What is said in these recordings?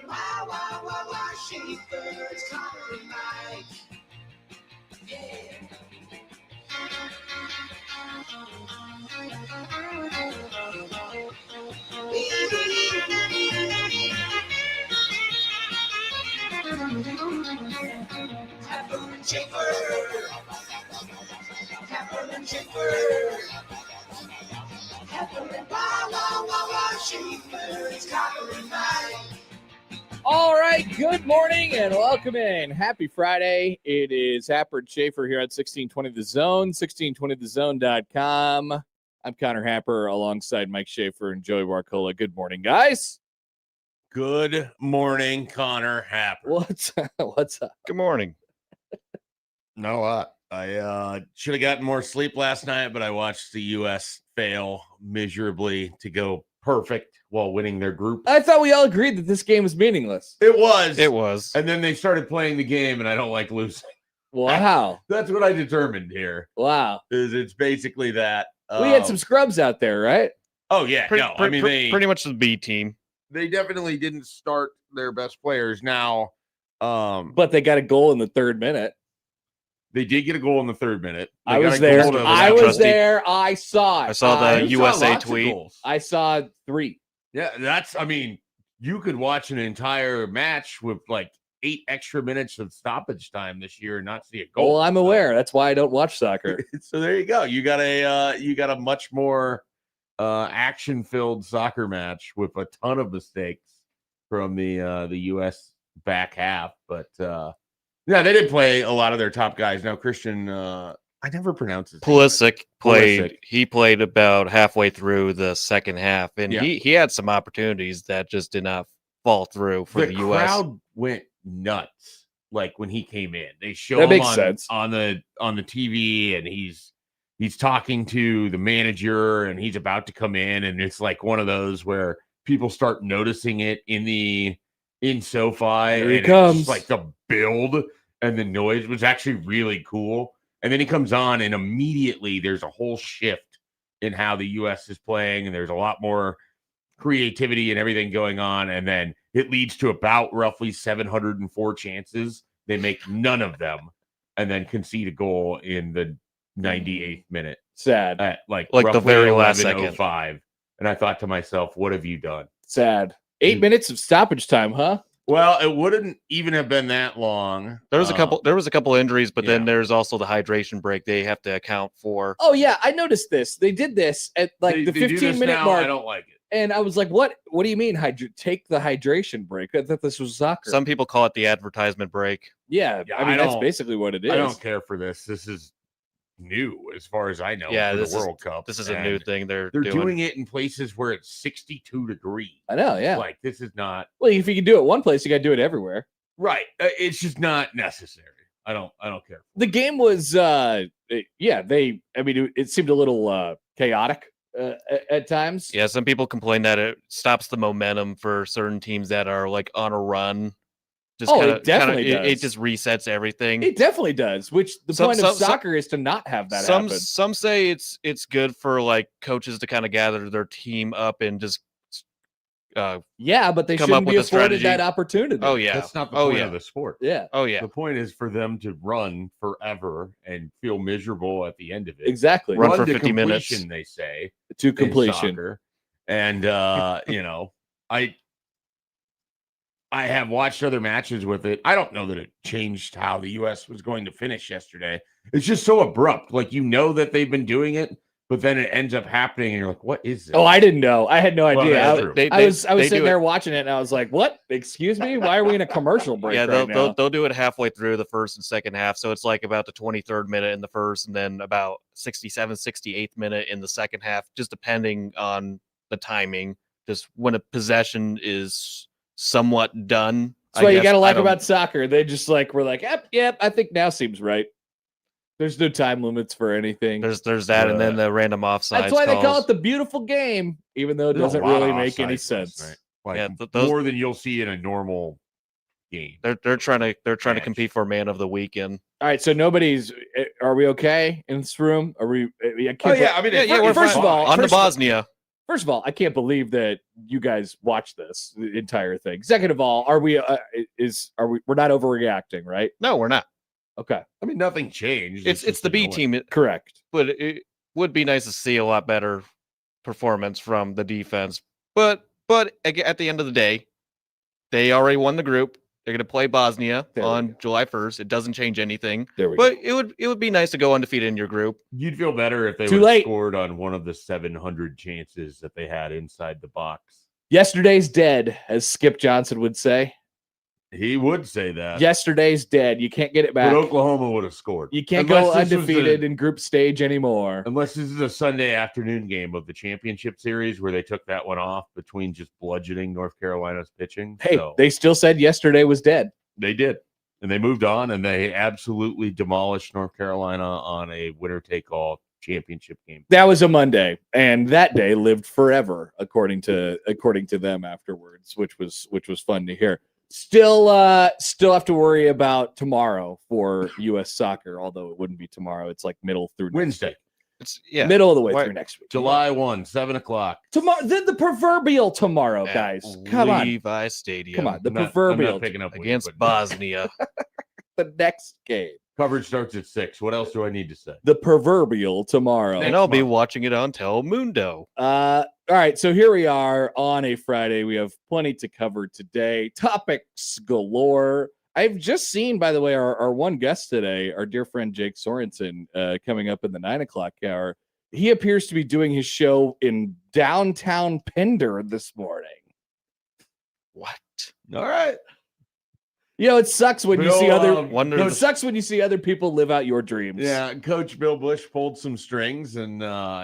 Wow, wow, wow, wow, Schaefer, it's Connor and Mike. Yeah. Happer and Schaefer. Happer and Schaefer. Happer and wow, wow, wow, wow, Schaefer, it's Connor and Mike. All right, good morning and welcome in. Happy Friday. It is Happer and Schaefer here at 1620 The Zone, 1620thezone.com. I'm Connor Happer alongside Mike Schaefer and Joey Warcola. Good morning, guys. Good morning, Connor Happer. What's up? Good morning. Not a lot. I should have gotten more sleep last night, but I watched the U.S. fail miserably to go perfect while winning their group. I thought we all agreed that this game was meaningless. It was. It was. And then they started playing the game, and I don't like losing. Wow. That's what I determined here. Wow. It's basically that. We had some scrubs out there, right? Oh, yeah. Pretty much the B team. They definitely didn't start their best players. Now, But they got a goal in the third minute. they did get a goal in the third minute. They I got was a there. goal to- I was Trusty. there. I saw it. I saw the You saw USA lots of tweet. goals. I saw 3. Yeah, you could watch an entire match with like 8 extra minutes of stoppage time this year and not see a goal. Well, I'm aware. That's why I don't watch soccer. So there you go. You got a much more action-filled soccer match with a ton of mistakes from the U.S. back half. But yeah, they did play a lot of their top guys. Now Christian, I never pronounce his name. Pulisic played. Pulisic. He played about halfway through the second half, and Yeah. he had some opportunities that just did not fall through for the U.S. crowd went nuts like when he came in. They show That him makes on, sense. on the TV, and he's talking to the manager, and he's about to come in, and it's like one of those where people start noticing it in SoFi. Here he and comes. It's like the build and the noise was actually really cool. And then he comes on, and immediately there's a whole shift in how the U.S. is playing, and there's a lot more creativity and everything going on. And then it leads to about roughly 704 chances. They make none of them, and then concede a goal in the 98th minute Sad. at like the roughly very last second. 11:05. And I thought to myself, what have you done? Sad. 8 minutes of stoppage time, huh? Well, it wouldn't even have been that long. There was a couple. There was a couple injuries, but then yeah. there's also the hydration break they have to account for. Oh, yeah. I noticed this. They did this at like They the do this 15-minute now, mark. I don't like it. And I was like, what? What do you mean take the hydration break? I thought this was soccer. Some people call it the advertisement break. Yeah. Yeah, I mean, I that's don't- basically what it is. I don't care for this. This is new as far as I know. Yeah, for this the is- World Cup. This is a new And thing they're They're doing. doing it in places where it's 62 degrees. I know, yeah. Like, this is not Well, if you can do it one place, you got to do it everywhere. right. It's just not necessary. I don't care. The game was, it seemed a little chaotic at times. Yeah, some people complain that it stops the momentum for certain teams that are like on a run. Just Oh, it kinda- definitely kinda- does. It just resets everything. It definitely does, which the Some- point of some- soccer is to not have that some happen. some say it's good for like coaches to kind of gather their team up and just Yeah, but they come shouldn't up be with a afforded strategy. that opportunity. oh yeah That's not the oh point yeah of the sport. Yeah, oh yeah The point is for them to run forever and feel miserable at the end of it. exactly. Run for to 50 minutes. completion, they say. To in completion. soccer. And I have watched other matches with it. I don't know that it changed how the U.S. was going to finish yesterday. It's just so abrupt. Like, that they've been doing it, but then it ends up happening, and you're like, "What is this?" Oh, I didn't know. I had no Well, idea. that's I, true. I was they sitting do there it- watching it, and I was like, "What? Excuse me? Why are we in a commercial break yeah right now?" they'll do it halfway through the first and second half, so it's like about the 23rd minute in the first and then about 67th 68th minute in the second half, just depending on the timing, just when a possession is somewhat done. That's what you got to like I don't- about soccer. They just we're like, yep, I think now seems right. There's no time limits for anything. there's that, and then the random offside. That's why they call it the beautiful game, even though it There's a doesn't lot really of make any offsides last sense. night. Like, Yeah, those- more than you'll see in a normal game. They're trying to Match. compete for man of the weekend. All right, so nobody's. Are we okay in this room? Are we? I can't Oh, yeah, I mean, Yeah, we're first fine. of all, on the first of all- Bosnia. First of all, I can't believe that you guys watched this the entire thing. Second of all, are we? We're not overreacting, right? No, we're not. Okay, I mean, nothing changed. It's just the B annoying. team, correct. but it would be nice to see a lot better performance from the defense. But at the end of the day, they already won the group. They're going to play Bosnia on July 1st. It doesn't change anything. There we but go. it would be nice to go undefeated in your group. You'd feel better if they Too would have late. scored on one of the 700 chances that they had inside the box. Yesterday's dead, as Skip Johnson would say. He would say that. Yesterday's dead. You can't get it back. But Oklahoma would have scored. You can't Unless go this was undefeated in group stage anymore. Unless this is a Sunday afternoon game of the championship series where they took that one off between just bludgeoning North Carolina's pitching. Hey, So they still said yesterday was dead. they did. And they moved on, and they absolutely demolished North Carolina on a winner-take-all championship game. That was a Monday, and that day lived forever, according to them afterwards, which was fun to hear. Still have to worry about tomorrow for U.S. soccer, although it wouldn't be tomorrow. It's like middle through Wednesday. It's middle of the way through next week. July 1, 7 o'clock. Tomorrow, then the proverbial tomorrow, at guys. Come on, Levi Stadium. come on. The I'm not proverbial picking up what Against you're putting down. Bosnia. the next game. Coverage starts at 6. What else do I need to say? The proverbial tomorrow. And I'll be watching it on Telemundo. All right, so here we are on a Friday. We have plenty to cover today. Topics galore. I've just seen, by the way, our one guest today, our dear friend Jake Sorensen, coming up in the 9 o'clock hour. He appears to be doing his show in downtown Pender this morning. What? All right. You know, it sucks when you Bill, see other. Wonder It sucks when you see other people live out your dreams. Yeah, Coach Bill Bush pulled some strings, and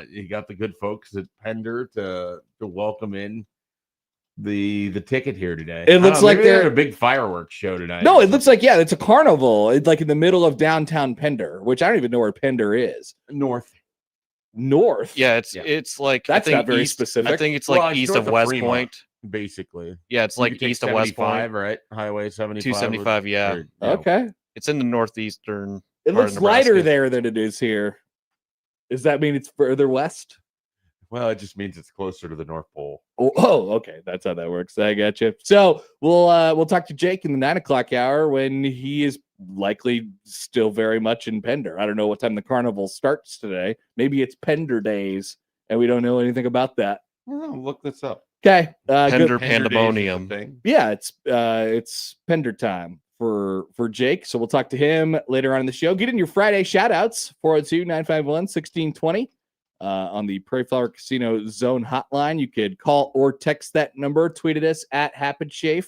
he got the good folks at Pender to welcome in the ticket here today. It looks like maybe they're a big fireworks show tonight. No, it looks like it's a carnival. It's like in the middle of downtown Pender, which I don't even know where Pender is. north. Yeah, Yeah. it's like That's I think not very east, specific. I think it's Well, like it's east north of of West Fremont. Point. Basically. Yeah, it's You like could take east of West 75, Point. right? Highway 75. 275, yeah. or, you know, Okay. It's in the northeastern. It part looks of lighter Nebraska. there than it is here. Does that mean it's further west? Well, it just means it's closer to the North Pole. Oh, okay. That's how that works. I got you. So we'll talk to Jake in the 9 o'clock hour when he is likely still very much in Pender. I don't know what time the carnival starts today. Maybe it's Pender days, and we don't know anything about that. Well, look this up. Okay. Pender Pender Days is a Pandemonium. thing. Yeah, it's Pender time for Jake. So we'll talk to him later on in the show. Get in your Friday shout outs 402-951-1620 on the Prairie Flower Casino Zone hotline. You could call or text that number. Tweet at us at HappenSchafe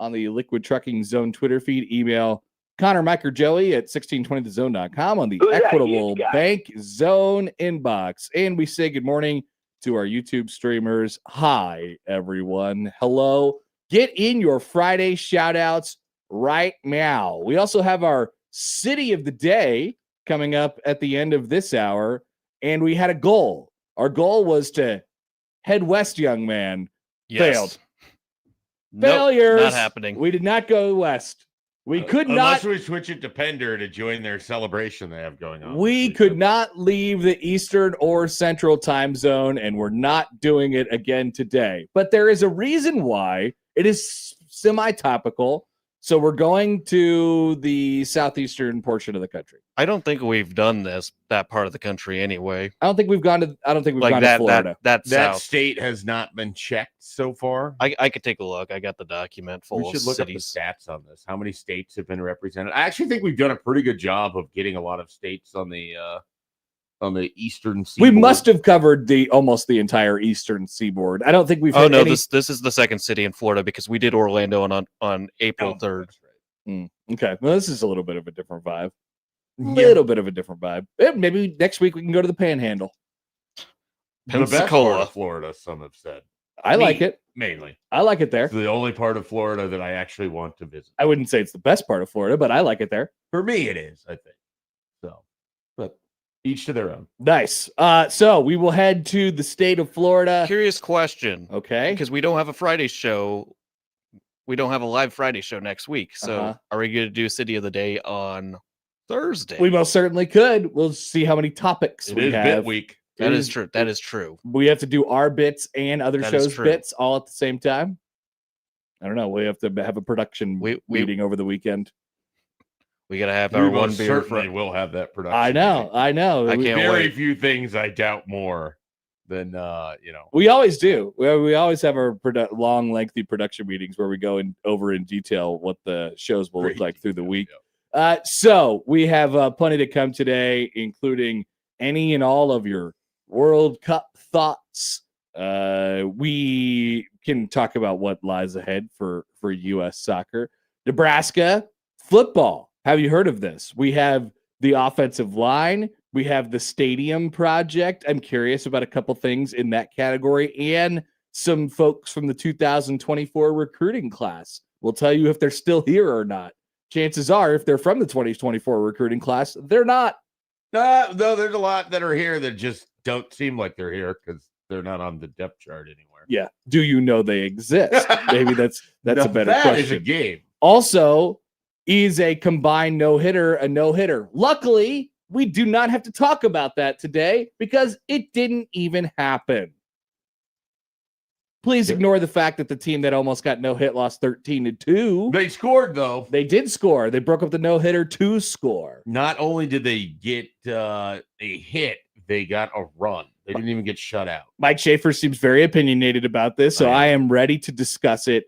on the Liquid Trucking Zone Twitter feed. Email Connor, Mike, or Joey at 1620thezone.com on the Equitable Bank Zone inbox. And we say good morning to our YouTube streamers. Hi, everyone. Hello. Get in your Friday shout outs right now. We also have our City of the Day coming up at the end of this hour, and we had a goal. Our goal was to head west, young man. Yes. Failed. Nope, Failures. not happening. We did not go west. We could Unless not. we switch it to Pender to join their celebration they have going on. We could not leave the Eastern or Central time zone, and we're not doing it again today. But there is a reason why. It is semi-topical. So we're going to the southeastern portion of the country. I don't think we've done that part of the country anyway. I don't think we've gone to Like Florida. that That south. state has not been checked so far. I could take a look. I got the document full We of should look cities. up the stats on this. How many states have been represented? I actually think we've done a pretty good job of getting a lot of states on the eastern We seaboard. must have covered almost the entire eastern seaboard. I don't think we've Oh hit no, any. this is the second city in Florida because we did Orlando on April Oh, 3rd. that's right. Okay, well, this is a little bit of a different vibe. Yeah. Little bit of a different vibe. Maybe next week we can go to the Panhandle. The best part Pensacola. of Florida, some have said. I like Me, it. Mainly. I like it there. It's the only part of Florida that I actually want to visit. I wouldn't say it's the best part of Florida, but I like it there. For me, it is, I think. So, but each to their own. Nice. So we will head to the state of Florida. Curious question. Okay. Because we don't have a Friday show. We don't have a live Friday show next week. So Uh-huh. are we going to do City of the Day on Thursday? We most certainly could. We'll see how many topics It we is have. bit week. That is true. That is true. We have to do our bits and other That is shows' true. bits all at the same time. I don't know. We have to have a production meeting over the weekend. We gotta have We our most one beer. certainly will have that production. I know. I can't Very wait. few things I doubt more than We always do. We always have our long, lengthy production meetings where we go over in detail what the shows will look like through the week. So we have plenty to come today, including any and all of your World Cup thoughts. We can talk about what lies ahead for U.S. soccer. Nebraska football. Have you heard of this? We have the offensive line. We have the stadium project. I'm curious about a couple things in that category, and some folks from the 2024 recruiting class. We'll tell you if they're still here or not. Chances are, if they're from the 2024 recruiting class, they're not. No, there's a lot that are here that just don't seem like they're here because they're not on the depth chart anywhere. Yeah. Do you know they exist? Maybe that's a better question. That is a game. Also, is a combined no-hitter a no-hitter? Luckily, we do not have to talk about that today because it didn't even happen. Please ignore the fact that the team that almost got no hit lost 13-2. They scored, though. They did score. They broke up the no-hitter to score. Not only did they get a hit, they got a run. They didn't even get shut out. Mike Schaefer seems very opinionated about this, so I am ready to discuss it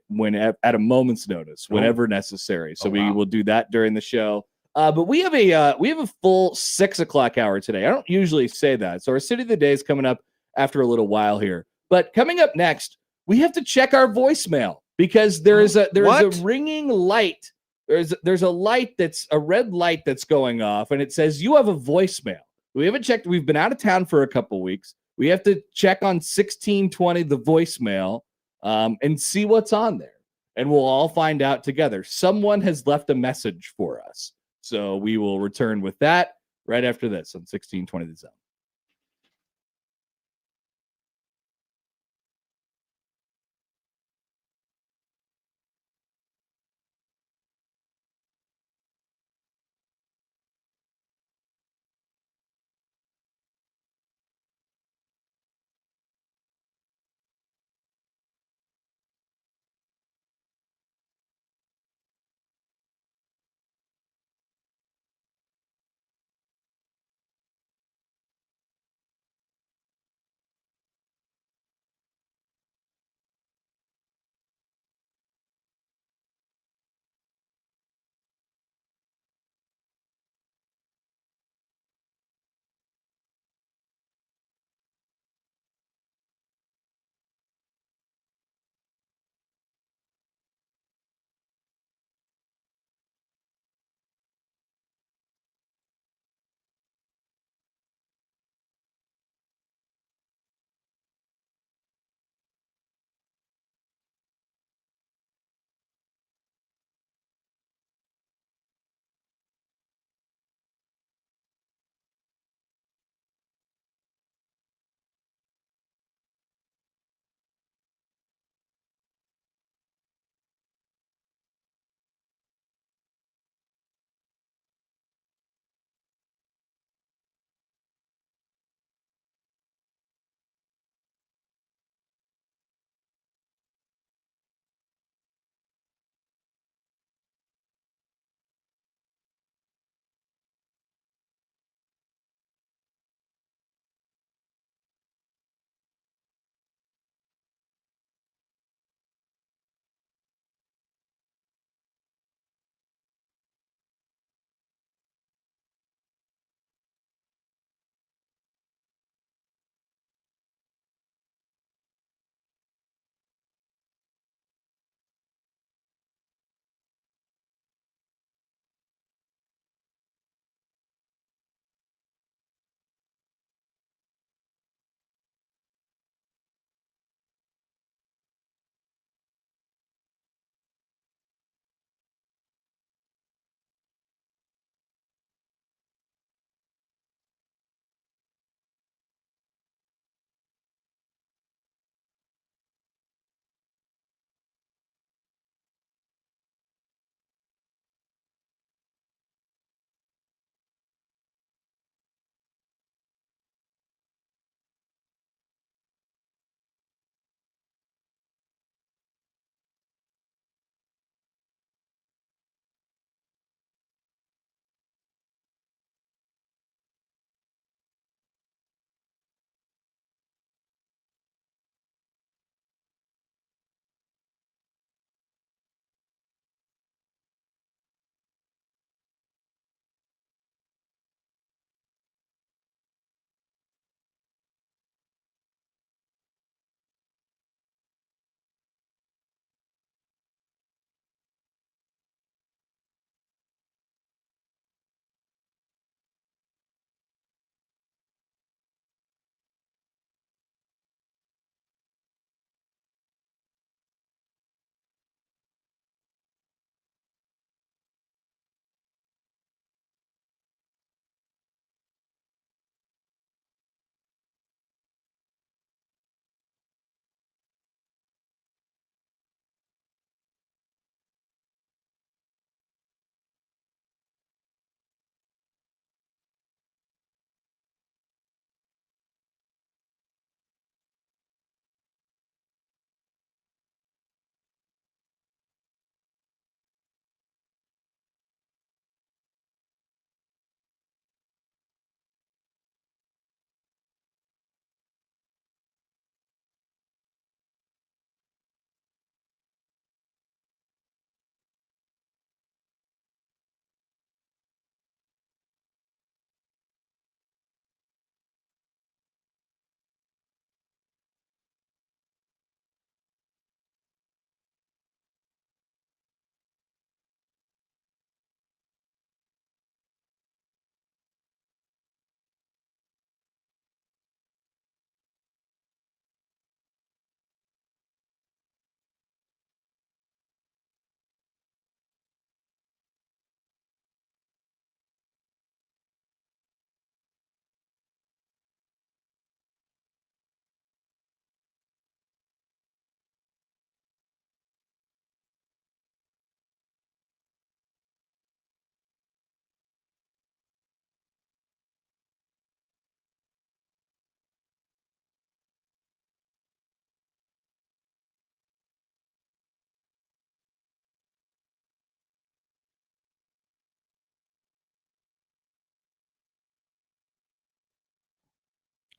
at a moment's notice, whenever necessary. So we will do that during the show. But we have a full 6 o'clock hour today. I don't usually say that. So our City of the Day is coming up after a little while here. But coming up next, we have to check our voicemail because there is a ringing light. There's a light that's a red light that's going off, and it says you have a voicemail. We haven't checked. We've been out of town for a couple weeks. We have to check on 1620, the voicemail, and see what's on there. And we'll all find out together. Someone has left a message for us. So we will return with that right after this on 1620 The Zone.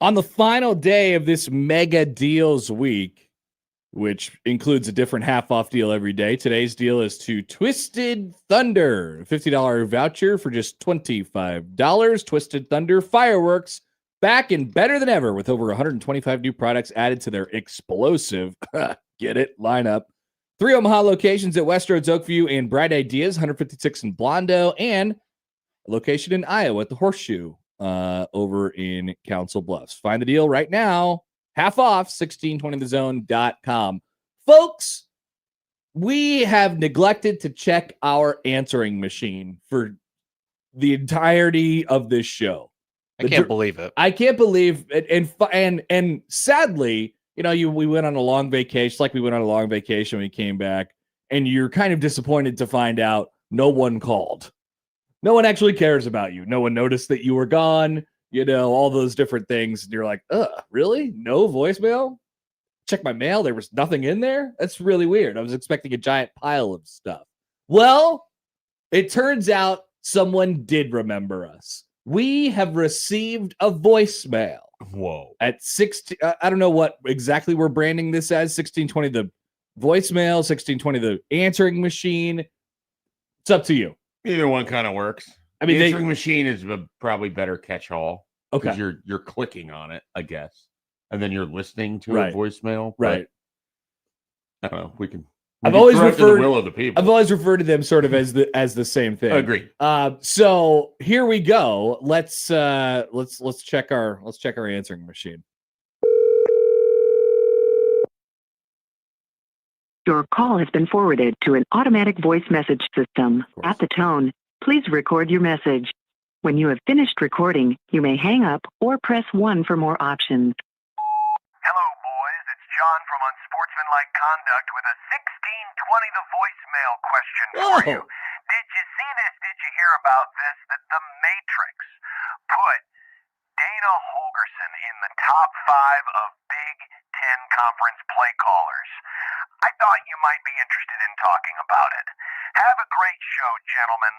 On the final day of this mega deals week, which includes a different half-off deal every day, today's deal is to Twisted Thunder, $50 voucher for just $25. Twisted Thunder fireworks back and better than ever with over 125 new products added to their explosive, get it, lineup. 3 Omaha locations at Westroads, Oakview, and Bright Ideas, 156 in Blondo, and a location in Iowa at the Horseshoe over in Council Bluffs. Find the deal right now. Half off, 1620thezone.com. Folks, we have neglected to check our answering machine for the entirety of this show. I can't believe it. I can't believe it. And sadly, we went on a long vacation, like we went on a long vacation when we came back, and you're kind of disappointed to find out no one called. No one actually cares about you. No one noticed that you were gone, all those different things. And you're like, really? No voicemail? Check my mail. There was nothing in there? That's really weird. I was expecting a giant pile of stuff. Well, it turns out someone did remember us. We have received a voicemail. Whoa. At 16, I don't know what exactly we're branding this as. 1620 the voicemail, 1620 the answering machine. It's up to you. Either one kind of works. I mean, the answering machine is probably better catch-all. Okay. You're clicking on it, I guess, and then you're listening to Right. a voicemail. Right. I don't know. We can I've always throw it to the referred will of the people. I've always referred to them sort of as the same thing. Agree. So here we go. Let's check our answering machine. Your call has been forwarded to an automatic voice message system. At the tone, please record your message. When you have finished recording, you may hang up or press 1 for more options. Hello, boys. It's John from Unsportsmanlike Conduct with a 1620 the voicemail question for you. Did you see this? Did you hear about this? That the Matrix put Dana Holgerson in the top 5 of Big Ten Conference play callers. I thought you might be interested in talking about it. Have a great show, gentlemen.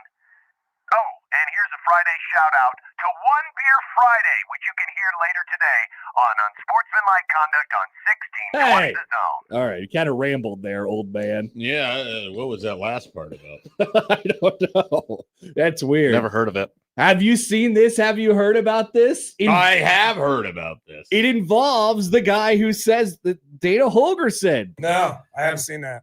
Oh, and here's a Friday shout-out to One Beer Friday, which you can hear later today on Unsportsmanlike Conduct on 1620 The Zone. All right, you kind of rambled there, old man. Yeah. What was that last part about? I don't know. That's weird. Never heard of it. Have you seen this? Have you heard about this? I have heard about this. It involves the guy who says that Dana Holgerson. No, I haven't seen that.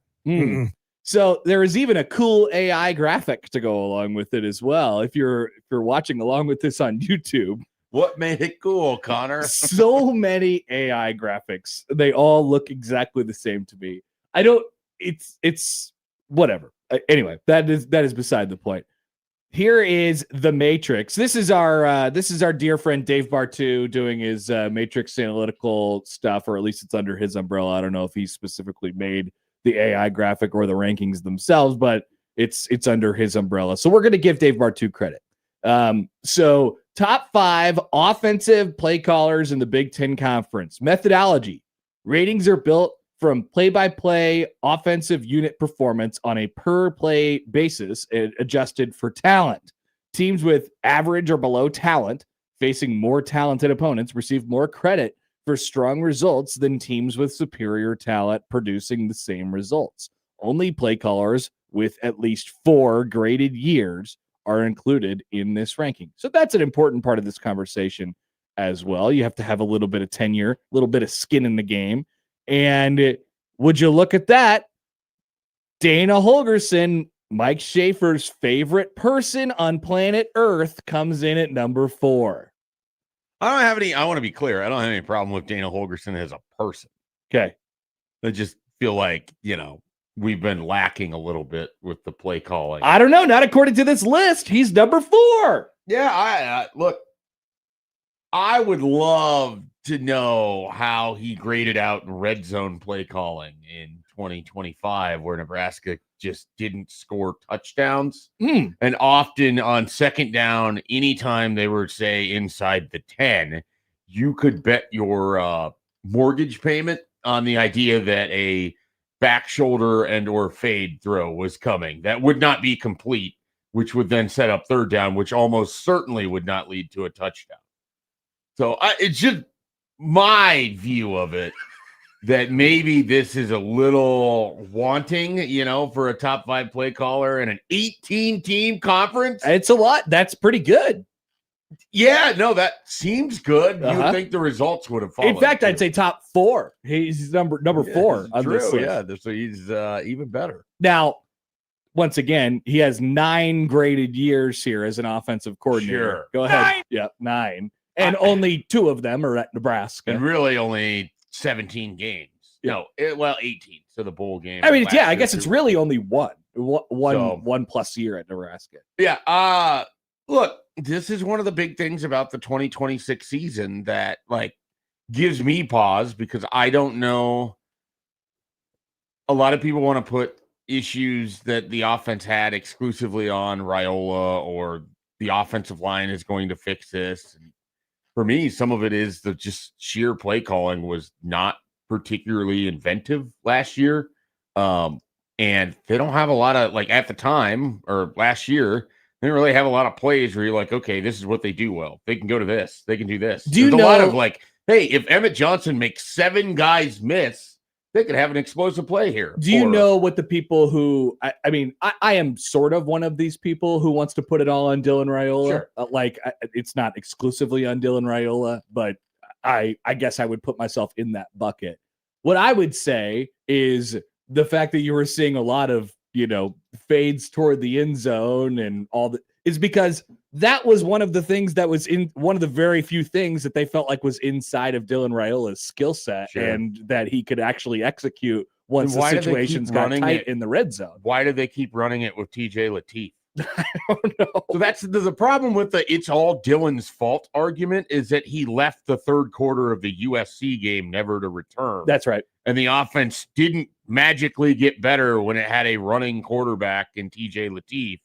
So there is even a cool AI graphic to go along with it as well. If you're watching along with this on YouTube, What made it cool, Connor? so many AI graphics. They all look exactly the same to me. It's whatever. Anyway, that is beside the point. Here is the Matrix. This is our dear friend Dave Bartu doing his Matrix analytical stuff, or at least it's under his umbrella. I don't know if he specifically made the AI graphic or the rankings themselves, but it's under his umbrella. So we're going to give Dave Bartu credit. So top 5 offensive play callers in the Big Ten Conference. Methodology. Ratings are built from play-by-play offensive unit performance on a per-play basis, adjusted for talent. Teams with average or below talent facing more talented opponents receive more credit for strong results than teams with superior talent producing the same results. Only play callers with at least 4 graded years are included in this ranking. So that's an important part of this conversation as well. You have to have a little bit of tenure, a little bit of skin in the game. And would you look at that? Dana Holgerson, Mike Schaefer's favorite person on planet Earth, comes in at number 4. I want to be clear. I don't have any problem with Dana Holgerson as a person. Okay. I just feel like, we've been lacking a little bit with the play calling. I don't know. Not according to this list. He's number 4. Yeah, look, I would love to know how he graded out in red zone play calling in 2025, where Nebraska just didn't score touchdowns. And often on second down, anytime they were, say, inside the 10, you could bet your mortgage payment on the idea that a back shoulder and or fade throw was coming. That would not be complete, which would then set up third down, which almost certainly would not lead to a touchdown. So it's just my view of it, that maybe this is a little wanting, for a top 5 play caller in an 18-team conference. It's a lot. That's pretty good. Yeah, no, that seems good. You Uh-huh. would think the results would have followed. In fact, I'd too. say top 4. He's number 4 on this list. Yeah, so he's even better. Now, once again, he has 9 graded years here as an offensive coordinator. Sure. Go ahead. Yep, 9. And only 2 of them are at Nebraska. And really only 17 games. Yeah. No, 18. So the bowl game. I mean, last yeah, I year, guess too. it's really only one So- plus year at Nebraska. Yeah. Look, this is one of the big things about the 2026 season that gives me pause, because I don't know. A lot of people want to put issues that the offense had exclusively on Raiola, or the offensive line is going to fix this. And for me, some of it is the just sheer play calling was not particularly inventive last year. And they don't have a lot of, at the time or last year, they didn't really have a lot of plays where you're like, okay, this is what they do well. They can go to this. They can do this. There's a lot of hey, if Emmett Johnson makes 7 guys miss, they could have an explosive play here. Do you know what the people who I am sort of one of these people who wants to put it all on Dylan Raiola. Sure. It's not exclusively on Dylan Raiola, but I guess I would put myself in that bucket. What I would say is the fact that you were seeing a lot of, fades toward the end zone and all that is because that was one of the things that was in one of the very few things that they felt like was inside of Dylan Raiola's skill set, Sure. and that he could actually execute once Then why the do they keep situations got running tight it? in the red zone. Why do they keep running it with TJ Lateef? I don't know. So that's the problem with the "it's all Dylan's fault" argument, is that he left the third quarter of the USC game never to return. That's right. And the offense didn't magically get better when it had a running quarterback in TJ Lateef.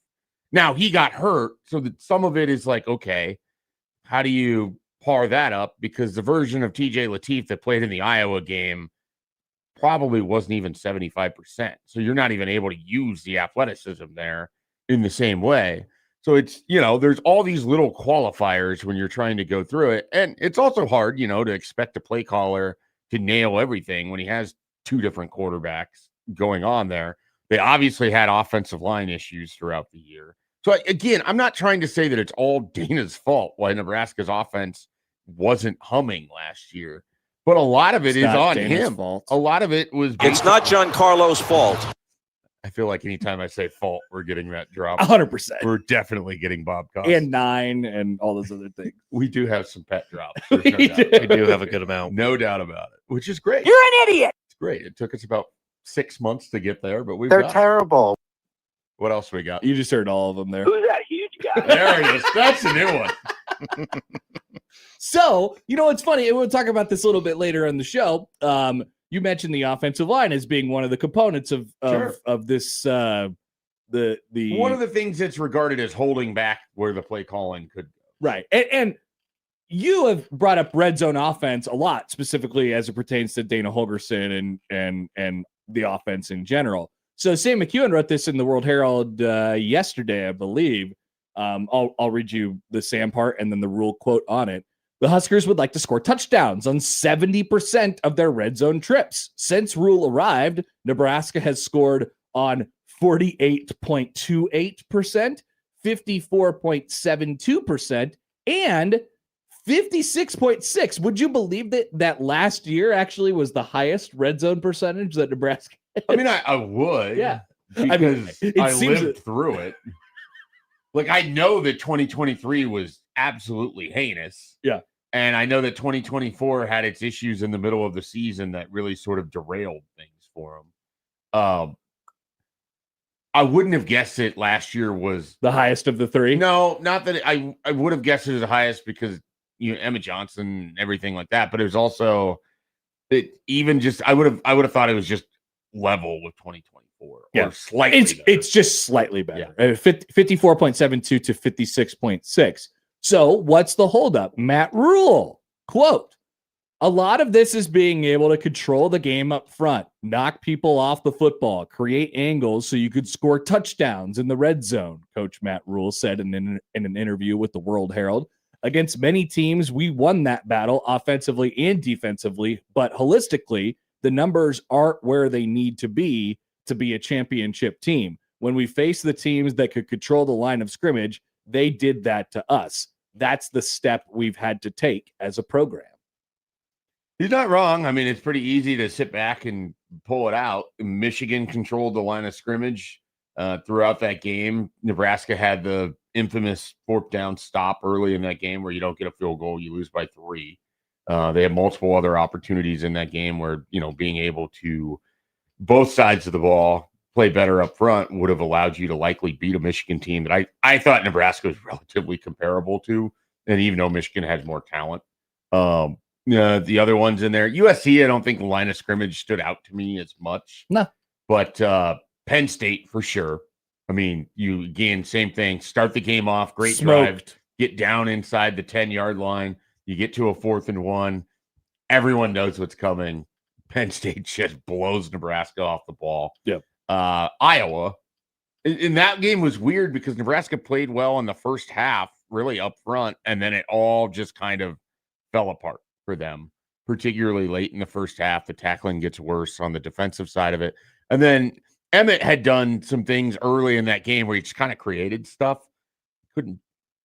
Now, he got hurt, so that some of it is okay, how do you par that up? Because the version of TJ Lateef that played in the Iowa game probably wasn't even 75%. So you're not even able to use the athleticism there in the same way. So it's, there's all these little qualifiers when you're trying to go through it. And it's also hard, to expect a play caller to nail everything when he has 2 different quarterbacks going on there. They obviously had offensive line issues throughout the year. So again, I'm not trying to say that it's all Dana's fault why Nebraska's offense wasn't humming last year, but a lot of it is on him. Fault. A lot of it was. It's not Giancarlo's fault. I feel like anytime I say fault, we're getting that drop. 100%. We're definitely getting Bob Cost. And 9 and all those other things. We do have some pet drops. We There's no doubt. do. We do have a good amount. No doubt about it, which is great. You're an idiot. It's great. It took us about 6 months to get there, but we've They're got it. terrible. What else we got? You just heard all of them there. Who's that huge guy? There it is. That's a new one. So, it's funny, and we'll talk about this a little bit later in the show. You mentioned the offensive line as being one of the components of Sure. this the One of the things that's regarded as holding back where the play calling could go. right. And you have brought up red zone offense a lot, specifically as it pertains to Dana Holgorsen and the offense in general. So Sam McEwen wrote this in the World Herald yesterday, I believe. I'll read you the Sam part and then the Rule quote on it. The Huskers would like to score touchdowns on 70% of their red zone trips. Since Rule arrived, Nebraska has scored on 48.28%, 54.72%, and 56.6%. Would you believe that last year actually was the highest red zone percentage that Nebraska had? I mean, I would. Yeah. Because I seems lived through it. I know that 2023 was absolutely heinous. Yeah. And I know that 2024 had its issues in the middle of the season that really sort of derailed things for them. I wouldn't have guessed it last year was The highest of the 3? No, not that I would have guessed it as the highest because Emmett Johnson and everything like that, but it was also I would have thought it was just level with 2024 Yeah. or slightly better. It's just slightly better. 54.72 to 56.6. So what's the holdup? Matt Rule, quote, a lot of this is being able to control the game up front, knock people off the football, create angles so you could score touchdowns in the red zone, Coach Matt Rule said in an interview with the World Herald. against many teams. We won that battle offensively and defensively, but holistically, the numbers aren't where they need to be a championship team. When we face the teams that could control the line of scrimmage, they did that to us. That's the step we've had to take as a program. He's not wrong. I mean, it's pretty easy to sit back and pull it out. Michigan controlled the line of scrimmage throughout that game. Nebraska had the infamous fourth down stop early in that game where you don't get a field goal, you lose by 3. They had multiple other opportunities in that game where, being able to both sides of the ball play better up front would have allowed you to likely beat a Michigan team that I thought Nebraska was relatively comparable to, and even though Michigan has more talent. The other ones in there, USC, I don't think the line of scrimmage stood out to me as much. No. But Penn State for sure. I mean, same thing. Start the game off, great drive, get down inside the 10-yard line. You get to a 4th and 1. Everyone knows what's coming. Penn State just blows Nebraska off the ball. Yep. Iowa, and that game was weird because Nebraska played well in the first half, really up front, and then it all just kind of fell apart for them, particularly late in the first half. The tackling gets worse on the defensive side of it. And then Emmett had done some things early in that game where he just kind of created stuff.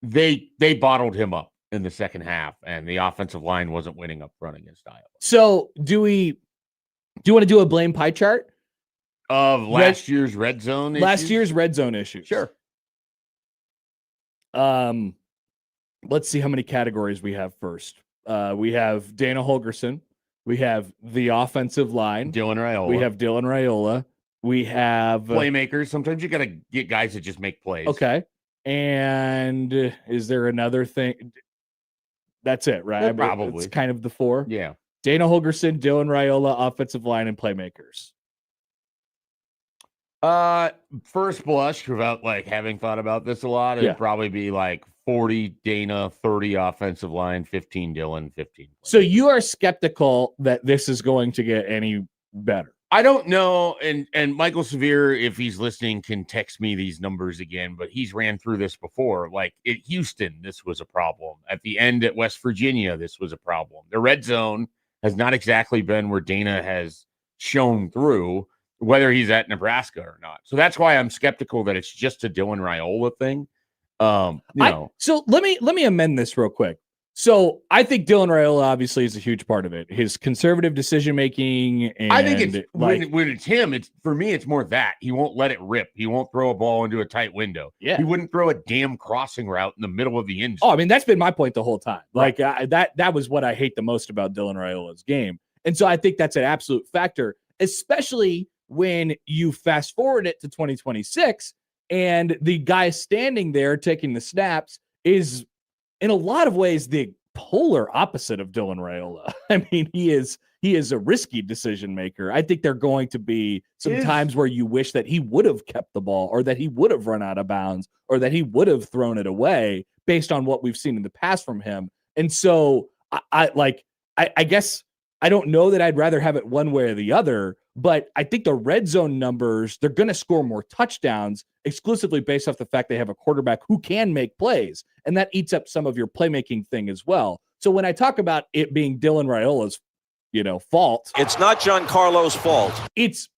They bottled him up in the second half, and the offensive line wasn't winning up front against Iowa. So do you want to do a blame pie chart of last year's red zone issues? Last year's red zone issues. Sure. Let's see how many categories we have first. We have Dana Holgorsen. We have the offensive line. Dylan Raiola. We have Dylan Raiola. We have playmakers. Sometimes you got to get guys that just make plays. Okay. And is there another thing? That's it, right? Yeah, probably. It's kind of the 4. Yeah. Dana Holgorsen, Dylan Raiola, offensive line, and playmakers. First blush, without having thought about this a lot, it'd probably be 40 Dana, 30 offensive line, 15 Dylan, 15. So you are skeptical that this is going to get any better? I don't know. And Michael Severe, if he's listening, can text me these numbers again, but he's ran through this before. At Houston, this was a problem. At the end at West Virginia, this was a problem. The red zone has not exactly been where Dana has shown through, whether he's at Nebraska or not. So that's why I'm skeptical that it's just a Dylan Raiola thing. So let me amend this real quick. So I think Dylan Raiola obviously is a huge part of it. His conservative decision making. I think it's when it's him. It's for me. It's more that he won't let it rip. He won't throw a ball into a tight window. Yeah, he wouldn't throw a damn crossing route in the middle of the end zone. Oh, I mean that's been my point the whole time. That was what I hate the most about Dylan Raiola's game, and so I think that's an absolute factor, especially when you fast forward it to 2026 and the guy standing there taking the snaps is in a lot of ways the polar opposite of Dylan Raiola. I mean, he is a risky decision maker. I think there are going to be some times where you wish that he would have kept the ball or that he would have run out of bounds or that he would have thrown it away based on what we've seen in the past from him. And so I guess I don't know that I'd rather have it one way or the other, but I think the red zone numbers, they're going to score more touchdowns exclusively based off the fact they have a quarterback who can make plays. And that eats up some of your playmaking thing as well. So when I talk about it being Dylan Raiola's, fault. It's not Giancarlo's fault. It's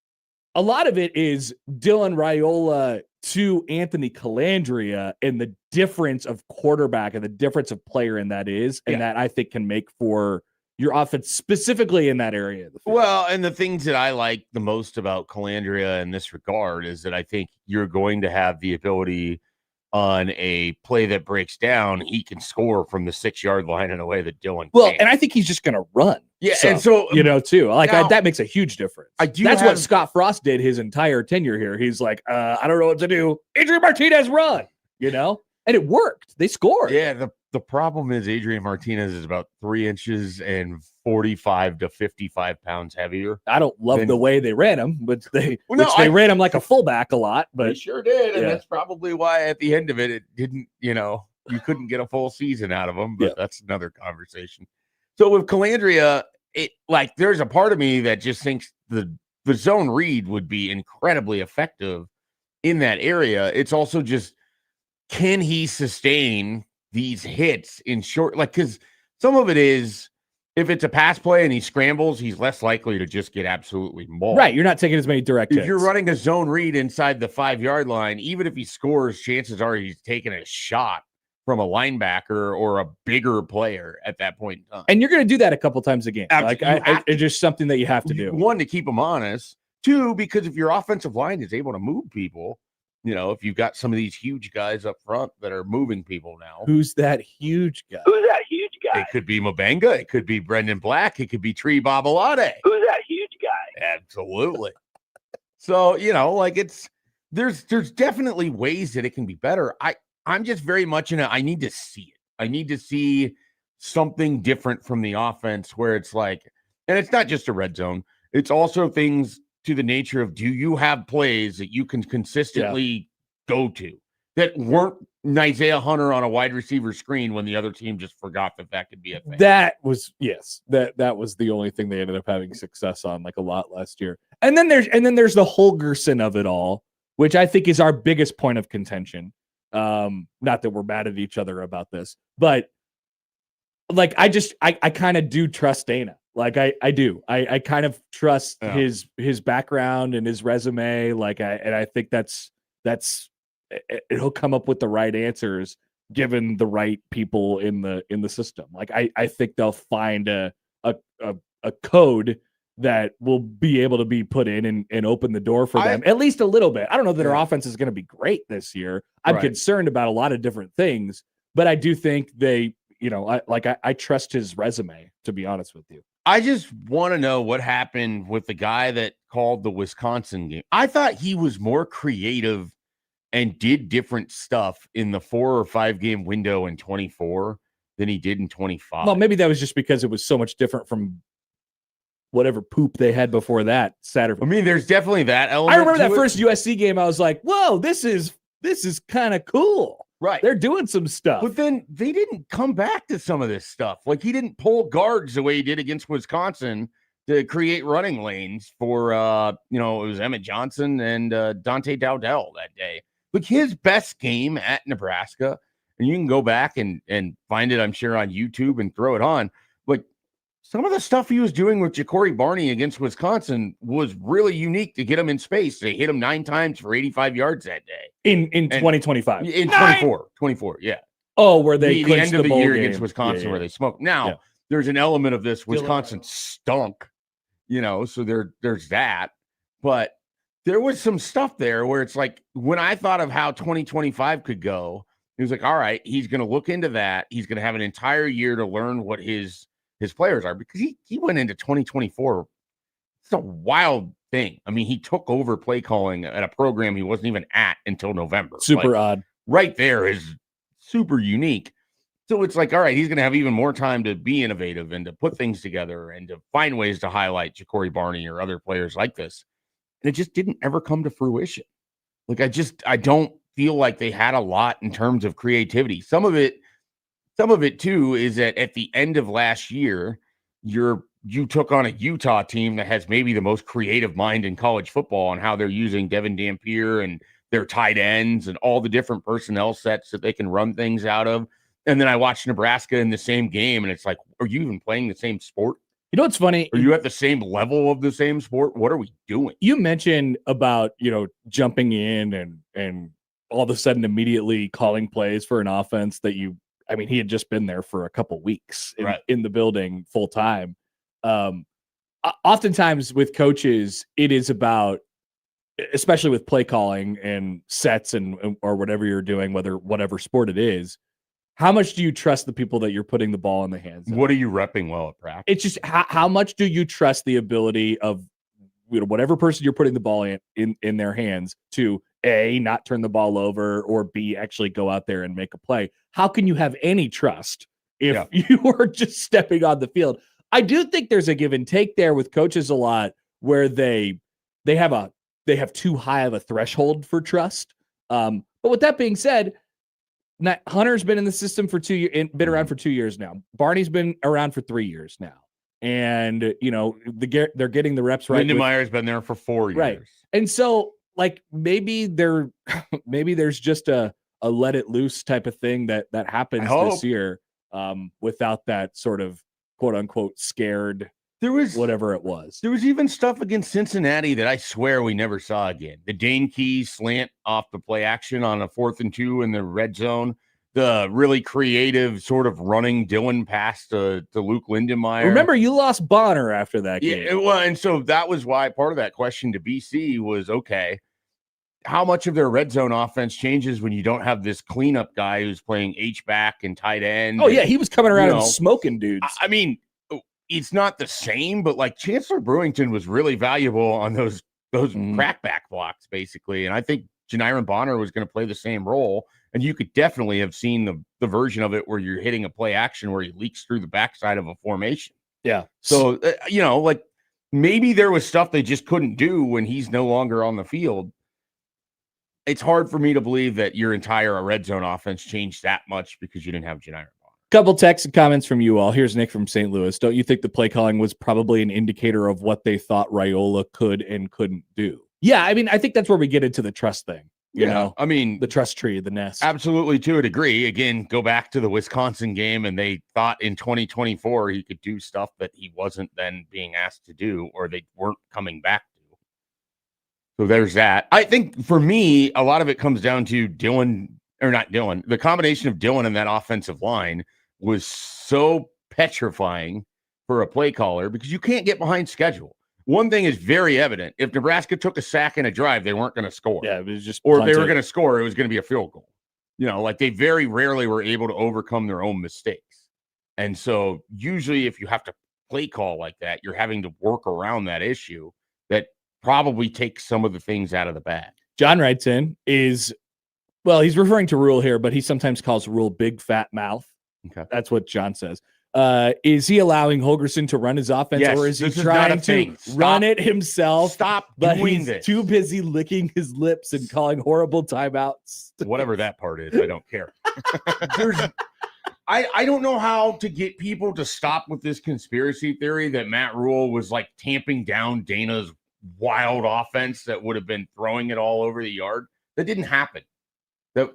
a lot of it is Dylan Raiola to Anthony Calandria and the difference of quarterback and the difference of player in that is, and that I think can make for your offense specifically in that area of the field. Well, and the things that I like the most about Calandria in this regard is that I think you're going to have the ability on a play that breaks down, he can score from the 6-yard line in a way that Dylan can't. And I think he's just going to run. Yeah, and so too. That makes a huge difference. That's what Scott Frost did his entire tenure here. He's like, I don't know what to do. Adrian Martinez run, and it worked. They scored. Yeah, the problem is Adrian Martinez is about 3 inches and 45 to 55 pounds heavier. I don't love the way they ran him, but they ran him like a fullback a lot. But they sure did, and that's probably why at the end of it didn't. You couldn't get a full season out of him. But that's another conversation. So with Calandria, there's a part of me that just thinks the zone read would be incredibly effective in that area. It's also just, can he sustain these hits in short, like, because some of it is, if it's a pass play and he scrambles, he's less likely to just get absolutely mauled. Right. You're not taking as many direct If hits. you're running a zone read inside the 5-yard line, even if he scores, chances are he's taking a shot from a linebacker or a bigger player at that point in time. And you're going to do that a couple times a game. Absolutely. Like, it's just something that you have to do. One, to keep them honest. Two, because if your offensive line is able to move people, if you've got some of these huge guys up front that are moving people now. Who's that huge guy? It could be Mabenga. It could be Brendan Black. It could be Tree Babalade. Who's that huge guy? Absolutely. So, there's definitely ways that it can be better. I'm just very much I need to see it. I need to see something different from the offense where it's like, and it's not just a red zone. It's also things to the nature of, do you have plays that you can consistently go to that weren't Isaiah Hunter on a wide receiver screen when the other team just forgot that could be a thing? That was that was the only thing they ended up having success on, like, a lot last year. And then there's the Holgerson of it all, which I think is our biggest point of contention. Not that we're mad at each other about this, but like, I kind of do trust Dana. Like, I do. I kind of trust his background and his resume. Like, I think that's he'll come up with the right answers given the right people in the system. Like, I think they'll find a code that will be able to be put in and open the door for them at least a little bit. I don't know that our offense is going to be great this year. I'm concerned about a lot of different things, but I do think they, I trust his resume, to be honest with you. I just want to know what happened with the guy that called the Wisconsin game. I thought he was more creative and did different stuff in the 4 or 5 game window in 24 than he did in 25. Well, maybe that was just because it was so much different from whatever poop they had before that Saturday. I mean, there's definitely that element. I remember that first USC game. I was like, whoa, this is kind of cool. Right. They're doing some stuff. But then they didn't come back to some of this stuff. Like, he didn't pull guards the way he did against Wisconsin to create running lanes for, it was Emmett Johnson and Dante Dowdell that day. Like, his best game at Nebraska, and you can go back and find it, I'm sure, on YouTube and throw it on. Like, some of the stuff he was doing with Ja'Cory Barney against Wisconsin was really unique to get him in space. They hit him 9 times for 85 yards that day. In 2025. In 24, yeah. Oh, where they the end of the bowl year game against Wisconsin where they smoked. Now, Yeah. there's an element of this. Wisconsin stunk, so there's that. But there was some stuff there where it's like, when I thought of how 2025 could go, it was like, all right, he's going to look into that. He's going to have an entire year to learn what his players are, because he went into 2024. It's a wild thing. I mean, he took over play calling at a program he wasn't even at until November. Super odd. Right there is super unique. So it's like, all right, he's going to have even more time to be innovative and to put things together and to find ways to highlight Ja'Cory Barney or other players like this. And it just didn't ever come to fruition. Like, I don't feel like they had a lot in terms of creativity. Some of it too is that at the end of last year, you took on a Utah team that has maybe the most creative mind in college football on how they're using Devin Dampier and their tight ends and all the different personnel sets that they can run things out of. And then I watched Nebraska in the same game, and it's like, are you even playing the same sport? You know what's funny? Are you at the same level of the same sport? What are we doing? You mentioned about, jumping in and all of a sudden immediately calling plays for an offense that he had just been there for a couple weeks in the building full time. Oftentimes with coaches, it is about, especially with play calling and sets or whatever you're doing, whatever sport it is, how much do you trust the people that you're putting the ball in the hands of? What are you repping well at practice? It's just how much do you trust the ability of whatever person you're putting the ball in their hands to A, not turn the ball over, or B, actually go out there and make a play? How can you have any trust if you are just stepping on the field? I do think there's a give and take there with coaches a lot where they have too high of a threshold for trust. But with that being said, Hunter's been in the system for 2 years, been around for 2 years now. Barney's been around for 3 years now. And, they're getting the reps right. Lindemeyer's been there for 4 years. Right. And so, like, maybe there's just a let it loose type of thing that happens this year, without that sort of quote unquote scared. There was whatever it was. There was even stuff against Cincinnati that I swear we never saw again. The Dane Key slant off the play action on a 4th and 2 in the red zone. The really creative sort of running Dylan pass to Luke Lindenmeyer. Remember, you lost Bonner after that game. Yeah, well, and so that was why part of that question to BC was, okay, how much of their red zone offense changes when you don't have this cleanup guy who's playing H-back and tight end? Oh, yeah, he was coming around and smoking dudes. I mean, it's not the same, but like Chancellor Brewington was really valuable on those crackback blocks, basically. And I think Janiron Bonner was going to play the same role. And you could definitely have seen the version of it where you're hitting a play action where he leaks through the backside of a formation. Yeah. So, like maybe there was stuff they just couldn't do when he's no longer on the field. It's hard for me to believe that your entire red zone offense changed that much because you didn't have Janiron. Couple texts and comments from you all. Here's Nick from St. Louis. Don't you think the play calling was probably an indicator of what they thought Raiola could and couldn't do? Yeah, I mean, I think that's where we get into the trust thing. You know, I mean, the trust tree, the nest. Absolutely, to a degree. Again, go back to the Wisconsin game, and they thought in 2024 he could do stuff that he wasn't then being asked to do, or they weren't coming back to. So there's that. I think for me, a lot of it comes down to the combination of Dylan and that offensive line was so petrifying for a play caller because you can't get behind schedule. One thing is very evident. If Nebraska took a sack in a drive, they weren't going to score. Yeah, it was just or if they were going to score, it was going to be a field goal. Like they very rarely were able to overcome their own mistakes. And so usually if you have to play call like that, you're having to work around that issue that probably takes some of the things out of the bag. John writes in he's referring to Rule here, but he sometimes calls Rule big fat mouth. Okay. That's what John says. Is he allowing Holgerson to run his offense, or is he trying to run it himself? Stop but doing he's this. Too busy licking his lips and calling horrible timeouts. Whatever that part is, I don't care. I don't know how to get people to stop with this conspiracy theory that Matt Rule was like tamping down Dana's wild offense that would have been throwing it all over the yard. That didn't happen. That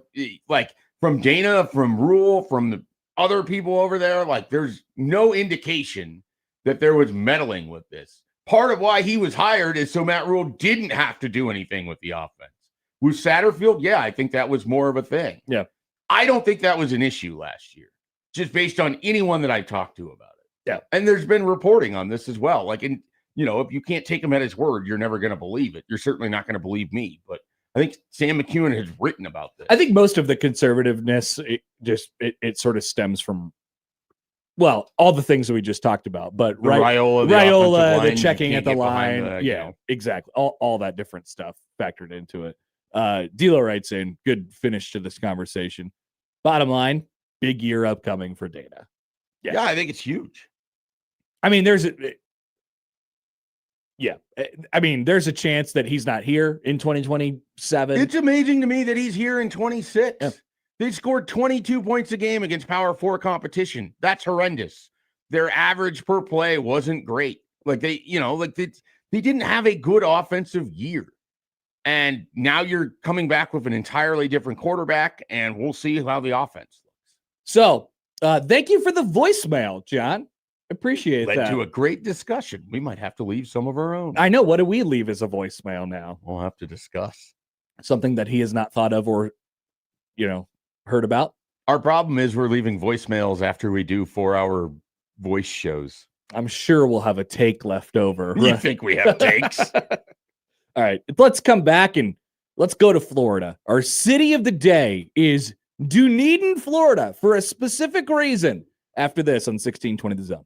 like from Dana, from Rule, from the other people over there, like there's no indication that there was meddling with this. Part of why he was hired is so Matt Rule didn't have to do anything with the offense. With Satterfield, yeah, I think that was more of a thing. Yeah. I don't think that was an issue last year, just based on anyone that I talked to about it. Yeah. And there's been reporting on this as well. Like, if you can't take him at his word, you're never going to believe it. You're certainly not going to believe me, but I think Sam McEwen has written about this. I think most of the conservativeness, it sort of stems from, all the things that we just talked about. But Raiola, the checking at the line. Exactly. All that different stuff factored into it. D'Lo writes in, good finish to this conversation. Bottom line, big year upcoming for Dana. Yeah, I think it's huge. I mean, there's a chance that he's not here in 2027. It's amazing to me that he's here in 26. Yeah. They scored 22 points a game against Power 4 competition. That's horrendous. Their average per play wasn't great. Like they didn't have a good offensive year. And now you're coming back with an entirely different quarterback, and we'll see how the offense looks. So, thank you for the voicemail, John. Appreciate that. Led to a great discussion. We might have to leave some of our own. I know. What do we leave as a voicemail now? We'll have to discuss something that he has not thought of or, heard about. Our problem is we're leaving voicemails after we do 4-hour voice shows. I'm sure we'll have a take left over. You think we have takes? All right. Let's come back and let's go to Florida. Our city of the day is Dunedin, Florida, for a specific reason. After this on 1620 The Zone.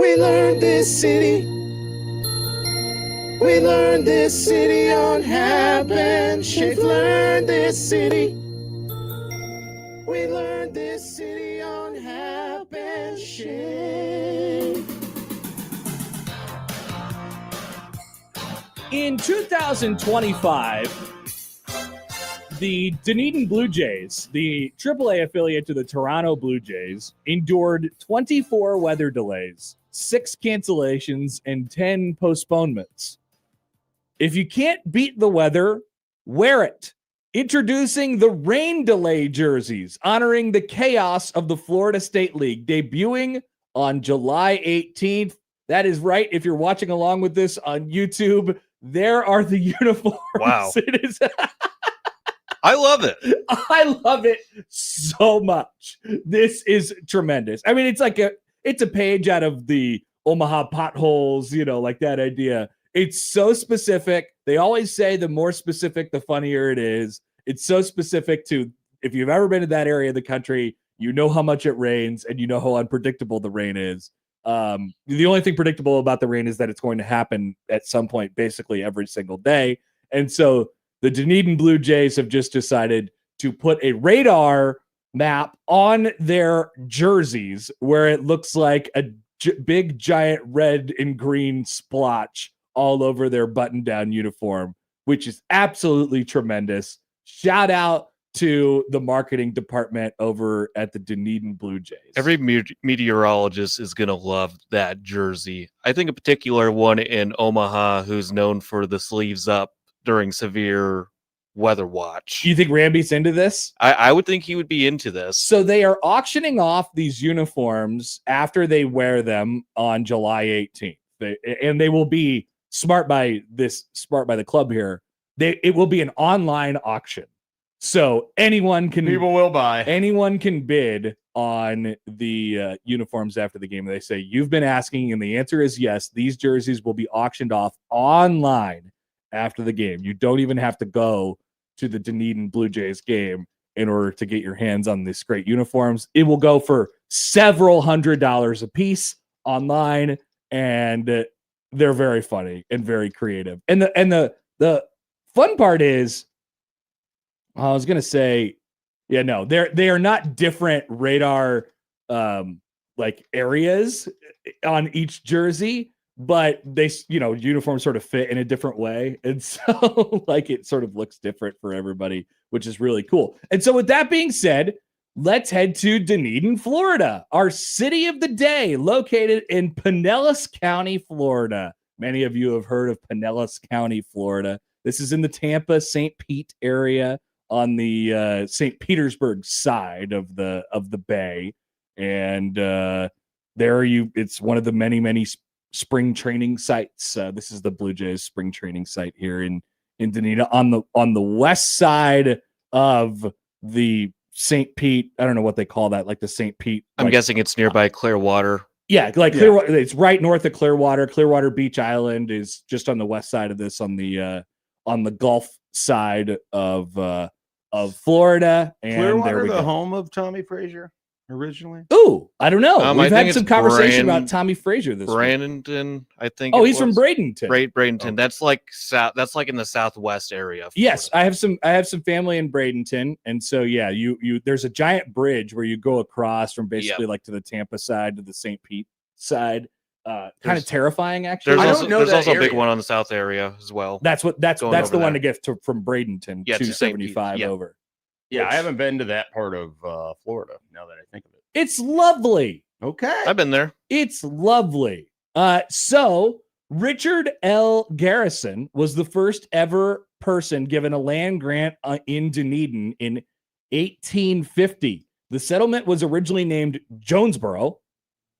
We learned this city. We learned this city on Happen. Schaefer learned this city. We learned this city on Happen. Schaefer. In 2025, the Dunedin Blue Jays, the AAA affiliate to the Toronto Blue Jays, endured 24 weather delays, 6 cancellations, and 10 postponements. If you can't beat the weather, wear it. Introducing the rain delay jerseys, honoring the chaos of the Florida State League, debuting on July 18th. That is right. If you're watching along with this on YouTube, there are the uniforms. Wow. It is. I love it. I love it so much. This is tremendous. I mean, it's a page out of the Omaha potholes, like that idea. It's so specific. They always say the more specific, the funnier it is. It's so specific to, if you've ever been to that area of the country, you know how much it rains and you know how unpredictable the rain is. The only thing predictable about the rain is that it's going to happen at some point, basically every single day. And so the Dunedin Blue Jays have just decided to put a radar map on their jerseys where it looks like a big, giant red and green splotch all over their button-down uniform, which is absolutely tremendous. Shout out to the marketing department over at the Dunedin Blue Jays. Every meteorologist is going to love that jersey. I think a particular one in Omaha who's known for the sleeves up during severe weather watch. You think Ramby's into this? I would think he would be into this. So they are auctioning off these uniforms after they wear them on July 18th. And they will be smart by the club here. It will be an online auction. So people will buy. Anyone can bid on the uniforms after the game. They say, you've been asking, and the answer is yes. These jerseys will be auctioned off online after the game. You don't even have to go to the Dunedin Blue Jays game in order to get your hands on these great uniforms. It will go for several $100s a piece online, and they're very funny and very creative. And the fun part is, I was gonna say, they are not different radar areas on each jersey, but they uniforms sort of fit in a different way, and so it sort of looks different for everybody, which is really cool. And so with that being said, let's head to Dunedin, Florida, our city of the day, located in Pinellas County, Florida. Many of you have heard of Pinellas County, Florida. This is in the Tampa, St. Pete area, on the St. Petersburg side of the bay, and it's one of the many spring training sites. This is the Blue Jays spring training site here in Dunedin on the west side of the St. Pete. I don't know what they call that, like the St. Pete. I'm guessing it's nearby Clearwater. Yeah, Clearwater. It's right north of Clearwater. Clearwater Beach Island is just on the west side of this, on the Gulf side of Florida. And Clearwater, the home of Tommy Frazier originally. Ooh, I don't know. We've had some conversation about Tommy Frazier this week. Bradenton, I think. Oh, he's from Bradenton. Bradenton. That's like That's like in the southwest area. Yes, I have some family in Bradenton, and so you there's a giant bridge where you go across from basically to the Tampa side to the St. Pete side. Kind of terrifying, actually. There's also a big one on the south area as well. That's the one to get from Bradenton 275 over. Yeah, I haven't been to that part of Florida, now that I think of it. It's lovely. Okay. I've been there. It's lovely. So Richard L. Garrison was the first ever person given a land grant in Dunedin in 1850. The settlement was originally named Jonesboro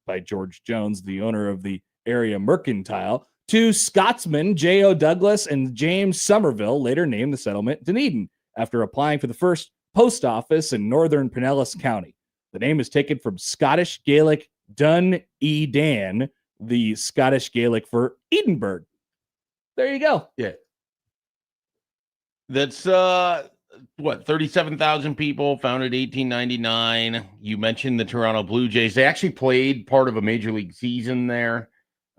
by George Jones, the owner of the area mercantile, to Scotsmen J.O. Douglas and James Somerville, later named the settlement Dunedin, after applying for the first post office in northern Pinellas County. The name is taken from Scottish Gaelic Dun E Dan, the Scottish Gaelic for Edinburgh. There you go. Yeah. That's what, 37,000 people, founded 1899. You mentioned the Toronto Blue Jays. They actually played part of a major league season there.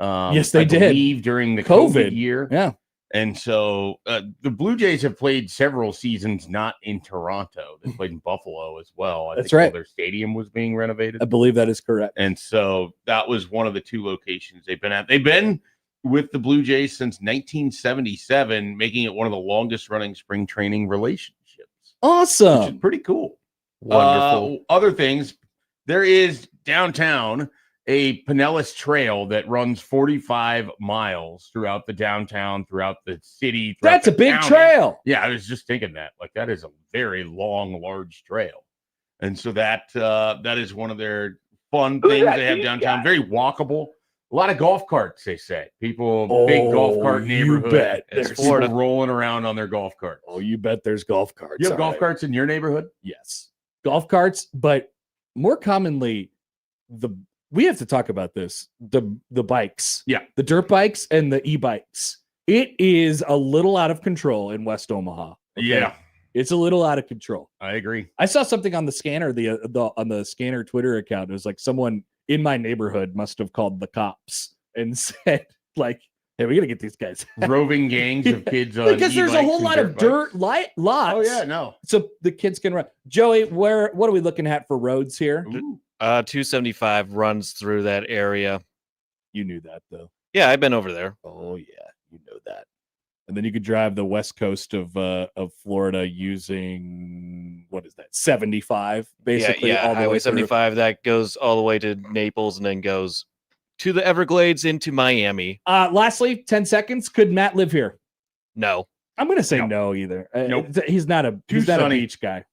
Yes, they I did. believe during the COVID year. Yeah. And so the Blue Jays have played several seasons not in Toronto. They played in Buffalo as well. I That's think right. Their stadium was being renovated. I believe that is correct. And so that was one of the two locations they've been at. They've been with the Blue Jays since 1977, making it one of the longest running spring training relationships. Awesome. Which is pretty cool. Wonderful. Other things, there is downtown a Pinellas Trail that runs 45 miles throughout the downtown, throughout the city. That's a big trail. Yeah, I was just thinking that is a very long, large trail. And so that is one of their fun things they have downtown. Very walkable. A lot of golf carts, they say. Big golf cart neighborhood. You bet. There's people rolling around on their golf carts. Oh, you bet there's golf carts. You have golf carts in your neighborhood? Yes. Golf carts, but more commonly, we have to talk about this. The bikes. Yeah. The dirt bikes and the e-bikes. It is a little out of control in West Omaha. Okay? Yeah. It's a little out of control. I agree. I saw something on the scanner, on the scanner Twitter account. It was like someone in my neighborhood must have called the cops and said, like, hey, we got to get these guys. Roving gangs of kids on because there's a whole lot of dirt lots. Oh, yeah, no. So the kids can run. Joey, what are we looking at for roads here? 275 runs through that area. You knew that, though. Yeah, I've been over there. Oh, yeah, you know that. And then you could drive the west coast of Florida using, what is that, 75, basically. Yeah, all the Highway way through. 75, that goes all the way to Naples and then goes to the Everglades into Miami. Lastly, 10 seconds. Could Matt live here? No. I'm going to say no either. Nope. He's not a beach guy.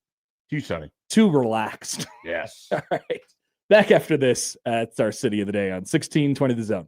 Too sunny. Too relaxed. Yes. All right. Back after this, it's our City of the Day on 1620 The Zone.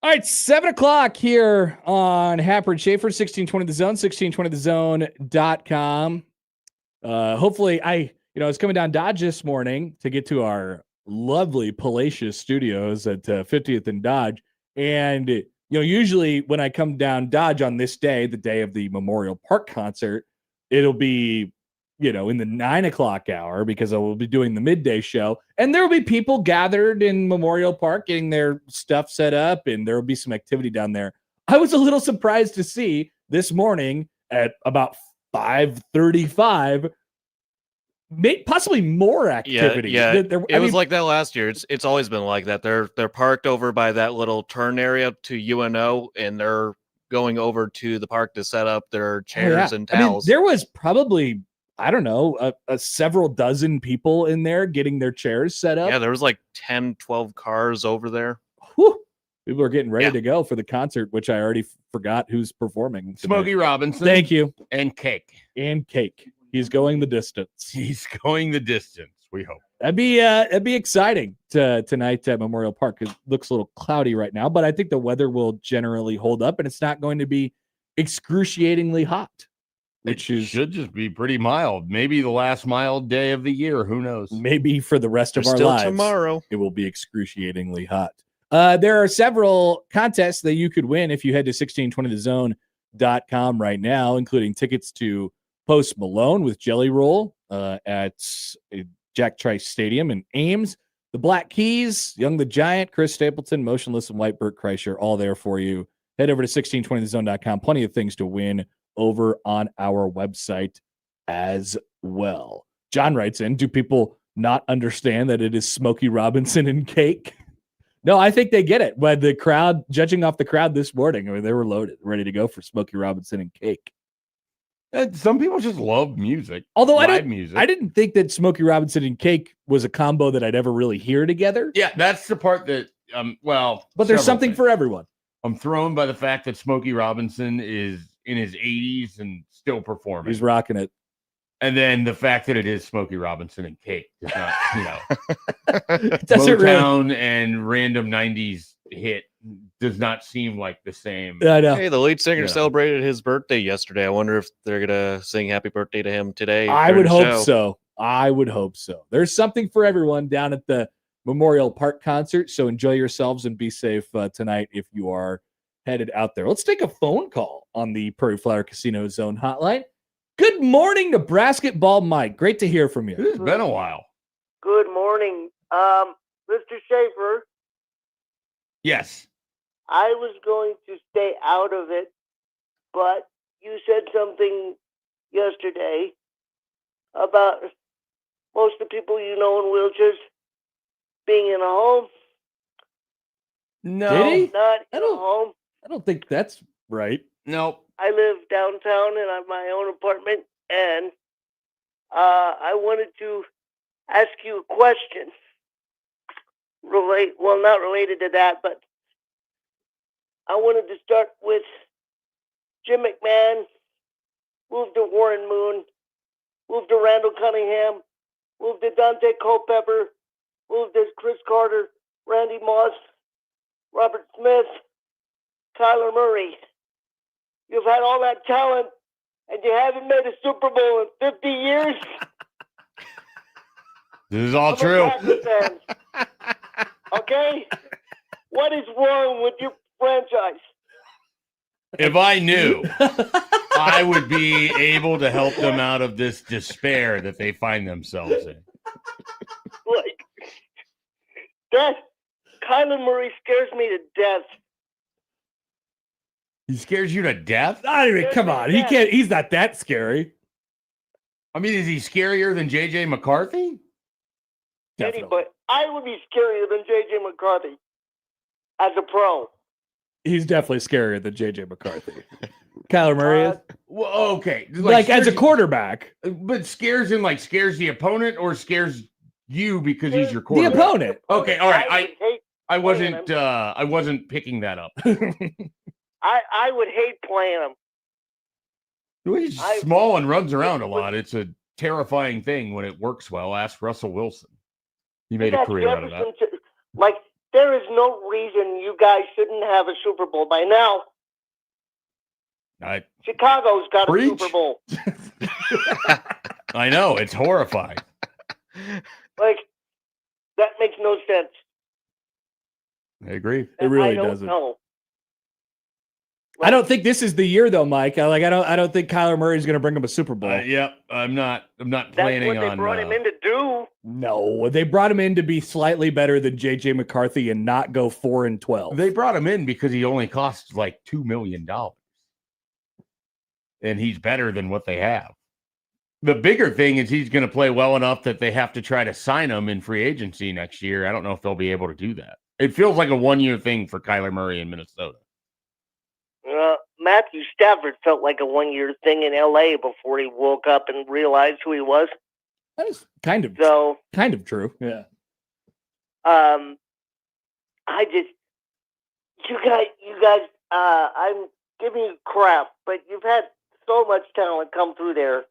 All right, 7 o'clock here on Happer and Schaefer, 1620 The Zone, 1620thezone.com. Hopefully, I was coming down Dodge this morning to get to our lovely Palatius studios at 50th and Dodge. And, usually when I come down Dodge on this day, the day of the Memorial Park concert, it'll be, in the 9 o'clock hour because I will be doing the midday show. And there will be people gathered in Memorial Park getting their stuff set up, and there will be some activity down there. I was a little surprised to see this morning at about 5:35, possibly more activity. Yeah. It was like that last year. It's always been like that. They're parked over by that little turn area to UNO, and they're going over to the park to set up their chairs and towels. There was probably, I don't know, several dozen people in there getting their chairs set up. Yeah, there was like 10, 12 cars over there. Whew. People are getting ready to go for the concert, which I already forgot who's performing tonight. Smokey Robinson. Thank you. And Cake. He's going the distance. He's going the distance, we hope. That'd be exciting tonight at Memorial Park. It looks a little cloudy right now, but I think the weather will generally hold up, and it's not going to be excruciatingly hot. Which should just be pretty mild. Maybe the last mild day of the year. Who knows? Maybe for the rest of our still lives. Tomorrow. It will be excruciatingly hot. There are several contests that you could win if you head to 1620thezone.com right now, including tickets to Post Malone with Jelly Roll at Jack Trice Stadium in Ames. The Black Keys, Young the Giant, Chris Stapleton, Motionless, and White Burt Kreischer, all there for you. Head over to 1620thezone.com. Plenty of things to win over on our website as well. John writes in, do people not understand that it is Smokey Robinson and Cake? No, I think they get it. But the crowd, judging off the crowd this morning, they were loaded, ready to go for Smokey Robinson and Cake. Some people just love music. Although I didn't think that Smokey Robinson and Cake was a combo that I'd ever really hear together. Yeah, that's the part that, but there's something for everyone. I'm thrown by the fact that Smokey Robinson is in his 80s and still performing. He's rocking it. And then the fact that it is Smokey Robinson and Cake does not, doesn't Motown and random 90s hit does not seem like the same. I know. Hey, the lead singer celebrated his birthday yesterday. I wonder if they're gonna sing happy birthday to him today. I would hope so. There's something for everyone down at the Memorial Park concert. So enjoy yourselves and be safe tonight if you are headed out there. Let's take a phone call on the Prairie Flower Casino Zone hotline. Good morning, Nebraska Ball Mike. Great to hear from you. It's been a while. Good morning, Mr. Schaefer. Yes. I was going to stay out of it, but you said something yesterday about most of the people you know in wheelchairs being in a home. No. Did he? Not in a home. I don't think that's right. Nope. I live downtown and I have my own apartment, and I wanted to ask you a question. Not related to that, but I wanted to start with Jim McMahon, moved to Warren Moon, moved to Randall Cunningham, moved to Dante Culpepper, moved to Chris Carter, Randy Moss, Robert Smith, Kyler Murray. You've had all that talent, and you haven't made a Super Bowl in 50 years? This is all true. Okay? What is wrong with your franchise? If I knew, I would be able to help them out of this despair that they find themselves in. Like, that Kyler Murray scares me to death. He scares you to death? I mean, come on. He can't. He's not that scary. I mean, is he scarier than J.J. McCarthy? Anybody, I would be scarier than J.J. McCarthy as a pro. He's definitely scarier than J.J. McCarthy. Kyler Murray is? Well, okay. Like as a quarterback. But scares him like scares the opponent or scares you because he's your quarterback? The opponent. Okay, all right. I wasn't picking that up. I would hate playing him. He's small and runs around a lot. It's a terrifying thing when it works well. Ask Russell Wilson. He made a career out of that. Like, there is no reason you guys shouldn't have a Super Bowl by now. Chicago's got a Preach. Super Bowl. I know, it's horrifying. Like, that makes no sense. I agree. It really I don't doesn't. know. I don't think this is the year though, Mike. I don't think Kyler Murray is going to bring him a Super Bowl. Yep, I'm not That's planning what they on. brought him in to do. No, they brought him in to be slightly better than JJ McCarthy and not go 4-12. They brought him in because he only costs like $2 million, and he's better than what they have. The bigger thing is he's going to play well enough that they have to try to sign him in free agency next year. I don't know if they'll be able to do that. It feels like a one-year thing for Kyler Murray in Minnesota. Matthew Stafford felt like a one-year thing in L.A. before he woke up and realized who he was. That is kind of true. Yeah. You guys, I'm giving you crap, but you've had so much talent come through there.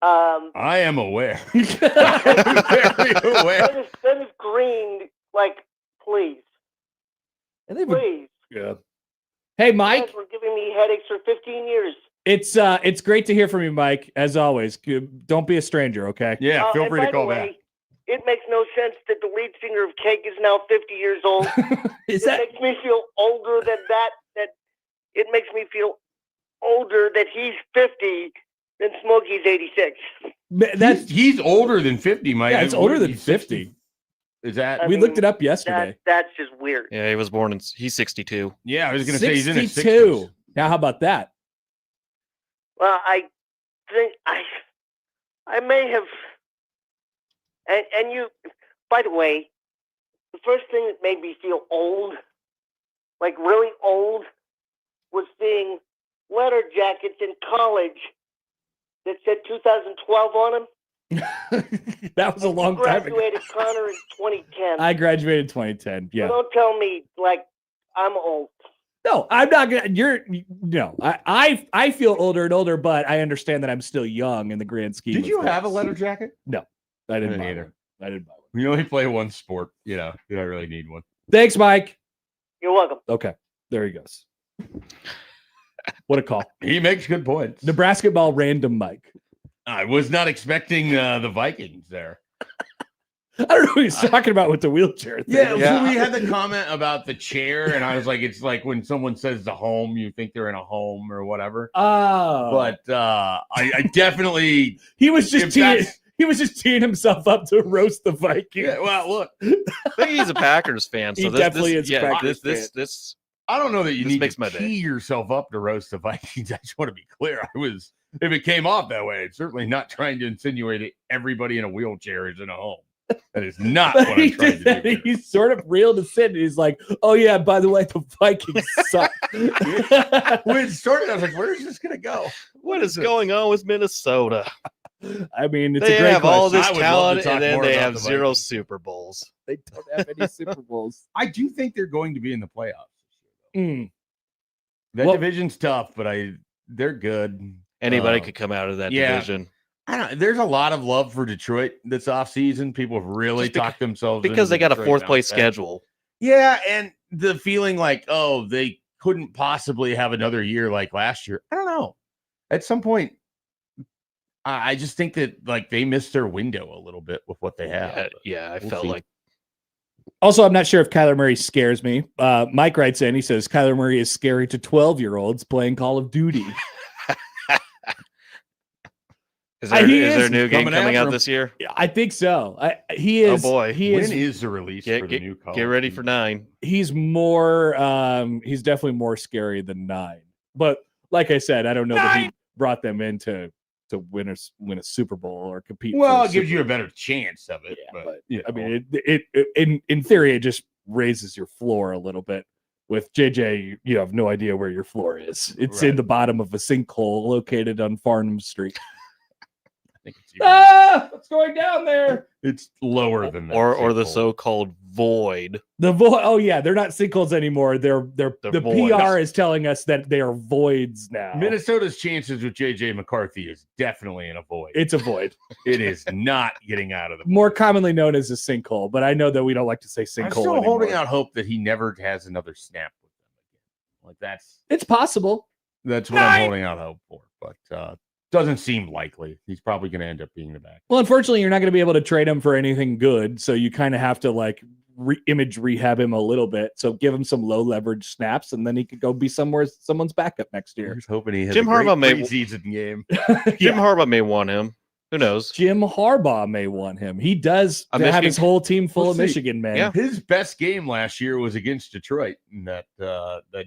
I am aware. I'm very aware. Dennis Green, like, please. Please. Yeah. Hey, Mike. You guys were giving me headaches for 15 years. It's great to hear from you, Mike. As always, don't be a stranger, okay? Yeah, feel free to call back. back. It makes no sense that the lead singer of Cake is now 50 years old. It makes me feel older than that. It makes me feel older that he's 50 than Smokey's 86. He's older than 50, Mike. Yeah, it's older than 50. Is that? We looked it up yesterday. That's just weird. Yeah, he was born in. He's 62. Yeah, I was going to say he's in his 62. 60s. Now, how about that? Well, I think I may have. And you, by the way, the first thing that made me feel old, like really old, was seeing letter jackets in college that said 2012 on them. That was a long time ago. Graduated Connor in 2010. I graduated in 2010. Yeah. So don't tell me like I'm old. No, I'm not gonna. I feel older and older, but I understand that I'm still young in the grand scheme. Did you things. have a letter jacket? No, I didn't buy either. one. I didn't buy one. You only play one sport. You know, you don't really need one. Thanks, Mike. You're welcome. Okay, there he goes. What a call. He makes good points. Nebraska ball random Mike. I was not expecting the Vikings there. I don't know what he's talking about with the wheelchair thing. Yeah, so we had the comment about the chair, and I was like, it's like when someone says the home, you think they're in a home or whatever. Oh. But I definitely he was just teeing himself up to roast the Vikings. Yeah, well, look, I think he's a Packers fan. So He definitely is a Packers fan. This I don't know that you need makes to my tee day. yourself up to roast the Vikings. I just want to be clear. If it came off that way, it's certainly not trying to insinuate that everybody in a wheelchair is in a home. That is not what I'm trying to do. He's sort of reeled us in. He's like, oh, yeah, by the way, the Vikings suck. When it started, I was like, where is this going to go? What is going on with Minnesota? I mean, it's They a great have all question. this I would love to talent, talk and then more they about have the 0 Vikings. Super Bowls. They don't have any Super Bowls. I do think they're going to be in the playoffs. Mm. That Well- division's tough, but they're good. Anybody could come out of that yeah. division. I don't. There's a lot of love for Detroit this offseason. People have really Just talked themselves Because into they got a Detroit 4th place bouncing back. schedule. Yeah, and the feeling like, oh, they couldn't possibly have another year like last year. I don't know. At some point, I just think that like they missed their window a little bit with what they have. Yeah, I We'll felt see. like Also, I'm not sure if Kyler Murray scares me. Mike writes in, he says, Kyler Murray is scary to 12-year-olds playing Call of Duty. is there He is there a is new game coming coming after out him. this year? I think so. He is. Oh, boy. He When is. is the release for the new Call Get of ready Duty? for 9. He's more. He's definitely more scary than 9. But like I said, I don't know that he brought them in to win a Super Bowl or compete. Well, for a it gives Super you a better chance of it. Yeah, but you I know. mean, it in theory, it just raises your floor a little bit. With JJ, you have no idea where your floor is. It's in Right. the bottom of a sinkhole located on Farnham Street. I think it's What's going down there? it's lower than that. Or the sinkhole. so-called void. Oh yeah, they're not sinkholes anymore. They're the voids. PR is telling us that they are voids now. Minnesota's chances with JJ McCarthy is definitely in a void. It's a void. It is not getting out of the void. More commonly known as a sinkhole, but I know that we don't like to say sinkhole I'm still anymore. holding out hope that he never has another snap with them again. Like It's possible. that's what I'm holding out hope for, but doesn't seem likely. He's probably going to end up being the back. Well, unfortunately, you're not going to be able to trade him for anything good, so you kind of have to like image rehab him a little bit. So give him some low leverage snaps, and then he could go be someone's backup next year. Here's hoping he has Jim a great Harbaugh may- preseason game. Jim Harbaugh may want him. Who knows? Jim Harbaugh may want him. He does A have Michigan- his whole team full We'll of see. Michigan men. Yeah. His best game last year was against Detroit in that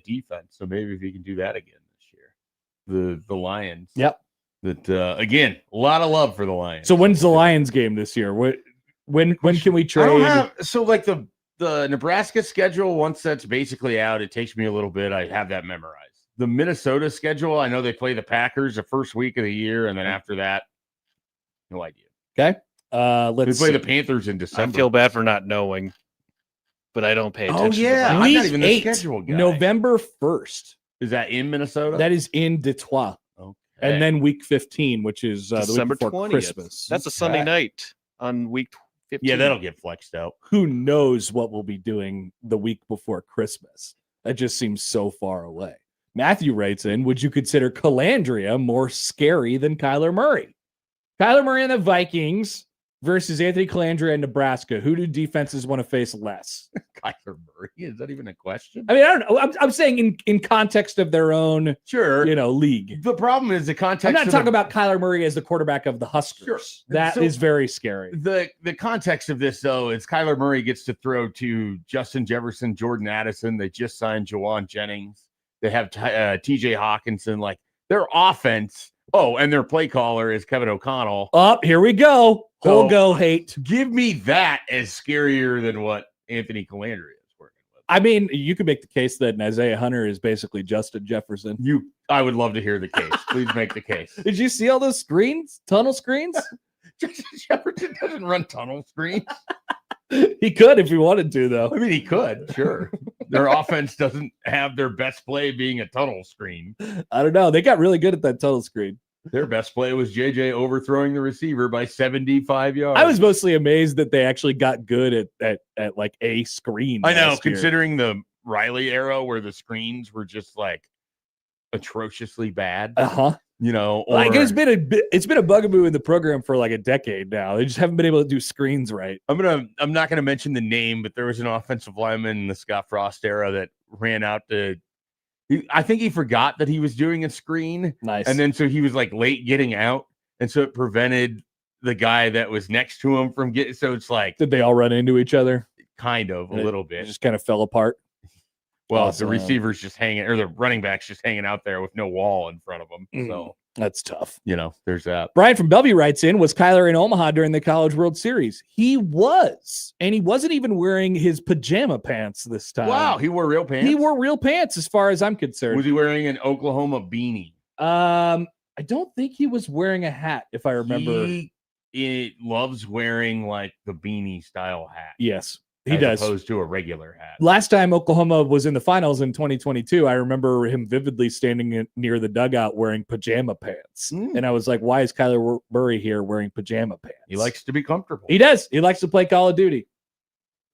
defense. So maybe if he can do that again this year, the Lions. Yep. That again, a lot of love for the Lions. So when's the Lions game this year? When can we I trade? don't have so like the Nebraska schedule. Once that's basically out, it takes me a little bit. I have that memorized. The Minnesota schedule, I know they play the Packers the first week of the year, and then after that, no idea. Okay. They Let's play see. the Panthers in I December. feel bad for not knowing, but I don't pay attention. Oh, yeah. To I'm that. not Week even the 8, schedule guy. November 1st. Is that in Minnesota? That is in Detroit. okay. And then week 15, which is the December week before 20th. Christmas. That's a Sunday Okay. night on week 15. Yeah, that'll get flexed out. Who knows what we'll be doing the week before Christmas? That just seems so far away. Matthew writes in, would you consider Calandria more scary than Kyler Murray? Kyler Murray and the Vikings versus Anthony Calandria and Nebraska. Who do defenses want to face less? Kyler Murray, is that even a question? I mean, I don't know. I'm saying in context of their own, Sure. league. The problem is the context. I'm not of talking the, about Kyler Murray as the quarterback of the Huskers. Sure. That is So- very scary. the context of this though is Kyler Murray gets to throw to Justin Jefferson, Jordan Addison. They just signed Jawan Jennings. They have TJ Hawkinson. Like their offense. Oh, and their play caller is Kevin O'Connell. Up, here we go. So- Holgo hate. Give me that as scarier than what Anthony Calandria is working with. I mean, you could make the case that Isaiah Hunter is basically Justin Jefferson. I would love to hear the case. Please make the case. Did you see all those screens? Tunnel screens? Justin Jefferson doesn't run tunnel screens. He could if he wanted to, though. I mean, he could, sure. Their offense doesn't have their best play being a tunnel screen. I don't know. They got really good at that tunnel screen. Their best play was JJ overthrowing the receiver by 75 yards. I was mostly amazed that they actually got good at like a screen. I know, last year. considering the Riley era where the screens were just like atrociously bad, Uh-huh. or Like it's been a bugaboo in the program for like a decade now. They just haven't been able to do screens right. I'm not gonna mention the name, but there was an offensive lineman in the Scott Frost era that ran out to. I think he forgot that he was doing a screen, Nice. and then so he was like late getting out, and so it prevented the guy that was next to him from getting. So it's like Did they all run into each other? kind of a little It bit. just kind of fell apart. Well, awesome. the receiver's just hanging, or the running back's just hanging out there with no wall in front of him. So That's tough. there's that. Brian from Bellevue writes in, was Kyler in Omaha during the College World Series? He was, and he wasn't even wearing his pajama pants this time. Wow, he wore real pants. He wore real pants as far as I'm Was concerned. he wearing an Oklahoma beanie? I don't think he was wearing a hat, if I remember. He loves wearing like the beanie style hat. Yes, he as does. opposed to a regular hat. Last time Oklahoma was in the finals in 2022, I remember him vividly standing near the dugout wearing pajama pants. And I was like, why is Kyler Murray here wearing pajama pants? He likes to be comfortable. He does. He likes to play Call of Duty.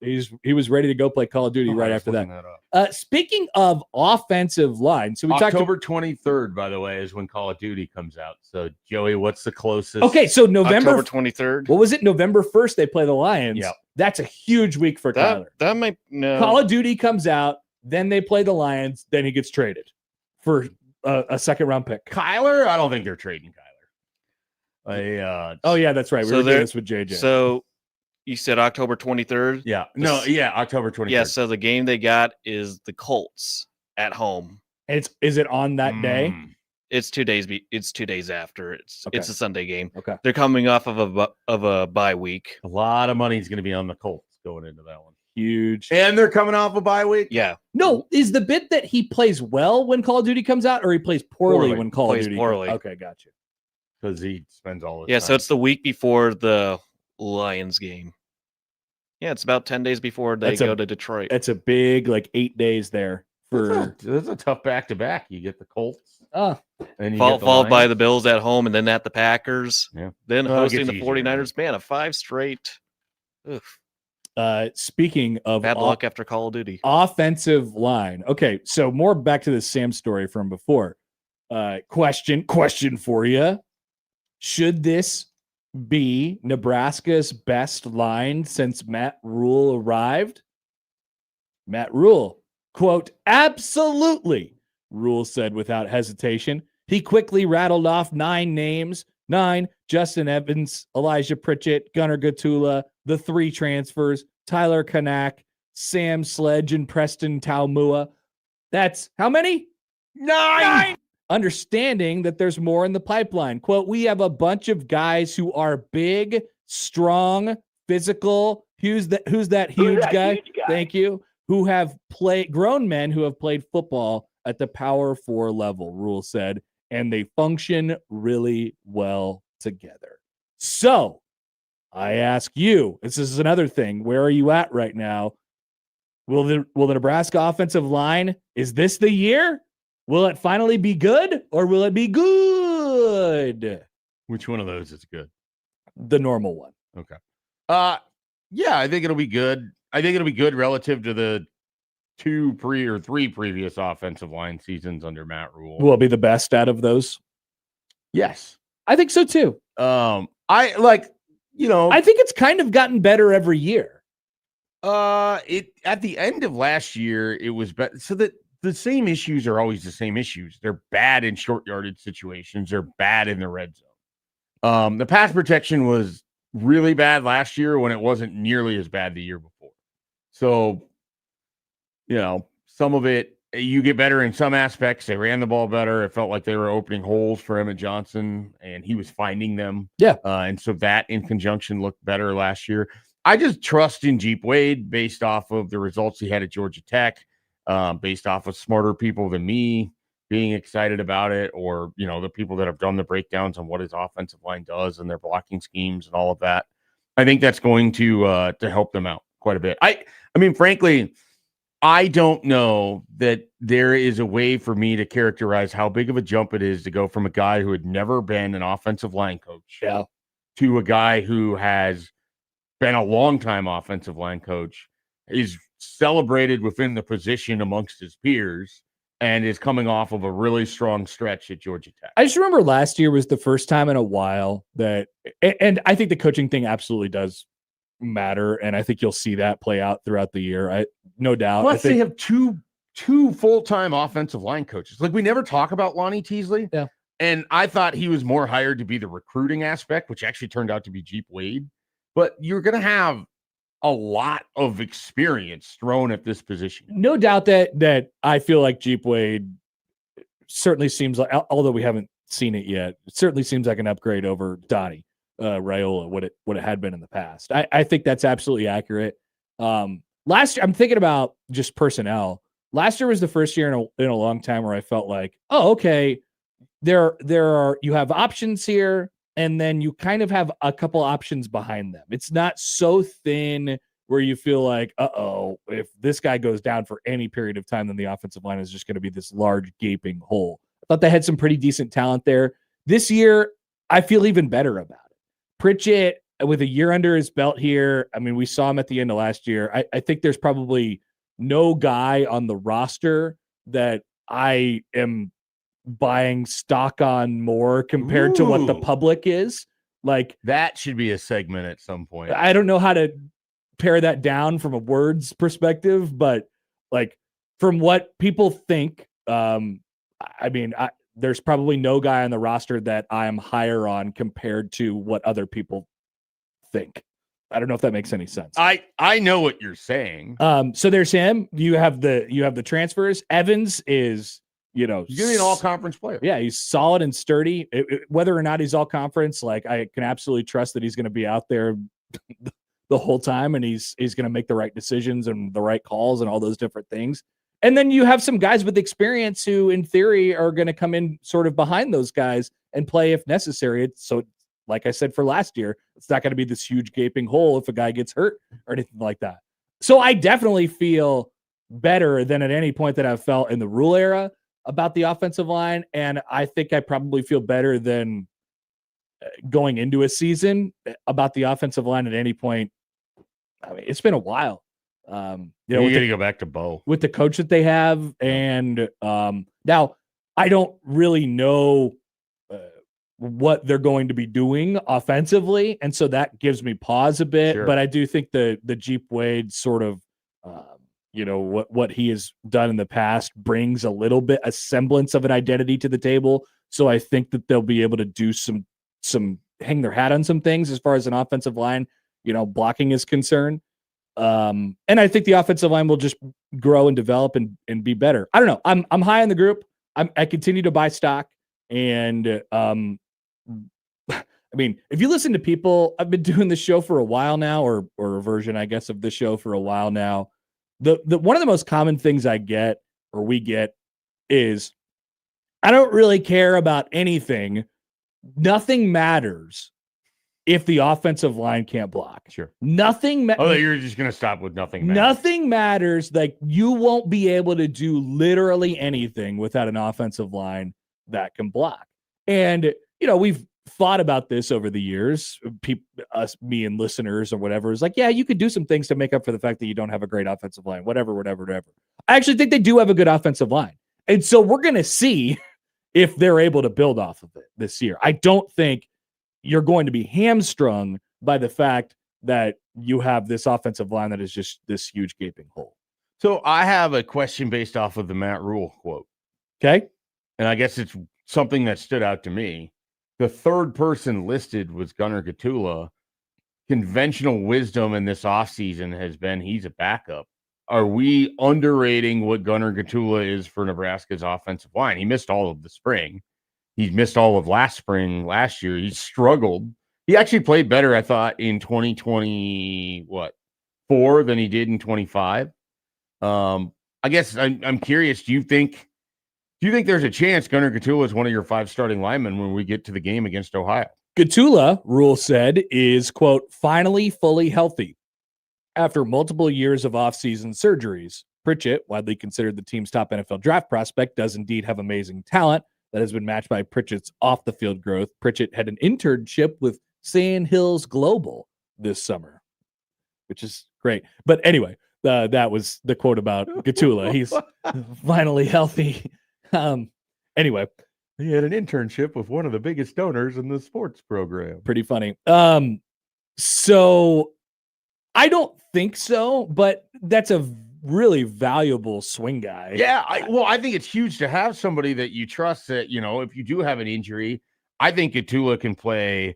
He was ready to go play Call of Duty right I was after that. looking up. Speaking of offensive line, so we talked October 23rd, by the way, is when Call of Duty comes out. So, Joey, what's the closest? Okay, so November October 23rd. What was it? November 1st, they play the Lions. Yep. That's a huge week for Kyler. That might no. Call of Duty comes out, then they play the Lions, then he gets traded for a second round pick. Kyler? I don't think they're trading Kyler. Oh yeah, that's right. We So were doing there- this with JJ. So you said October 23rd. yeah. No, yeah, October 23rd. Yeah. So the game they got is the Colts at home. And is it on that day? It's 2 days. It's 2 days after. It's Okay. a Sunday game. Okay. They're coming off of a bye week. A lot of money is going to be on the Colts going into that one. Huge. And they're coming off a bye week? Yeah. No, is the bit that he plays well when Call of Duty comes out, or he plays poorly, Poorly. when Call Plays of Duty poorly. comes out? Okay, gotcha. Because he spends all his Yeah. time. So it's the week before the Lions game. Yeah, it's about 10 days before they go to Detroit. It's a big, like 8 days there for. That's a tough back-to-back. You get the Colts. And you get the Followed by Lions. the Bills at home, and then at the Packers. Yeah. Then Well, it hosting gets the easier, 49ers. Man, a 5 straight. Oof. Speaking of Bad luck after Call of Duty. Offensive line. Okay, so more back to the Sam story from before. Question for you. Should this be Nebraska's best line since Matt Rule arrived? Matt Rule, quote, absolutely, Rule said without hesitation. He quickly rattled off 9 names. 9, Justin Evans, Elijah Pritchett, Gunnar Gatula, the 3 transfers, Tyler Kanak, Sam Sledge, and Preston Taumua. That's how many? 9! Understanding that there's more in the pipeline. Quote, we have a bunch of guys who are big, strong, physical. Who's that huge guy? Thank you. Who have grown men who have played football at the Power 4 level, Rule said, and they function really well together. So I ask you, this is another thing. Where are you at right now? Will the Nebraska offensive line, is this the year? Will it finally be good, or will it be good? Which one of those is good? The normal one. Okay. Yeah, I think it'll be good. I think it'll be good relative to the 3 previous offensive line seasons under Matt Rule. Will it be the best out of those? Yes. I think so too. I think it's kind of gotten better every year. It at the end of last year, it was better. So that the same issues are always the same issues. They're bad in short yardage situations. They're bad in the red zone. The pass protection was really bad last year when it wasn't nearly as bad the year before. So, some of it, you get better in some aspects. They ran the ball better. It felt like they were opening holes for Emmett Johnson, and he was finding them. Yeah. And so that in conjunction looked better last year. I just trust in Jeep Wade based off of the results he had at Georgia Tech, based off of smarter people than me being excited about it, or, the people that have done the breakdowns on what his offensive line does and their blocking schemes and all of that. I think that's going to help them out quite a bit. I mean, frankly, I don't know that there is a way for me to characterize how big of a jump it is to go from a guy who had never been an offensive line coach to a guy who has been a longtime offensive line coach, is celebrated within the position amongst his peers, and is coming off of a really strong stretch at Georgia Tech. I just remember last year was the first time in a while that, and I think the coaching thing absolutely does matter, and I think you'll see that play out throughout the year. No doubt. Plus, they have two full-time offensive line coaches. Like, we never talk about Lonnie Teasley. Yeah. And I thought he was more hired to be the recruiting aspect, which actually turned out to be Jeep Wade. But you're going to have a lot of experience thrown at this position. No doubt that I feel like Jeep Wade certainly seems like, although we haven't seen it yet, it certainly seems like an upgrade over Donnie Raiola, what it had been in the past. I think that's absolutely accurate. Last year, I'm thinking about just personnel. Last year was the first year in a long time where I felt like, oh, okay, you have options here, and then you kind of have a couple options behind them. It's not so thin where you feel like, if this guy goes down for any period of time, then the offensive line is just going to be this large gaping hole. I thought they had some pretty decent talent there. This year, I feel even better about it. Pritchett, with a year under his belt here, I mean, we saw him at the end of last year. I think there's probably no guy on the roster that I am buying stock on more compared to what the public is. Like, that should be a segment at some point. I don't know how to pare that down from a words perspective, but like from what people think, there's probably no guy on the roster that I'm higher on compared to what other people think. I don't know if that makes any sense. I know what you're saying. So there's him. You have the transfers. Evans is, he's gonna be an all-conference player. Yeah, he's solid and sturdy. Whether or not he's all-conference, like, I can absolutely trust that he's going to be out there the whole time, and he's going to make the right decisions and the right calls and all those different things. And then you have some guys with experience who, in theory, are going to come in sort of behind those guys and play if necessary. So like I said for last year, it's not going to be this huge gaping hole if a guy gets hurt or anything like that. So I definitely feel better than at any point that I've felt in the Rule era about the offensive line. And I think I probably feel better than going into a season about the offensive line at any point. I mean, it's been a while. You got to go back to Bo with the coach that they have. And now I don't really know what they're going to be doing offensively. And so that gives me pause a bit, Sure. but I do think the Jeep Wade sort of, what he has done in the past brings a semblance of an identity to the table. So I think that they'll be able to do some hang their hat on some things as far as an offensive line, blocking is concerned. And I think the offensive line will just grow and develop and be better. I don't know. I'm high on the group. I continue to buy stock. And I mean, if you listen to people, I've been doing this show for a while now, or a version, I guess, of the show for a while now. The one of the most common things we get is, I don't really care about anything. Nothing matters if the offensive line can't block. Sure. Nothing. You're just going to stop with nothing matters. Nothing matters. Like, you won't be able to do literally anything without an offensive line that can block. And, we've thought about this over the years. Me and listeners or whatever is like, yeah, you could do some things to make up for the fact that you don't have a great offensive line, whatever. I actually think they do have a good offensive line. And so we're going to see if they're able to build off of it this year. I don't think you're going to be hamstrung by the fact that you have this offensive line that is just this huge gaping hole. So I have a question based off of the Matt Rule quote. Okay. And I guess it's something that stood out to me. The third person listed was Gunnar Gatula. Conventional wisdom in this offseason has been he's a backup. Are we underrating what Gunnar Gatula is for Nebraska's offensive line? He missed all of the spring. He's missed all of last year. He struggled. He actually played better, I thought, in 2024 than he did in 25. I guess I'm curious. Do you think there's a chance Gunnar Gatula is one of your 5 starting linemen when we get to the game against Ohio? Gatula, Rule said, is, quote, finally fully healthy after multiple years of offseason surgeries. Pritchett, widely considered the team's top NFL draft prospect, does indeed have amazing talent that has been matched by Pritchett's off-the-field growth. Pritchett had an internship with Sand Hills Global this summer, which is great. But anyway, that was the quote about Gatula. He's finally healthy. Anyway, he had an internship with one of the biggest donors in the sports program. Pretty funny. So I don't think so, but that's a really valuable swing guy. Yeah, I think it's huge to have somebody that you trust that, if you do have an injury, I think Gatula can play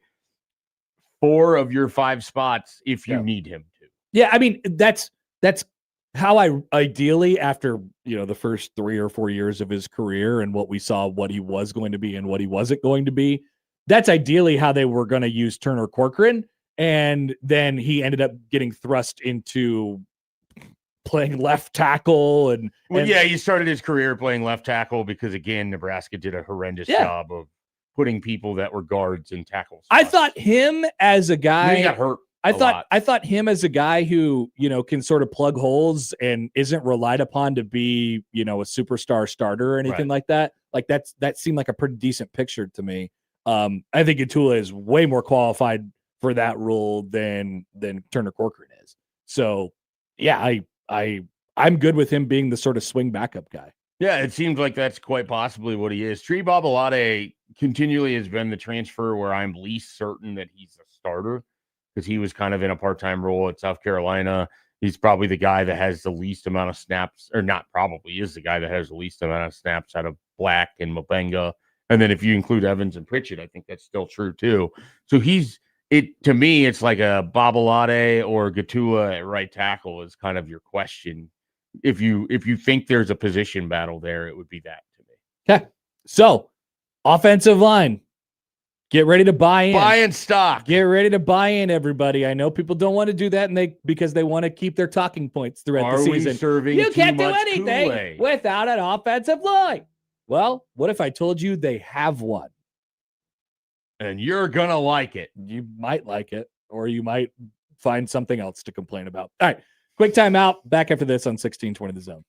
4 of your 5 spots if you need him to. Yeah, I mean, that's how I ideally, after the first 3 or 4 years of his career and what we saw, what he was going to be and what he wasn't going to be, that's ideally how they were going to use Turner Corcoran. And then he ended up getting thrust into playing left tackle. And he started his career playing left tackle because, again, Nebraska did a horrendous job of putting people that were guards in tackles. I thought him as a guy. He got hurt. I thought him as a guy who, can sort of plug holes and isn't relied upon to be, a superstar starter or anything like that. Like that seemed like a pretty decent picture to me. I think Gatula is way more qualified for that role than Turner Corcoran is. So yeah, I'm good with him being the sort of swing backup guy. Yeah, it seems like that's quite possibly what he is. Tree Babalade continually has been the transfer where I'm least certain that he's a starter, because he was kind of in a part-time role at South Carolina. He's probably the guy that has the least amount of snaps, or not probably, is the guy that has the least amount of snaps out of Black and Mabenga. And then if you include Evans and Pritchett, I think that's still true too. So to me, it's like a Babalade or Gatula at right tackle is kind of your question. If you think there's a position battle there, it would be that to me. Okay. So offensive line. Get ready to buy in. Buy in stock. Get ready to buy in, everybody. I know people don't want to do that, because they want to keep their talking points throughout the season. You can't do anything without an offensive line. Well, what if I told you they have one? And you're going to like it. You might like it, or you might find something else to complain about. All right, quick timeout. Back after this on 1620 The Zone.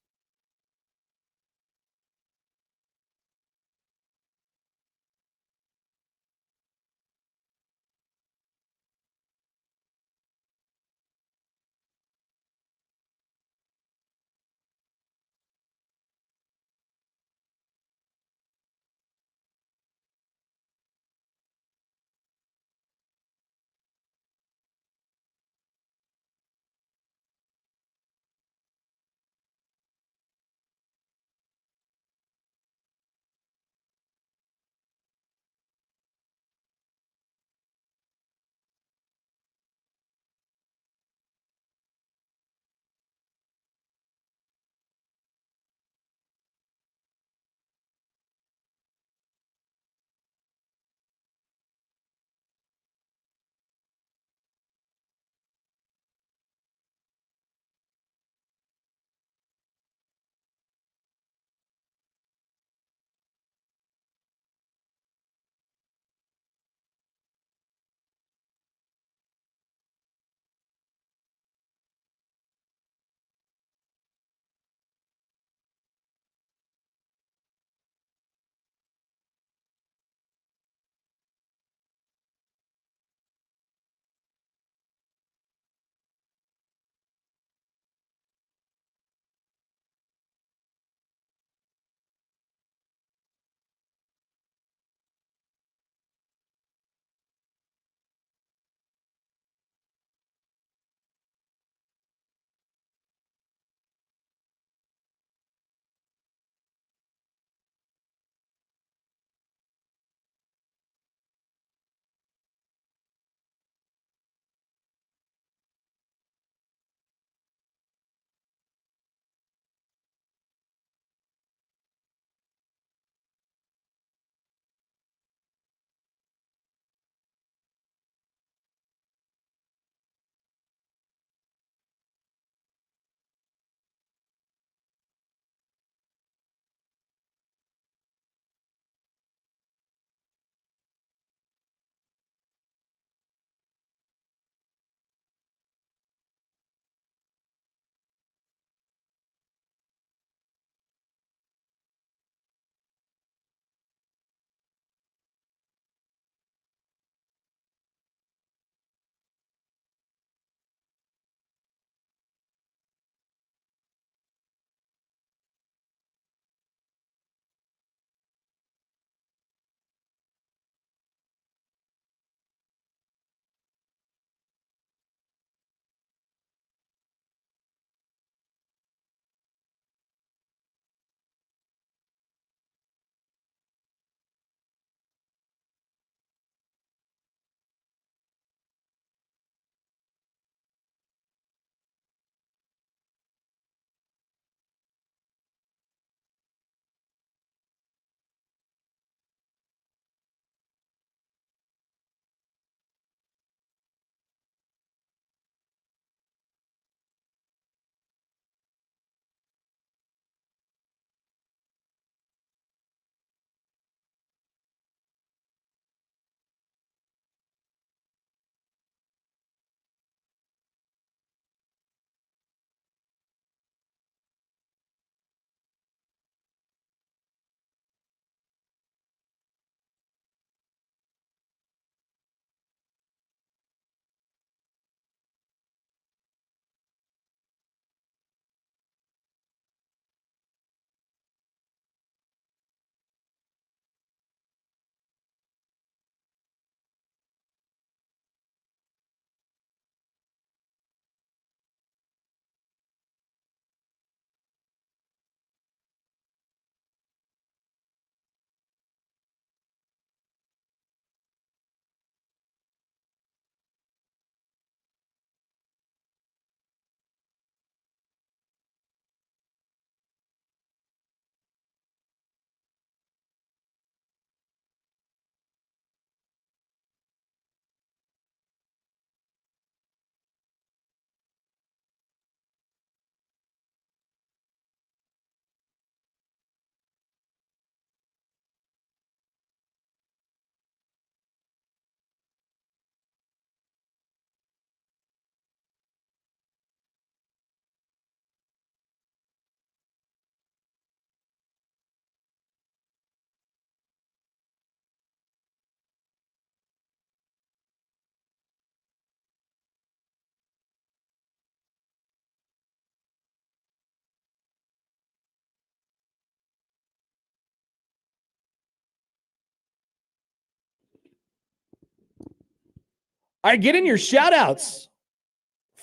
All right, get in your shout-outs.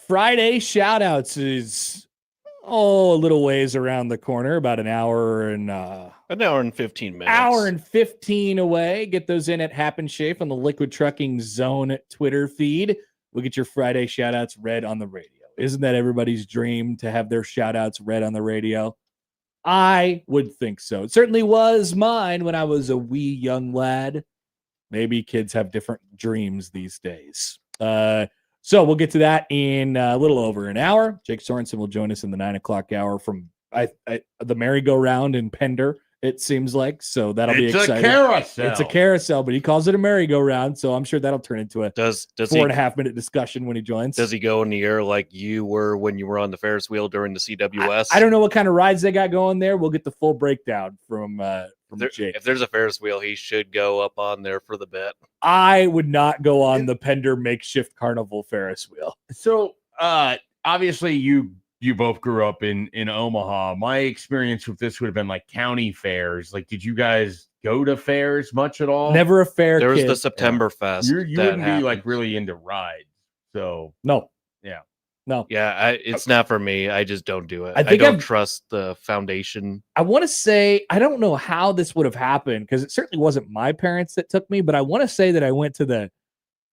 Friday shout-outs is a little ways around the corner, about an hour and 15 minutes. Hour and 15 away. Get those in at Happen Schaefer on the Liquid Trucking Zone Twitter feed. We'll get your Friday shout-outs read on the radio. Isn't that everybody's dream to have their shout-outs read on the radio? I would think so. It certainly was mine when I was a wee young lad. Maybe kids have different dreams these days. So we'll get to that in a little over an hour. Jake Sorensen will join us in the 9 o'clock hour from the merry-go-round in Pender, it seems like. So that'll be exciting. It's a carousel. It's a carousel, but he calls it a merry-go-round. So I'm sure that'll turn into a does 4.5 minute discussion when he joins. Does he go in the air like you were when you were on the Ferris wheel during the CWS? I don't know what kind of rides they got going there. We'll get the full breakdown from Jake. If there's a Ferris wheel, he should go up on there for the bet. I would not go on the Pender makeshift carnival Ferris wheel. So obviously you both grew up in Omaha. My experience with this would have been like county fairs. Like, did you guys go to fairs much at all? Never a fair. There was kid. the September Fest. You wouldn't be like really into rides. So no. Yeah, it's not for me. I just don't do it. I think don't trust the foundation. I want to say, I don't know how this would have happened because it certainly wasn't my parents that took me, but I want to say that I went to the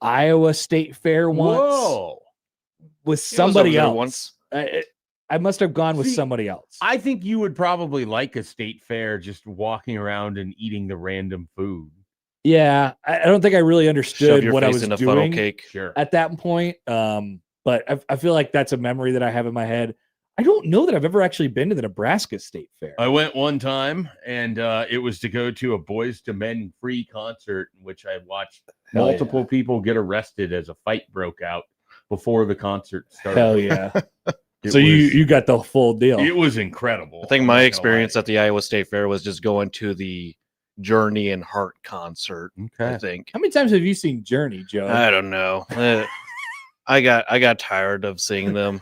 Iowa State Fair once with somebody else. Once. I must have gone with somebody else. I think you would probably like a state fair, just walking around and eating the random food. Yeah, I don't think I really understood what I was in a doing funnel cake. Sure. At that point. But I feel like that's a memory that I have in my head. I don't know that I've ever actually been to the Nebraska State Fair. I went one time, and it was to go to a Boys to Men free concert in which I watched multiple people get arrested as a fight broke out before the concert started. Hell yeah. So you got the full deal. It was incredible. I think my experience at the Iowa State Fair was just going to the Journey and Heart concert. Okay. I think. How many times have you seen Journey, Joe? I don't know. I got tired of seeing them.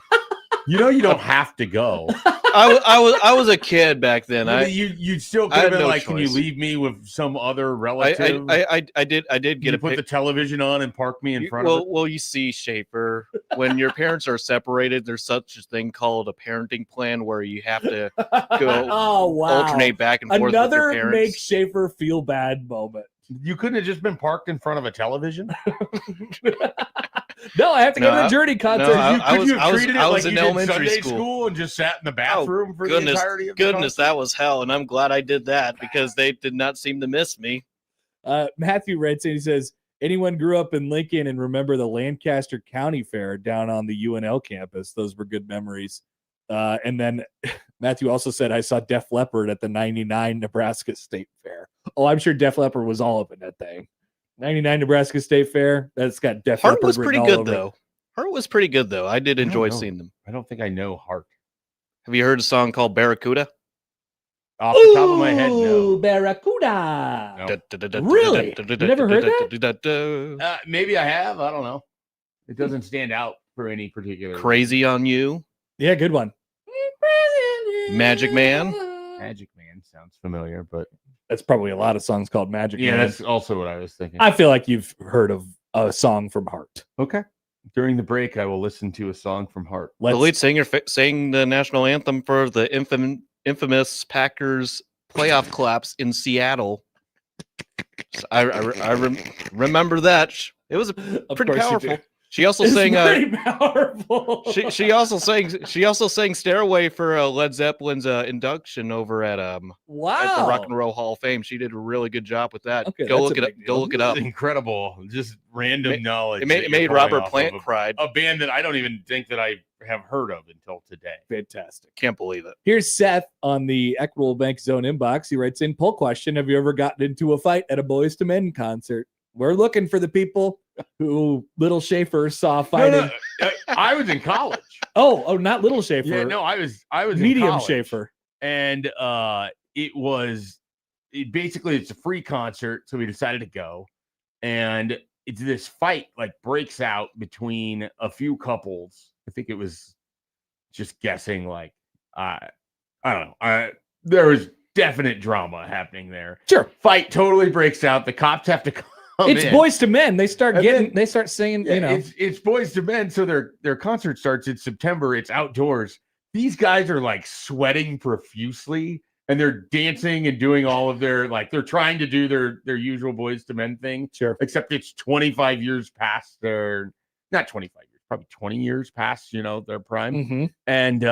You know, you don't have to go. I was a kid back then. You still could have been like, can you leave me with some other relative? I did get to put the television on and park me in front of it. Well, you see, Schaefer, when your parents are separated, there's such a thing called a parenting plan where you have to go alternate back and forth. Another with your parents. make Schaefer feel bad moment. You couldn't have just been parked in front of a television. No, I have to go to the Journey concert. I was in elementary school and just sat in the bathroom for the entirety of the concert? That was hell, and I'm glad I did that because they did not seem to miss me. Matthew writes in, he says, anyone grew up in Lincoln and remember the Lancaster County Fair down on the UNL campus? Those were good memories. And then Matthew also said, I saw Def Leppard at the 99 Nebraska State Fair. Oh, I'm sure Def Leppard was all up in that thing. 99 Nebraska State Fair. That's got Def Leppard. Heart was pretty good, though. Heart was pretty good, though. I did enjoy seeing them. I don't think I know Heart. Have you heard a song called Barracuda? Off the top of my head, no. Barracuda. No. Really? You never heard that? Maybe I have. I don't know. It doesn't stand out for any particular. Crazy on You. Yeah, good one. Magic Man. Magic Man sounds familiar, but that's probably a lot of songs called Magic Man. Yeah, that's also what I was thinking. I feel like you've heard of a song from Heart. Okay. During the break, I will listen to a song from Heart. The lead singer sang the national anthem for the infamous Packers playoff collapse in Seattle. So I remember that. It was pretty powerful. She also sang. Powerful. She also sang "Stairway" for Led Zeppelin's induction over at at the Rock and Roll Hall of Fame. She did a really good job with that. Okay, go look it up. Go look it up. Incredible, just random knowledge. It made Robert Plant cry. A band that I don't even think that I have heard of until today. Fantastic. Can't believe it. Here's Seth on the Equitable Bank Zone inbox. He writes in, poll question: have you ever gotten into a fight at a Boys to Men concert? We're looking for the people who Little Schaefer saw fighting. No. I was in college. Oh, not Little Schaefer. Yeah, no, I was medium in college. Schaefer. And basically it's a free concert, so we decided to go. And it's this fight like breaks out between a few couples. I think it was just guessing, like I don't know. There was definite drama happening there. Sure. Fight totally breaks out. The cops have to come It's in. Boys to Men. They start And getting. then- They start singing. Yeah, You know, it's Boys to Men, so their concert starts in September. It's outdoors. These guys are like sweating profusely, and they're dancing and doing all of their they're trying to do their usual Boys to Men thing. sure. Except it's 25 years past their not 25 years, probably 20 years past their prime, Mm-hmm. and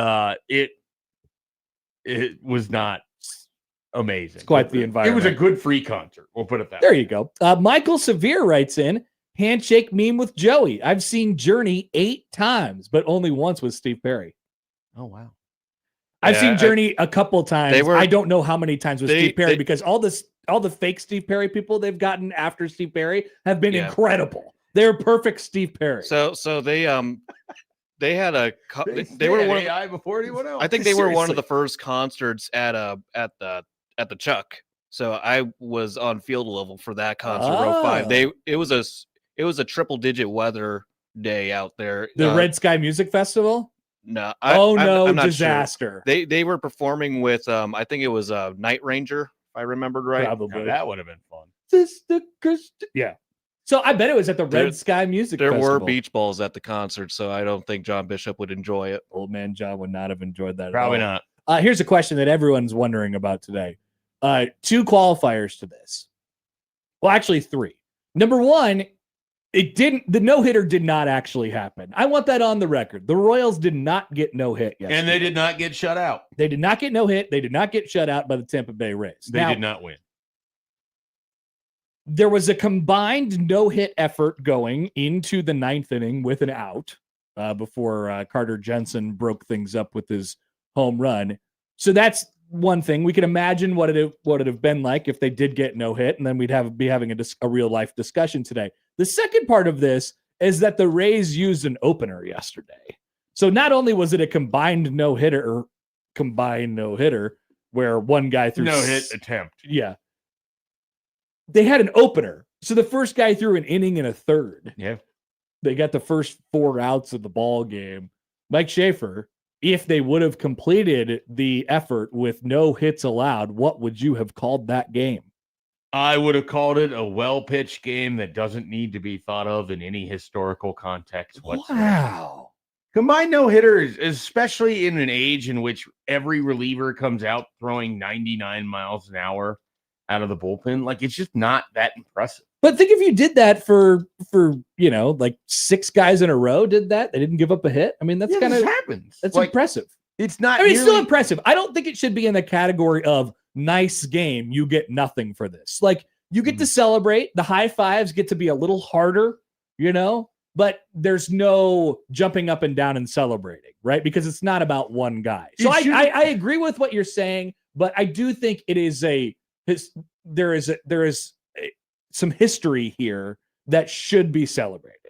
it was not amazing. It's quite But the It environment. was a good free concert. We'll put it that There way. you go. Michael Severe writes in, handshake meme with Joey. I've seen Journey 8 times, but only once with Steve Perry. Oh wow. I've Yeah, seen Journey a couple times. I don't know how many times with Steve Perry because all the fake Steve Perry people they've gotten after Steve Perry have been incredible. They're perfect Steve Perry. So they had a they were one of AI before anyone else. I think they were one of Seriously. the first concerts at the Chuck. So I was on field level for that concert. Row 5. Oh. It was a triple digit weather day out there. The Red Sky Music Festival? No. I'm not Sure. disaster. They were performing with I think it was Night Ranger, if I remembered right. Probably. Now, that would have been fun. Yeah. So I bet it was at the Red Sky Music There Festival. were beach balls at the concert, so I don't think John Bishop would enjoy it. Old man John would not have enjoyed that Probably at all. not. Here's a question that everyone's wondering about today. 2 qualifiers to this. Well, actually 3. Number 1, the no-hitter did not actually happen. I want that on the record. The Royals did not get no-hit yesterday. And they did not get shut out. They did not get no-hit. They did not get shut out by the Tampa Bay Rays. They did not win. There was a combined no-hit effort going into the 9th inning with an out before Carter Jensen broke things up with his home run. So that's one thing. We can imagine what it would have been like if they did get no-hit, and then we'd be having a real-life discussion today. The second part of this is that the Rays used an opener yesterday. So not only was it a combined no-hitter where one guy threw No-hit attempt. Yeah. They had an opener. So the first guy threw an inning and a third. Yeah. They got the first 4 outs of the ball game. Mike Schaefer, if they would have completed the effort with no hits allowed, what would you have called that game? I would have called it a well-pitched game that doesn't need to be thought of in any historical context whatsoever. Wow. Combined no-hitters, especially in an age in which every reliever comes out throwing 99 miles an hour out of the bullpen, it's just not that impressive. But think if you did that for 6 guys in a row did that. They didn't give up a hit. I mean, that's kind of happens. That's impressive. It's not. I mean, it's still impressive. I don't think it should be in the category of nice game. You get nothing for this. You get to celebrate. The high fives get to be a little harder, but there's no jumping up and down and celebrating, right? Because it's not about one guy. So I agree with what you're saying, but I do think it is there is some history here that should be celebrated.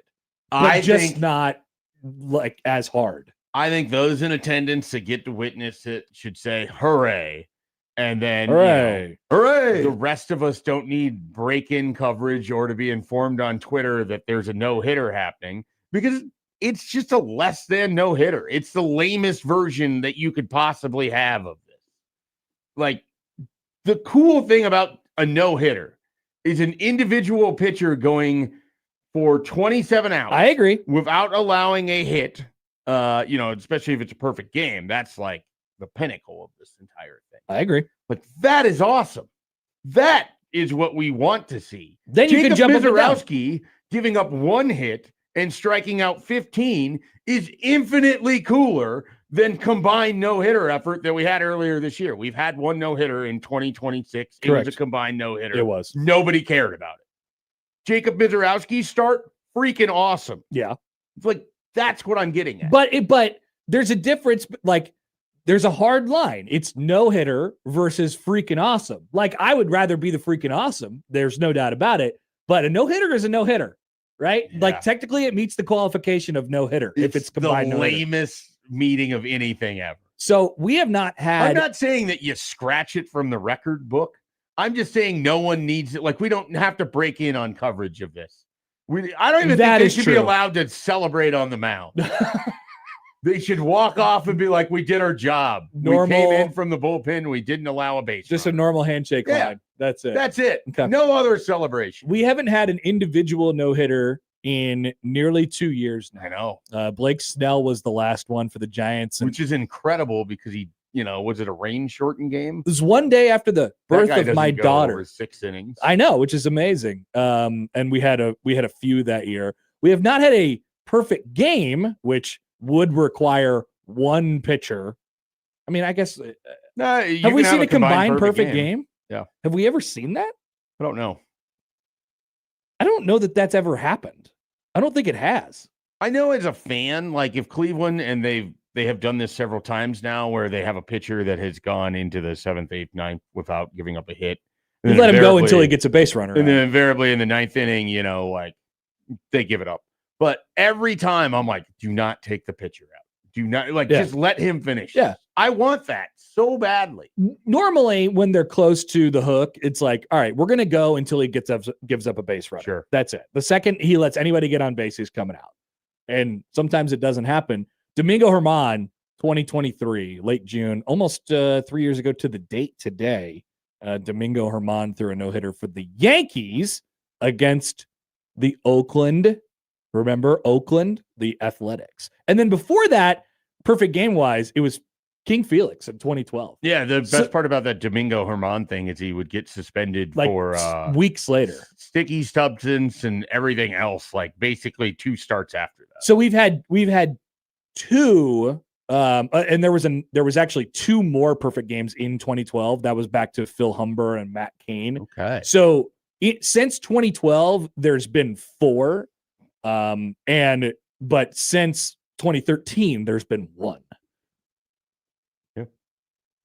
But not as hard. I think those in attendance that get to witness it should say hooray. And then hooray. Hooray. The rest of us don't need break-in coverage or to be informed on Twitter that there's a no-hitter happening because it's just a less than no-hitter. It's the lamest version that you could possibly have of this. The cool thing about a no-hitter is an individual pitcher going for 27 outs. I agree. Without allowing a hit, especially if it's a perfect game. That's the pinnacle of this entire thing. I agree. But that is awesome. That is what we want to see. Then you can jump up and down. Mizorowski giving up 1 hit and striking out 15 is infinitely cooler than combined no-hitter effort that we had earlier this year. We've had 1 no-hitter in 2026. It Correct. was a combined no-hitter. It was. Nobody cared about it. Jacob Mizorowski's start, freaking awesome. Yeah. That's what I'm getting at. But there's a difference. There's a hard line. It's no-hitter versus freaking awesome. I would rather be the freaking awesome. There's no doubt about it. But a no-hitter is a no-hitter, right? Yeah. Technically it meets the qualification of no-hitter if it's combined the no-hitter. lamest meeting of anything ever. So we have not had. I'm not saying that you scratch it from the record book. I'm just saying no one needs it. We don't have to break in on coverage of this. I don't even think they should be allowed to celebrate on the mound. They should walk off and be like, "We did our job. We came Normal- in from the bullpen. We didn't allow a base. Just a runner." normal handshake Yeah. line. That's it. That's it. Okay. No other celebration. We haven't had an individual no-hitter in nearly 2 years I now. know, Blake Snell was the last one for the Giants. And which is incredible because he, was it a rain-shortened game? it was one day after the birth That guy of my doesn't go daughter. over 6 innings. I know, which is amazing. And we had a few that year. We have not had a perfect game, which would require one pitcher. I mean, I guess No, have we seen a combined perfect game? Yeah. Have we ever seen that? I don't know. I don't know that that's ever happened. I don't think it has. I know as a fan, like if Cleveland, and they have done this several times now, where they have a pitcher that has gone into the 7th, 8th, 9th without giving up a hit. You and let him go invariably- until he gets a base runner. And out. then invariably in the 9th inning, like they give it up. But every time I'm like, do not take the pitcher out. Do not just let him finish. Yeah. I want that so badly. Normally, when they're close to the hook, it's like, all right, we're going to go until he gives up a base runner. Sure. That's it. The second he lets anybody get on base, he's coming out. And sometimes it doesn't happen. Domingo Germán, 2023, late June, almost 3 years ago to the date today, Domingo Germán threw a no-hitter for the Yankees against the Oakland, the Athletics. And then before that, perfect game-wise, it was King Felix in 2012. Yeah, the best part about that Domingo Germán thing is he would get suspended Like for weeks later. sticky substance and everything else, like basically 2 starts after that. So we've had 2 and there was actually 2 more perfect games in 2012. That was back to Phil Humber and Matt Cain. Okay. So since 2012, there's been 4. But since 2013, there's been 1.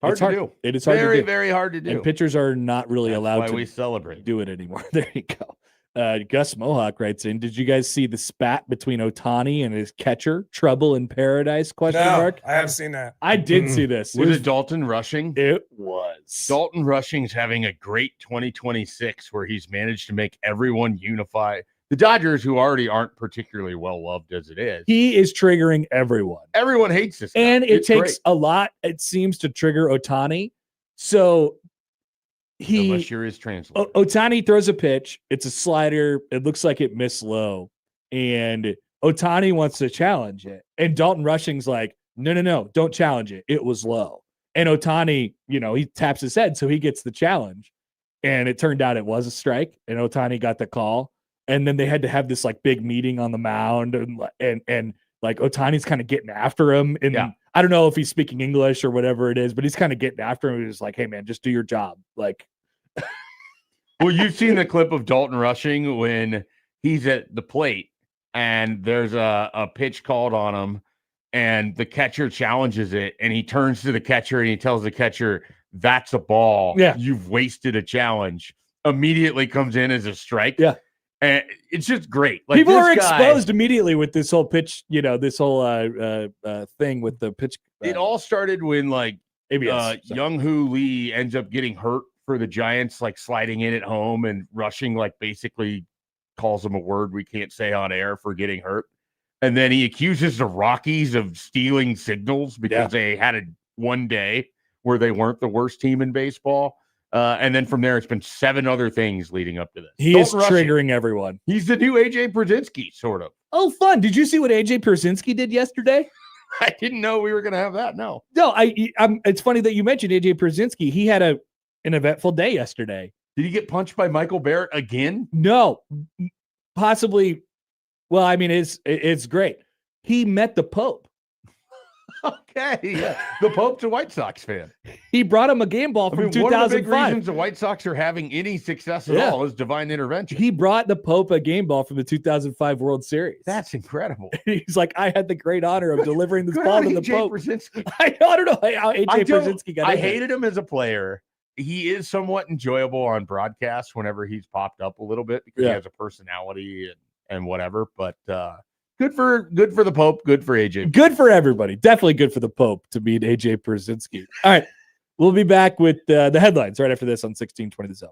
Hard It's to hard. do. It is hard Very, to do. very hard to do. And pitchers are not really That's allowed why to we celebrate. do it anymore. There you go. Gus Mohawk writes in, did you guys see the spat between Ohtani and his catcher? Trouble in paradise? Question mark. I haven't seen that. I did see this. Was it Dalton Rushing? It was. Dalton Rushing's having a great 2026 where he's managed to make everyone unify. The Dodgers, who already aren't particularly well loved as it is, He is triggering everyone. everyone hates this guy. And it It's takes great. a lot, it seems, to trigger Ohtani. So Unless you're his translator. Ohtani throws a pitch. It's a slider. It looks like it missed low. And Ohtani wants to challenge it. And Dalton Rushing's like, no, don't challenge it. It was low. And Ohtani, he taps his head, so he gets the challenge. And it turned out it was a strike. And Ohtani got the call. And then they had to have this like big meeting on the mound. And like Ohtani's kind of getting after him. And Yeah. I don't know if he's speaking English or whatever it is, but he's kind of getting after him. He's like, hey, man, just do your job. Like, Well, you've seen the clip of Dalton Rushing when he's at the plate and there's a pitch called on him and the catcher challenges it and he turns to the catcher and he tells the catcher, that's a ball. Yeah. You've wasted a challenge. Immediately comes in as a strike. Yeah. And it's just great. Like people this are guy- exposed immediately with this whole pitch, this whole thing with the pitch. It all started when like ABS. So- Young Hoo Lee ends up getting hurt for the Giants, like sliding in at home, and Rushing like basically calls him a word we can't say on air for getting hurt. And then he accuses the Rockies of stealing signals because they had one day where they weren't the worst team in baseball. And then from there, it's been 7 other things leading up to this. He Dalton is Rushing, triggering everyone. He's the new AJ Brzezinski, sort of. Oh, fun. Did you see what AJ Pierzynski did yesterday? I didn't know we were going to have that. No. No, it's funny that you mentioned AJ Pierzynski. He had an eventful day yesterday. Did he get punched by Michael Barrett again? No, possibly. Well, I mean, it's great. He met the Pope. Okay. Yeah. The Pope's a White Sox fan. He brought him a game ball from one of the big 2005. reasons the White Sox are having any success at Yeah. all is divine intervention. He brought the Pope a game ball from the 2005 World Series. That's incredible. He's like, I had the great honor of delivering this Good ball on to the AJ Pope. Brzezinski. I don't know how AJ Pierzynski got I in there. hated him as a player. He is somewhat enjoyable on broadcast whenever he's popped up a little bit because he has a personality and whatever. But good for the Pope. Good for AJ. Good for everybody. Definitely good for the Pope to beat AJ Pierzynski. All right. We'll be back with the headlines right after this on 1620 The Zone.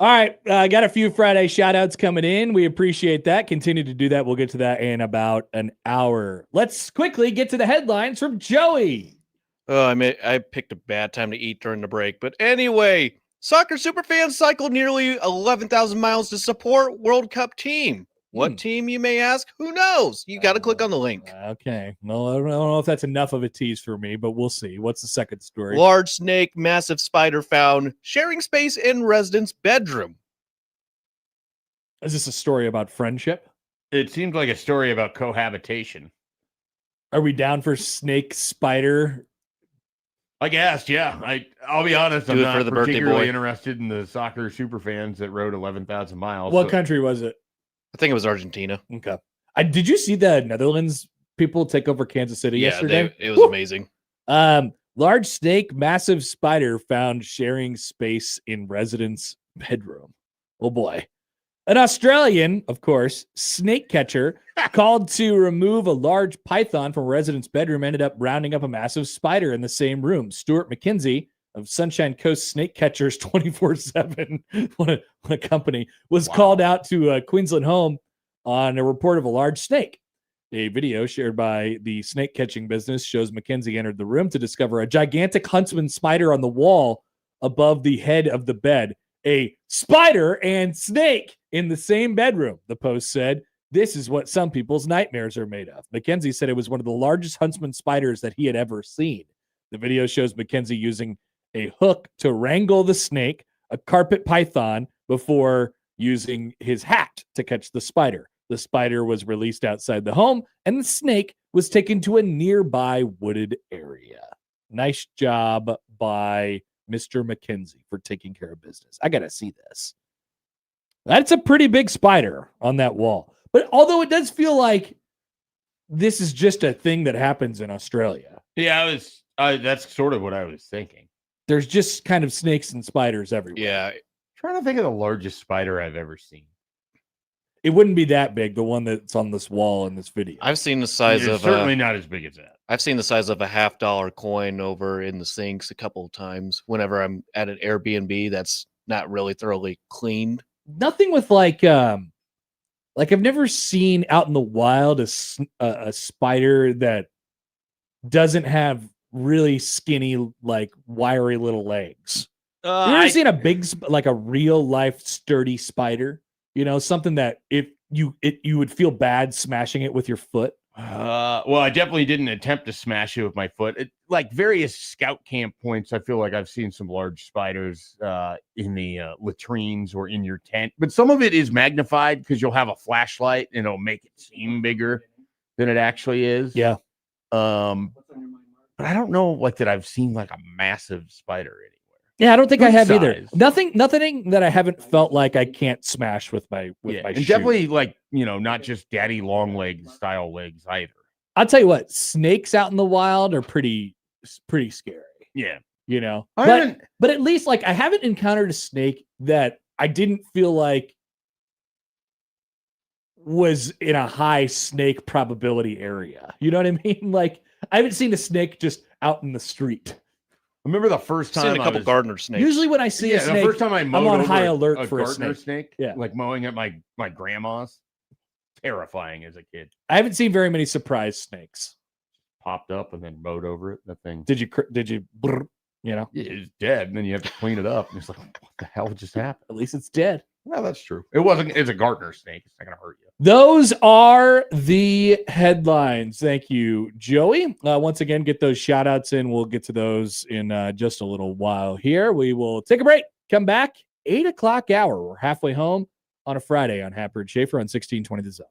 All right. I got a few Friday shout outs coming in. We appreciate that. Continue to do that. We'll get to that in about an hour. Let's quickly get to the headlines from Joey. Oh, I picked a bad time to eat during the break. But anyway, soccer superfans cycled nearly 11,000 miles to support World Cup team. What team, you may ask? Who knows? You got to click on the link. Okay. Well, I don't know if that's enough of a tease for me, but we'll see. What's the second story? Large snake, massive spider found sharing space in resident's bedroom. Is this a story about friendship? It seems like a story about cohabitation. Are we down for snake spider? I guess, yeah. I'll be honest, I'm Do it not for the birthday particularly boy. interested in the soccer super fans that rode 11,000 miles. What country was it? I think it was Argentina. Okay. Did you see the Netherlands people take over Kansas City yesterday? It was amazing. Large snake, massive spider found sharing space in resident's bedroom. Oh boy. An Australian, of course, snake catcher called to remove a large python from a resident's bedroom ended up rounding up a massive spider in the same room. Stuart McKenzie of Sunshine Coast Snake Catchers 24/7, what a company, was called out to a Queensland home on a report of a large snake. A video shared by the snake catching business shows McKenzie entered the room to discover a gigantic huntsman spider on the wall above the head of the bed. A spider and snake in the same bedroom, the post said. This is what some people's nightmares are made of. McKenzie said it was one of the largest huntsman spiders that he had ever seen. The video shows McKenzie using a hook to wrangle the snake, a carpet python, before using his hat to catch the spider. The spider was released outside the home, and the snake was taken to a nearby wooded area. Nice job by Mr. McKenzie for taking care of business. I got to see this. That's a pretty big spider on that wall. But although it does feel like this is just a thing that happens in Australia. Yeah, that's sort of what I was thinking. There's just kind of snakes and spiders everywhere. Yeah. Trying to think of the largest spider I've ever seen. It wouldn't be that big, the one that's on this wall in this video. I've seen the size It's of certainly not as big as that. I've seen the size of a $50 coin over in the sinks a couple of times whenever I'm at an Airbnb that's not really thoroughly cleaned. Nothing with like I've never seen out in the wild a spider that doesn't have really skinny, like wiry little legs. You ever seen a big, like a real life sturdy spider? You know, something that if you would feel bad smashing it with your foot. Well, I definitely didn't attempt to smash it with my foot. Like various scout camp points, I feel like I've seen some large spiders in the latrines or in your tent. But some of it is magnified because you'll have a flashlight and it'll make it seem bigger than it actually is. Yeah. But I don't know, like that I've seen like a massive spider anywhere. Yeah, I don't think Good I have either. size. Nothing that I haven't felt like I can't smash with my And shoe. definitely like, not just daddy long leg style legs either. I'll tell you what, snakes out in the wild are pretty scary. Yeah. But at least like I haven't encountered a snake that I didn't feel like was in a high snake probability area. You know what I mean? Like I haven't seen a snake just out in the street. I remember the first I've time seen a couple gardener snakes. Usually when I see a snake, the first time I mowed I'm on over high a alert for a gardener snake. snake. Yeah. Like mowing at my grandma's. Terrifying as a kid. I haven't seen very many surprise snakes. Popped up and then mowed over it. That thing. Did you brrr, It's dead, and then you have to clean it up. And it's like, what the hell just happened? At least it's dead. Well, that's true. It's a gardener snake. It's not gonna hurt you. Those are the headlines. Thank you, Joey. Once again, get those shout outs in. We'll get to those in just a little while here. We will take a break, come back, 8 o'clock hour. We're halfway home on a Friday on Happer and Schaefer on 1620 The Zone.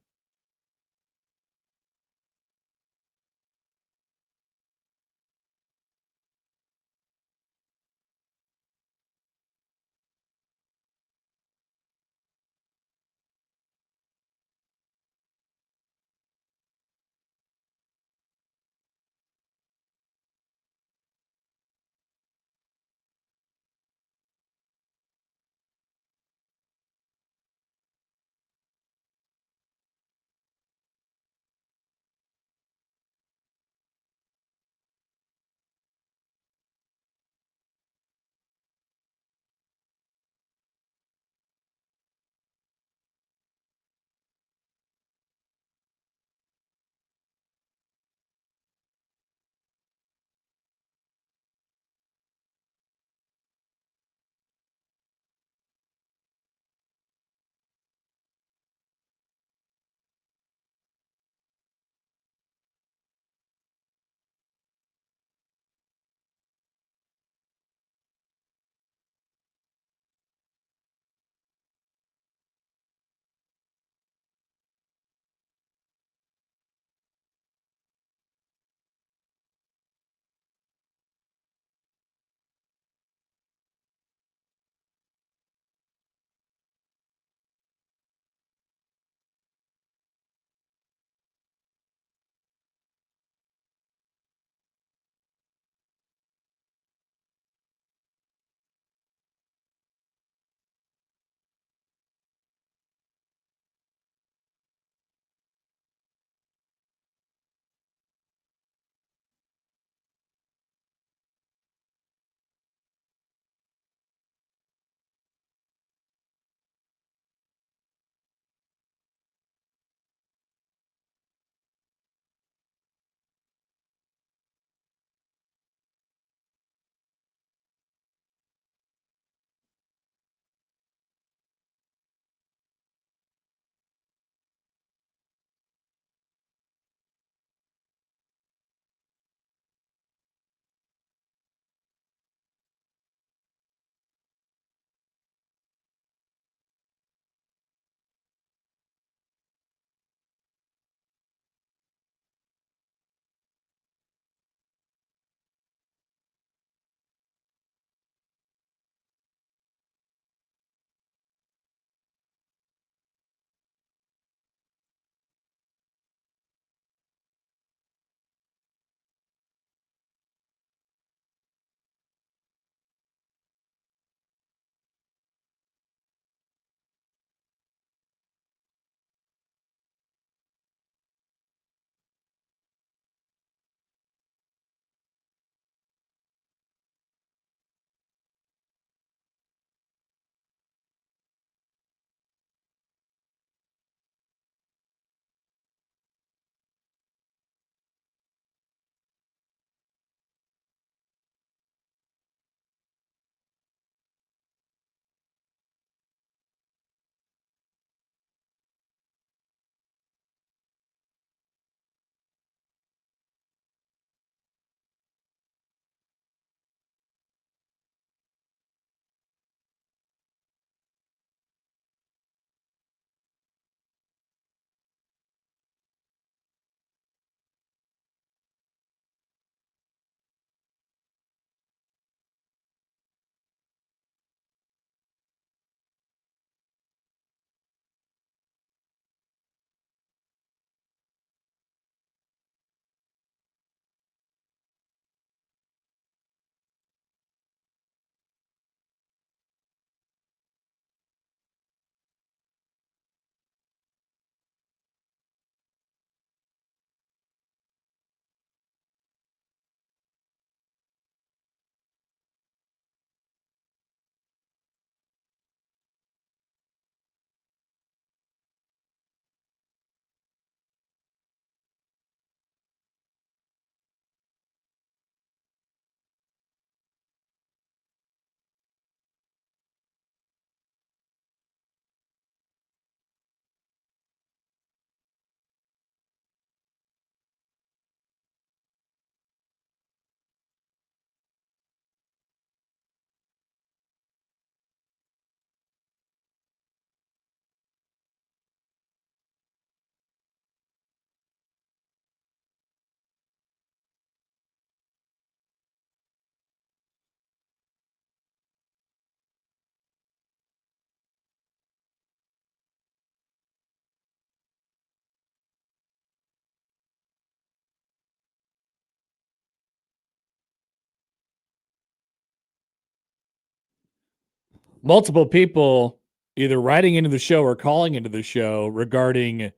multiple people either writing into the show or calling into the show regarding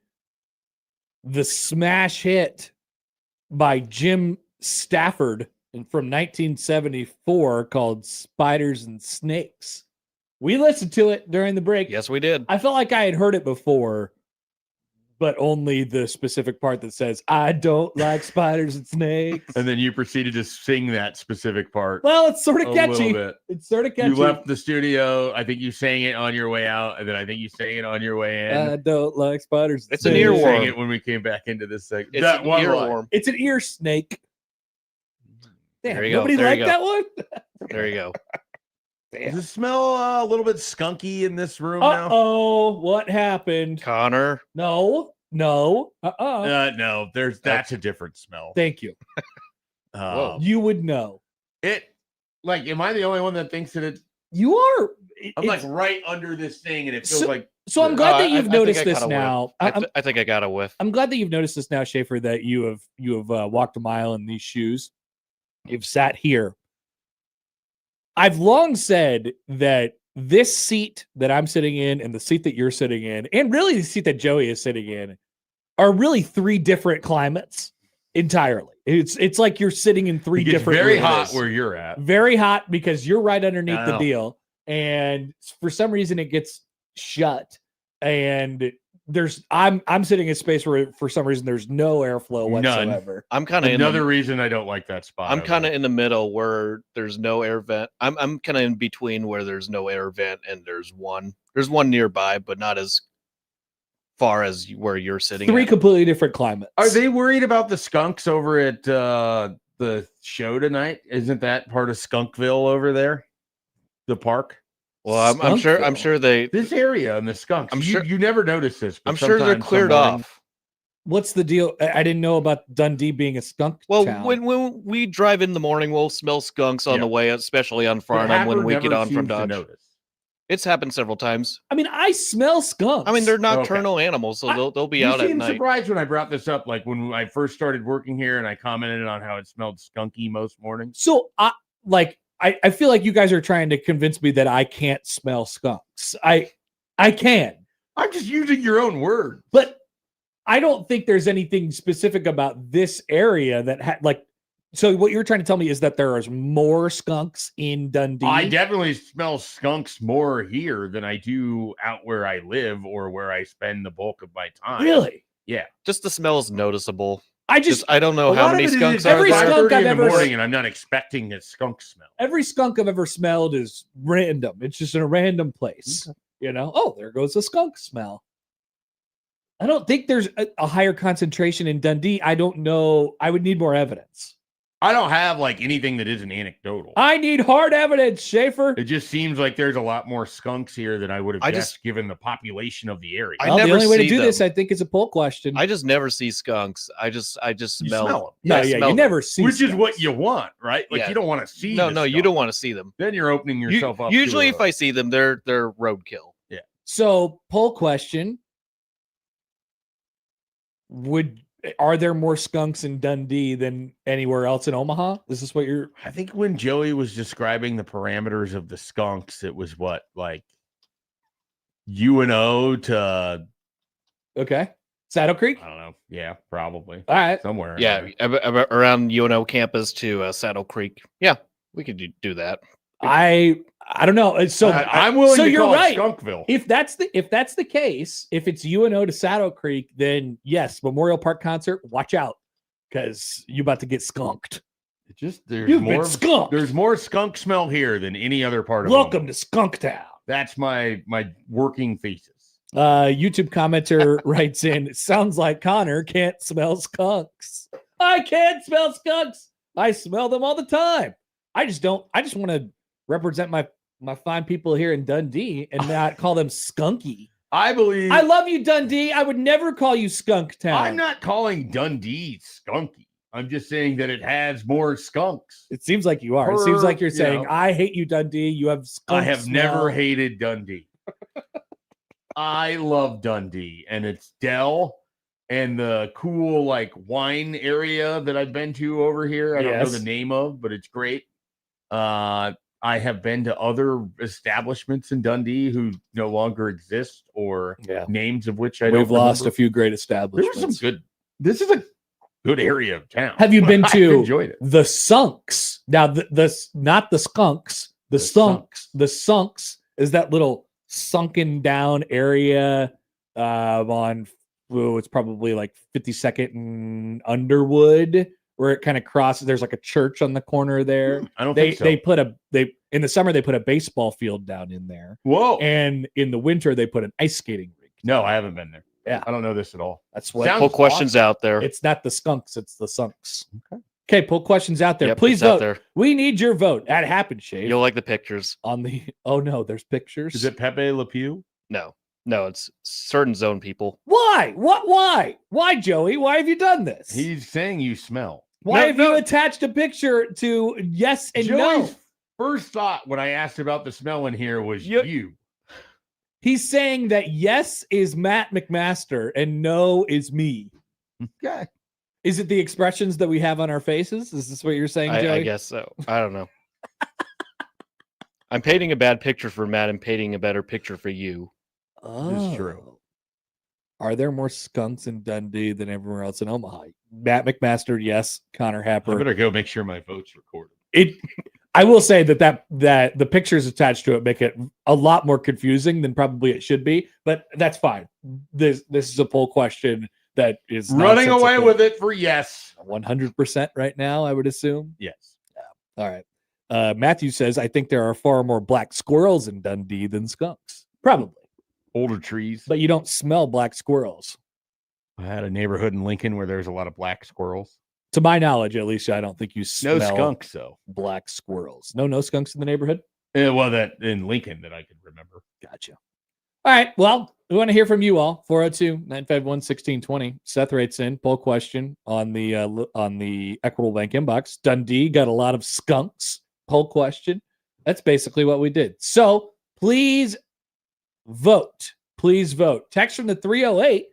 the smash hit by Jim Stafford from 1974 called Spiders and Snakes. We listened to it during the break. Yes, we did. I felt like I had heard it before, but only the specific part that says, I don't like spiders and snakes. And then you proceeded to sing that specific part. Well, it's sort a of catchy. little bit. It's sort of catchy. You left the studio. I think you sang it on your way out, and then I think you sang it on your way in. I don't like spiders. It's an Then you earworm. sang it when we came back into this segment. It's That an one line. earworm. It's an ear snake. Damn, There you go. nobody There liked you go. that one? There you go. Does it smell a little bit skunky in this room now? Uh-oh, what happened? Connor. No. No, that's a different smell. Thank you. Whoa. You would know. Am I the only one that thinks that You are. I'm like right under this thing and it feels like. So I'm glad that you've I noticed think I this got a now. I think I got a whiff. I'm glad that you've noticed this now, Schaefer, that you have walked a mile in these shoes. You've sat here. I've long said that this seat that I'm sitting in and the seat that you're sitting in, and really the seat that Joey is sitting in, are really three different climates entirely. It's like you're sitting in three It gets different very rooms. hot where you're at. Very hot because you're right underneath I the know. deal, and for some reason it gets shut. And I'm sitting in a space where for some reason there's no airflow whatsoever. I'm kind of Another reason I don't like that spot. I'm over kind of there. in the middle where there's no air vent. I'm kind of in between where there's no air vent and there's one. There's one nearby, but not as far as where you're sitting. Three at. completely different climates. Are they worried about the skunks over at the show tonight? Isn't that part of Skunkville over there? The park? Well, I'm Skunkville? sure they. This area and the skunks. I'm you, sure- you never notice this. But I'm sure they're sometimes cleared some morning- off. What's the deal? I didn't know about Dundee being a skunk Well, town. when we drive in the morning, we'll smell skunks on Yeah. the way, especially on But Farnham when Happer we get never on from seems to Dodge. notice. It's happened several times. I mean, I smell skunks. I mean, they're Okay. nocturnal animals, so they'll be You out at seemed night. surprised when I brought this up, like when I first started working here, and I commented on how it smelled skunky most mornings. So I feel like you guys are trying to convince me that I can't smell skunks. I can, I'm just using your own word. but I don't think there's anything specific about this area that so what you're trying to tell me is that there is more skunks in Dundee. I definitely smell skunks more here than I do out where I live or where I spend the bulk of my time. Really? Just the smell is noticeable. I just I don't know A how lot of many it is skunks it's are every there. skunk 5:30 I've in the ever morning, and I'm not expecting a skunk smell. every skunk I've ever smelled is random. It's just in a random place. You know, oh, there goes the skunk smell. I don't think there's a higher concentration in Dundee. I don't know. I would need more evidence. I don't have like anything that isn't anecdotal. I need hard evidence, Schaefer. It just seems like there's a lot more skunks here than I would have I guessed, just- given the population of the area. I Well, the never only way to see do this, them. I think, is a poll question. I just never see skunks. I just You smell. smell 'em. no, I yeah, smell you them. never see. Which is what skunks. you want, right? Like Yeah. you don't want to see. No, the no, you skunk. don't want to see them. Then you're opening yourself up. to Usually, a- if I see them, they're roadkill. So, poll question: are there more skunks in Dundee than anywhere else in Omaha? Is this what you're? I think when Joey was describing the parameters of the skunks, it was what, like UNO to, Okay, Saddle Creek. I don't know. Yeah, probably All right. somewhere. in Yeah, there. around UNO campus to Saddle Creek. Yeah, we could do that. I don't know. So I'm willing so to you're call right. it Skunkville. If that's the case, if it's UNO to Saddle Creek, then yes, Memorial Park concert. Watch out, because you about to get skunked. It just there's You've been more. skunked. There's more skunk smell here than any other part of. Welcome Omaha. to Skunk Town. That's my working thesis. YouTube commenter writes in, it sounds like Connor can't smell skunks. I can't smell skunks. I smell them all the time. I just want to represent my fine people here in Dundee and not call them skunky. I believe. I love you, Dundee. I would never call you Skunk Town. I'm not calling Dundee skunky. I'm just saying that it has more skunks. It seems like you are. It seems like you're You saying, know. I hate you, Dundee. You have skunk I have smell." never hated Dundee. I love Dundee and its Dell and the cool like wine area that I've been to over here. I don't know Yes. the name of, but it's great. I have been to other establishments in Dundee who no longer exist, or names of which I don't We've lost remember. a few great There establishments. were some good. This is a good area of town. Have you been I've to enjoyed it. the Sunks? Now, the not the skunks, the sunks. The Sunks is that little sunken down area on, it's probably like 52nd and Underwood, where it kind of crosses. There's like a church on the corner there. I don't think so. They in the summer they put a baseball field down in there. Whoa! And in the winter they put an ice skating rink. No, I haven't been there. Yeah, I don't know this at all. That's what. Pull questions out there. It's not the skunks, it's the Sunks. Okay, pull questions out there. Yep, Please it's out vote. there. We need your vote. That happened, Shay. You'll like the pictures. On the oh no, there's pictures. Is it Pepe Le Pew? No, it's certain zone people. Why? What? Why, Joey? Why have you done this? He's saying you smell. Why have you attached a picture to yes and Joey's no? first thought when I asked about the smell in here was you. He's saying that yes is Matt McMaster and no is me. Okay. Is it the expressions that we have on our faces? Is this what you're saying, Joey? I guess so. I don't know. I'm painting a bad picture for Matt and painting a better picture for you. Oh. It's true. Are there more skunks in Dundee than everywhere else in Omaha? Matt McMaster, yes. Connor Happer. I better go make sure my vote's recorded. I will say that the pictures attached to it make it a lot more confusing than probably it should be, but that's fine. This is a poll question that is running away with it for yes. 100% right now, I would assume. Yes. Yeah. All right. Matthew says, I think there are far more black squirrels in Dundee than skunks. Probably. Older trees. But you don't smell black squirrels. I had a neighborhood in Lincoln where there's a lot of black squirrels. To my knowledge, at least, I don't think you smell No skunks, though. Black squirrels. No skunks in the neighborhood? Well, that in Lincoln that I can remember. Gotcha. All right. Well, we want to hear from you all. 402-951-1620. Seth writes in, poll question on the Equitable Bank inbox. Dundee got a lot of skunks. Poll question. That's basically what we did. So please vote. Please vote. Text from the 308.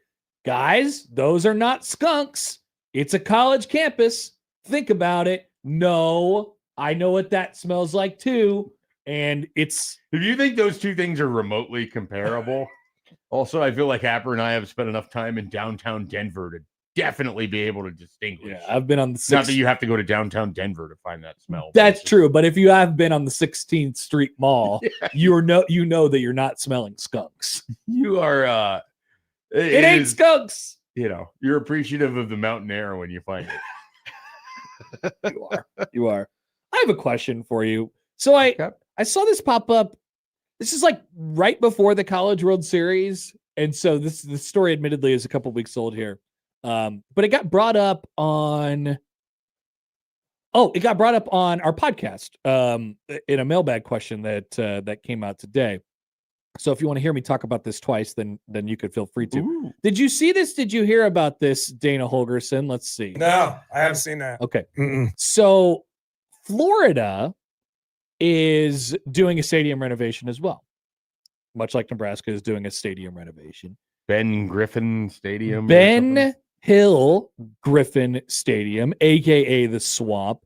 Guys, those are not skunks. It's a college campus. Think about it. No, I know what that smells like too. And it's... If you think those two things are remotely comparable, also, I feel like Happer and I have spent enough time in downtown Denver to definitely be able to distinguish. Yeah, I've been on the... Not that you have to go to downtown Denver to find that smell. That's true. But if you have been on the 16th Street Mall, you know that you're not smelling skunks. You are... It ain't skunks. You know, you're appreciative of the mountain air when you find it. You are. I have a question for you. So I saw this pop up. This is like right before the College World Series. And so the story admittedly is a couple weeks old here. But it got brought up on our podcast in a mailbag question that came out today. So if you want to hear me talk about this twice, then you could feel free to. Ooh. Did you see this? Did you hear about this, Dana Holgerson? Let's see. No, I haven't seen that. Okay. So Florida is doing a stadium renovation as well, much like Nebraska is doing a stadium renovation. Ben Griffin Stadium. Ben Hill Griffin Stadium, a.k.a. the Swamp,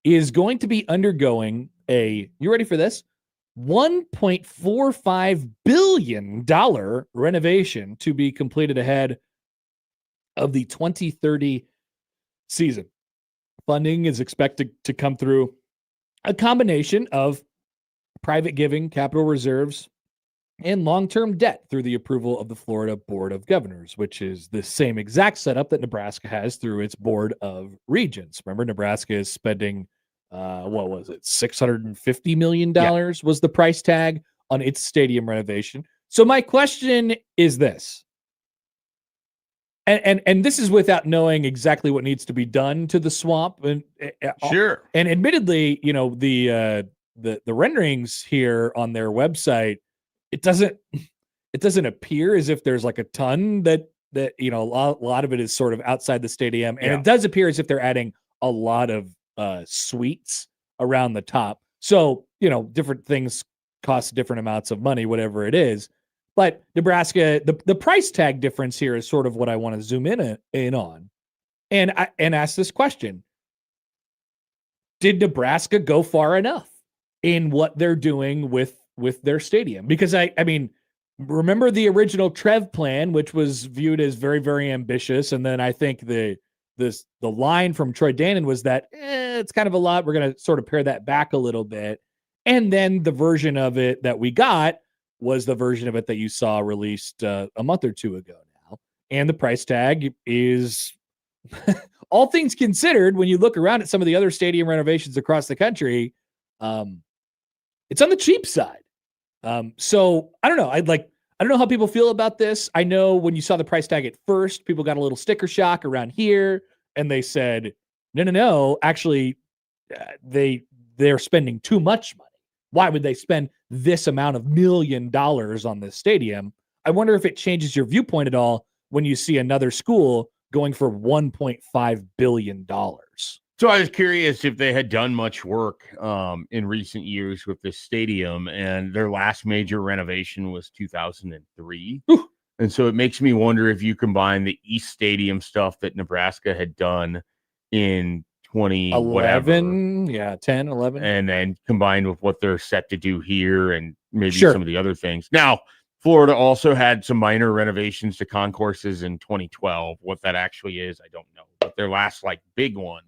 is going to be undergoing you ready for this? $1.45 billion renovation to be completed ahead of the 2030 season. Funding is expected to come through a combination of private giving, capital reserves, and long-term debt through the approval of the Florida Board of Governors, which is the same exact setup that Nebraska has through its Board of Regents. Remember, Nebraska is spending what was it? $650 million was the price tag on its stadium renovation. So my question is this, and this is without knowing exactly what needs to be done to the Swamp. And Sure. And admittedly, you know, the renderings here on their website, it doesn't appear as if there's like a ton that you know, a lot of it is sort of outside the stadium, and it does appear as if they're adding a lot of suites around the top. So, you know, different things cost different amounts of money, whatever it is. But Nebraska, the price tag difference here is sort of what I want to zoom in on, and ask this question: did Nebraska go far enough? in what they're doing with their stadium. Because I mean, remember the original Trev plan, which was viewed as very, very ambitious, and then I think the line from Troy Danon was that it's kind of a lot. We're going to sort of pare that back a little bit. And then the version of it that we got was the version of it that you saw released a month or two ago now. And the price tag is, all things considered, when you look around at some of the other stadium renovations across the country, it's on the cheap side. So I don't know. I don't know how people feel about this. I know when you saw the price tag at first, people got a little sticker shock around here, and they said, no. Actually, they're spending too much money. Why would they spend this amount of $1 million on this stadium? I wonder if it changes your viewpoint at all when you see another school going for $1.5 billion. So I was curious if they had done much work in recent years with this stadium, and their last major renovation was 2003. Ooh. And so it makes me wonder if you combine the East Stadium stuff that Nebraska had done in 2011, 10, 11. And then combined with what they're set to do here and maybe Sure. some of the other things. Now, Florida also had some minor renovations to concourses in 2012. What that actually is, I don't know. But their last big one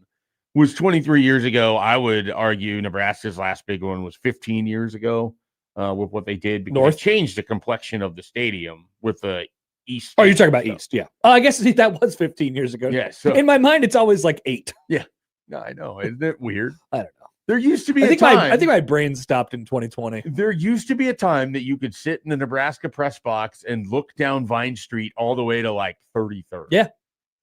was 23 years ago. I would argue Nebraska's last big one was 15 years ago with what they did, because it changed the complexion of the stadium with the East. Oh, you're talking about stuff. East, yeah. I guess that was 15 years ago. Yeah. So in my mind, it's always 8. Yeah. No, I know. Isn't it weird? I don't know. There used to be I think time. my brain stopped in 2020. There used to be a time that you could sit in the Nebraska press box and look down Vine Street all the way to 33rd. Yeah.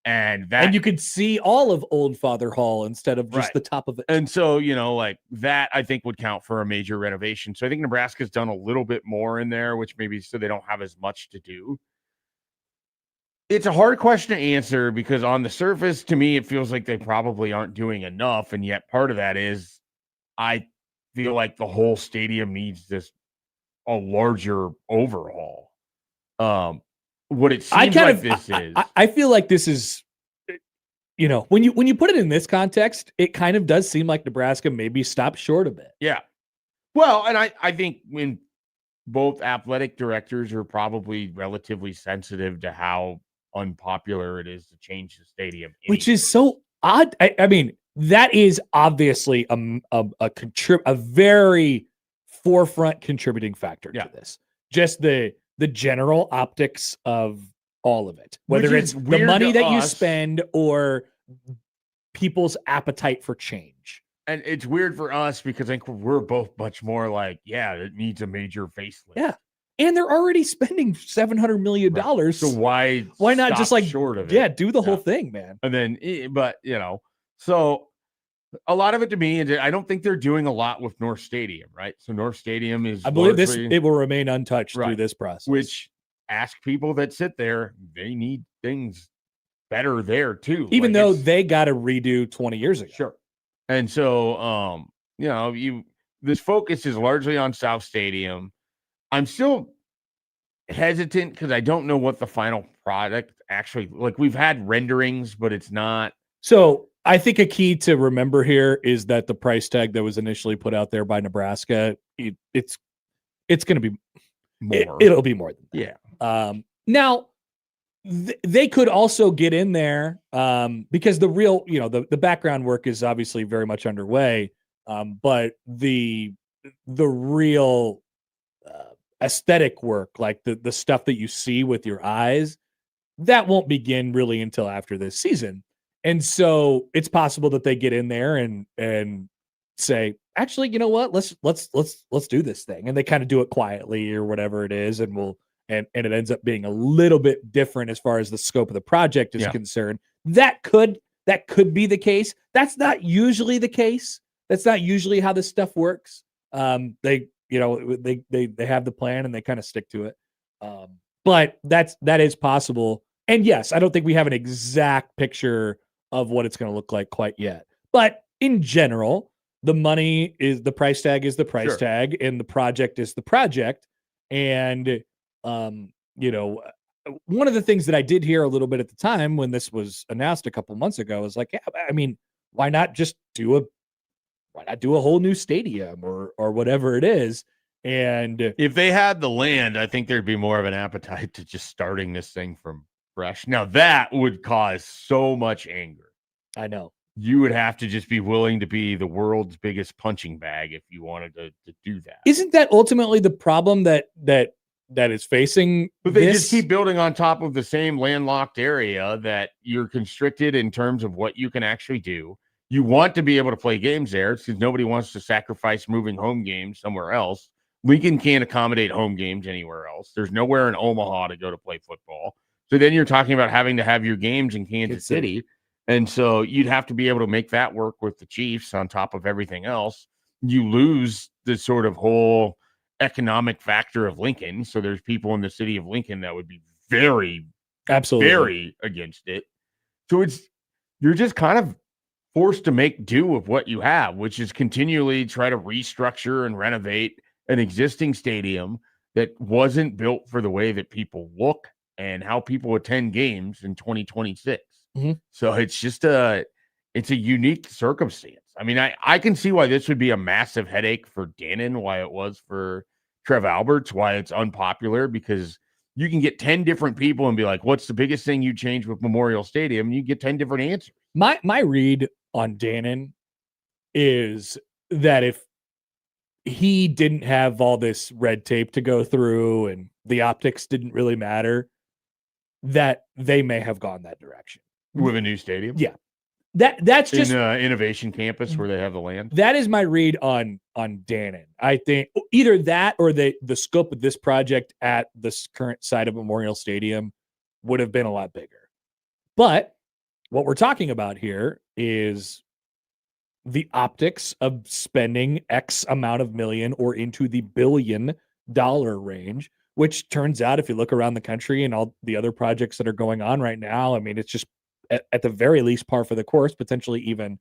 And you could see all of Old Father Hall instead of just the top of it. And so, that I think would count for a major renovation. So I think Nebraska's done a little bit more in there, which maybe so they don't have as much to do. It's a hard question to answer because on the surface, to me, it feels like they probably aren't doing enough. And yet part of that is I feel like the whole stadium needs a larger overhaul. What it seems I feel like this is, when you put it in this context, it kind of does seem like Nebraska maybe stopped short a bit. Yeah. Well, and I think when both athletic directors are probably relatively sensitive to how unpopular it is to change the stadium, which is so odd. I mean, that is obviously a very forefront contributing factor to this. Just the general optics of all of it, whether it's the money that you spend or people's appetite for change. And it's weird for us because I think we're both much more it needs a major facelift. Yeah. And they're already spending $700 million. Right. So why not just short of it? Yeah, do the whole thing, man. And then, so a lot of it to me, I don't think they're doing a lot with North Stadium, right? So North Stadium is, I believe it will remain untouched through this process. Which, ask people that sit there, they need things better there too. Even though they got to redo 20 years ago. Sure. And so, this focus is largely on South Stadium. I'm still hesitant because I don't know what the final product actually, we've had renderings, but it's not. So I think a key to remember here is that the price tag that was initially put out there by Nebraska, it's going to be more. It'll be more than that. Yeah. Now, they could also get in there because the real, the background work is obviously very much underway, but the real aesthetic work, like the stuff that you see with your eyes, that won't begin really until after this season. And so it's possible that they get in there and say, actually, you know what, let's do this thing. And they kind of do it quietly or whatever it is. And and it ends up being a little bit different as far as the scope of the project is concerned. That could be the case. That's not usually the case. That's not usually how this stuff works. They have the plan and they kind of stick to it. But that is possible. And yes, I don't think we have an exact picture of what it's going to look like quite yet. But in general, the money is the price tag is the price tag, and the project is the project. And one of the things that I did hear a little bit at the time when this was announced a couple months ago is why not just do why not do a whole new stadium or whatever it is? And if they had the land, I think there'd be more of an appetite to just starting this thing from fresh. Now that would cause so much anger. I know. You would have to just be willing to be the world's biggest punching bag if you wanted to do that. Isn't that ultimately the problem that is facing? But they just keep building on top of the same landlocked area that you're constricted in terms of what you can actually do. You want to be able to play games there because nobody wants to sacrifice moving home games somewhere else. Lincoln can't accommodate home games anywhere else. There's nowhere in Omaha to go to play football. So then you're talking about having to have your games in Kansas City. And so you'd have to be able to make that work with the Chiefs on top of everything else. You lose the sort of whole economic factor of Lincoln. So there's people in the city of Lincoln that would be very against it. So you're just kind of forced to make do with what you have, which is continually try to restructure and renovate an existing stadium that wasn't built for the way that people look and how people attend games in 2026. Mm-hmm. So it's just it's a unique circumstance. I mean, I can see why this would be a massive headache for Dannon, why it was for Trev Alberts, why it's unpopular, because you can get 10 different people and be like, what's the biggest thing you change with Memorial Stadium? And you get 10 different answers. My read on Dannon is that if he didn't have all this red tape to go through and the optics didn't really matter, that they may have gone that direction with a new stadium. Yeah, that's just in Innovation Campus where they have the land. That is my read on Dannon. I think either that or the scope of this project at this current site of Memorial Stadium would have been a lot bigger. But what we're talking about here is the optics of spending X amount of million or into the $1 billion range, which turns out, if you look around the country and all the other projects that are going on right now, I mean, it's just at the very least par for the course, potentially even,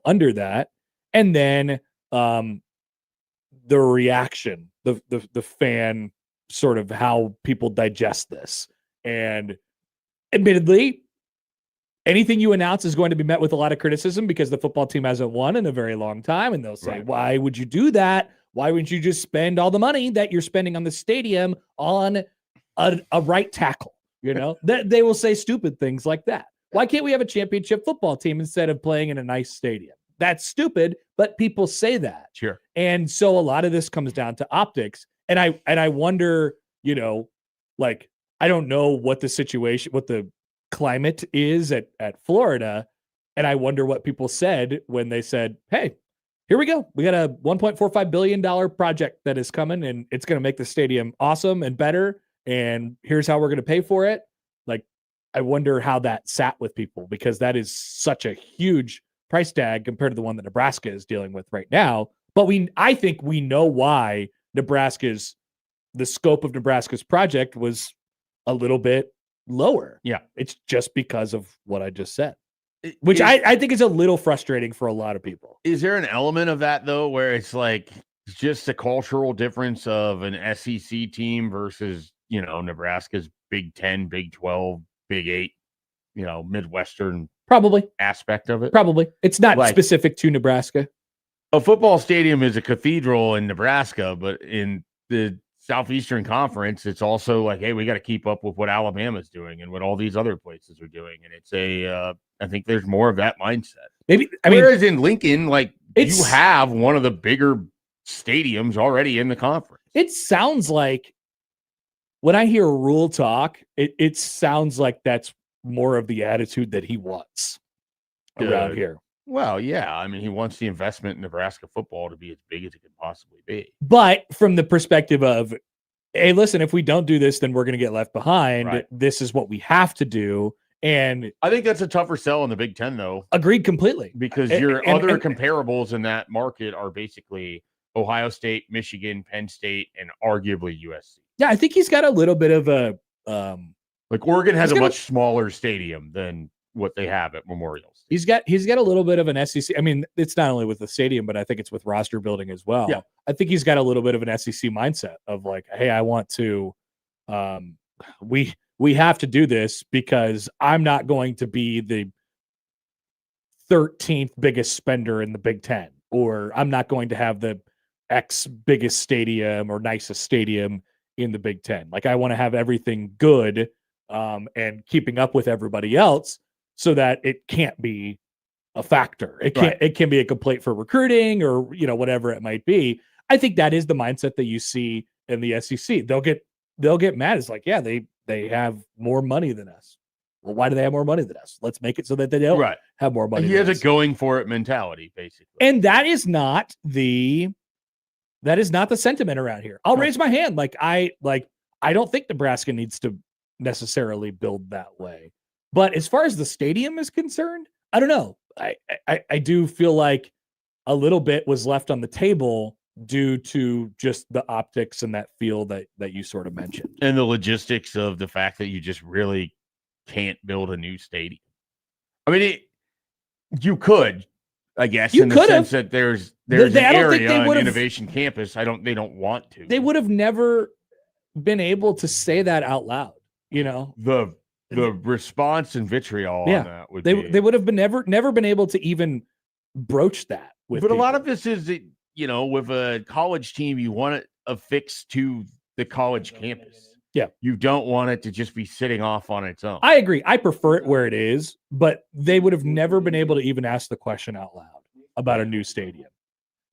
under that. And then the reaction, the fan sort of how people digest this. And admittedly, anything you announce is going to be met with a lot of criticism because the football team hasn't won in a very long time. And they'll say, right, why would you do that? Why wouldn't you just spend all the money that you're spending on the stadium on a right tackle? They will say stupid things like that. Why can't we have a championship football team instead of playing in a nice stadium? That's stupid, but people say that. Sure. And so a lot of this comes down to optics. And I wonder, I don't know what the situation, what the climate is at Florida. And I wonder what people said when they said, hey, here we go. We got a $1.45 billion project that is coming and it's going to make the stadium awesome and better. And here's how we're going to pay for it. Like, I wonder how that sat with people because that is such a huge price tag compared to the one that Nebraska is dealing with right now. But I think we know why the scope of Nebraska's project was a little bit lower. Yeah. It's just because of what I just said, which I think is a little frustrating for a lot of people. Is there an element of that though, where it's like just a cultural difference of an SEC team versus, Nebraska's Big 10, Big 12, Big 8, Midwestern probably aspect of it? Probably. It's not specific to Nebraska. A football stadium is a cathedral in Nebraska, but in the Southeastern Conference, it's also like, hey, we got to keep up with what Alabama's doing and what all these other places are doing. And it's I think there's more of that mindset. Maybe. Whereas in Lincoln, you have one of the bigger stadiums already in the conference. It sounds like when I hear Rule talk, it sounds like that's more of the attitude that he wants around here. Well, yeah. I mean, he wants the investment in Nebraska football to be as big as it can possibly be. But from the perspective of, hey, listen, if we don't do this, then we're going to get left behind. Right. This is what we have to do. And I think that's a tougher sell in the Big Ten, though. Agreed completely. Because your other comparables in that market are basically Ohio State, Michigan, Penn State, and arguably USC. Yeah, I think he's got a little bit of a Oregon has a much smaller stadium than what they have at Memorial Stadium. He's got a little bit of an SEC. I mean, it's not only with the stadium, but I think it's with roster building as well. Yeah. I think he's got a little bit of an SEC mindset of like, hey, I want to we have to do this because I'm not going to be the 13th biggest spender in the Big Ten. or I'm not going to have the X biggest stadium or nicest stadium in the Big Ten. Like I want to have everything good and keeping up with everybody else so that it can't be a factor. It can be a complaint for recruiting or whatever it might be. I think that is the mindset that you see in the SEC. They'll get mad. It's like, yeah, they have more money than us. Well, why do they have more money than us? Let's make it so that they don't have more money. He has a going for it mentality, basically. And that is not the sentiment around here. I'll raise my hand. I don't think Nebraska needs to necessarily build that way. But as far as the stadium is concerned, I don't know. I do feel like a little bit was left on the table due to just the optics and that feel that you sort of mentioned. And the logistics of the fact that you just really can't build a new stadium. I mean, you could, I guess, in the sense that there's an area on Innovation Campus. They don't want to. They would have never been able to say that out loud. The response and vitriol on that would they would have been never been able to even broach that with but people. A lot of this is that with a college team, you want it affixed to the college campus. Yeah, you don't want it to just be sitting off on its own. I agree. I prefer it where it is, but they would have never been able to even ask the question out loud about a new stadium.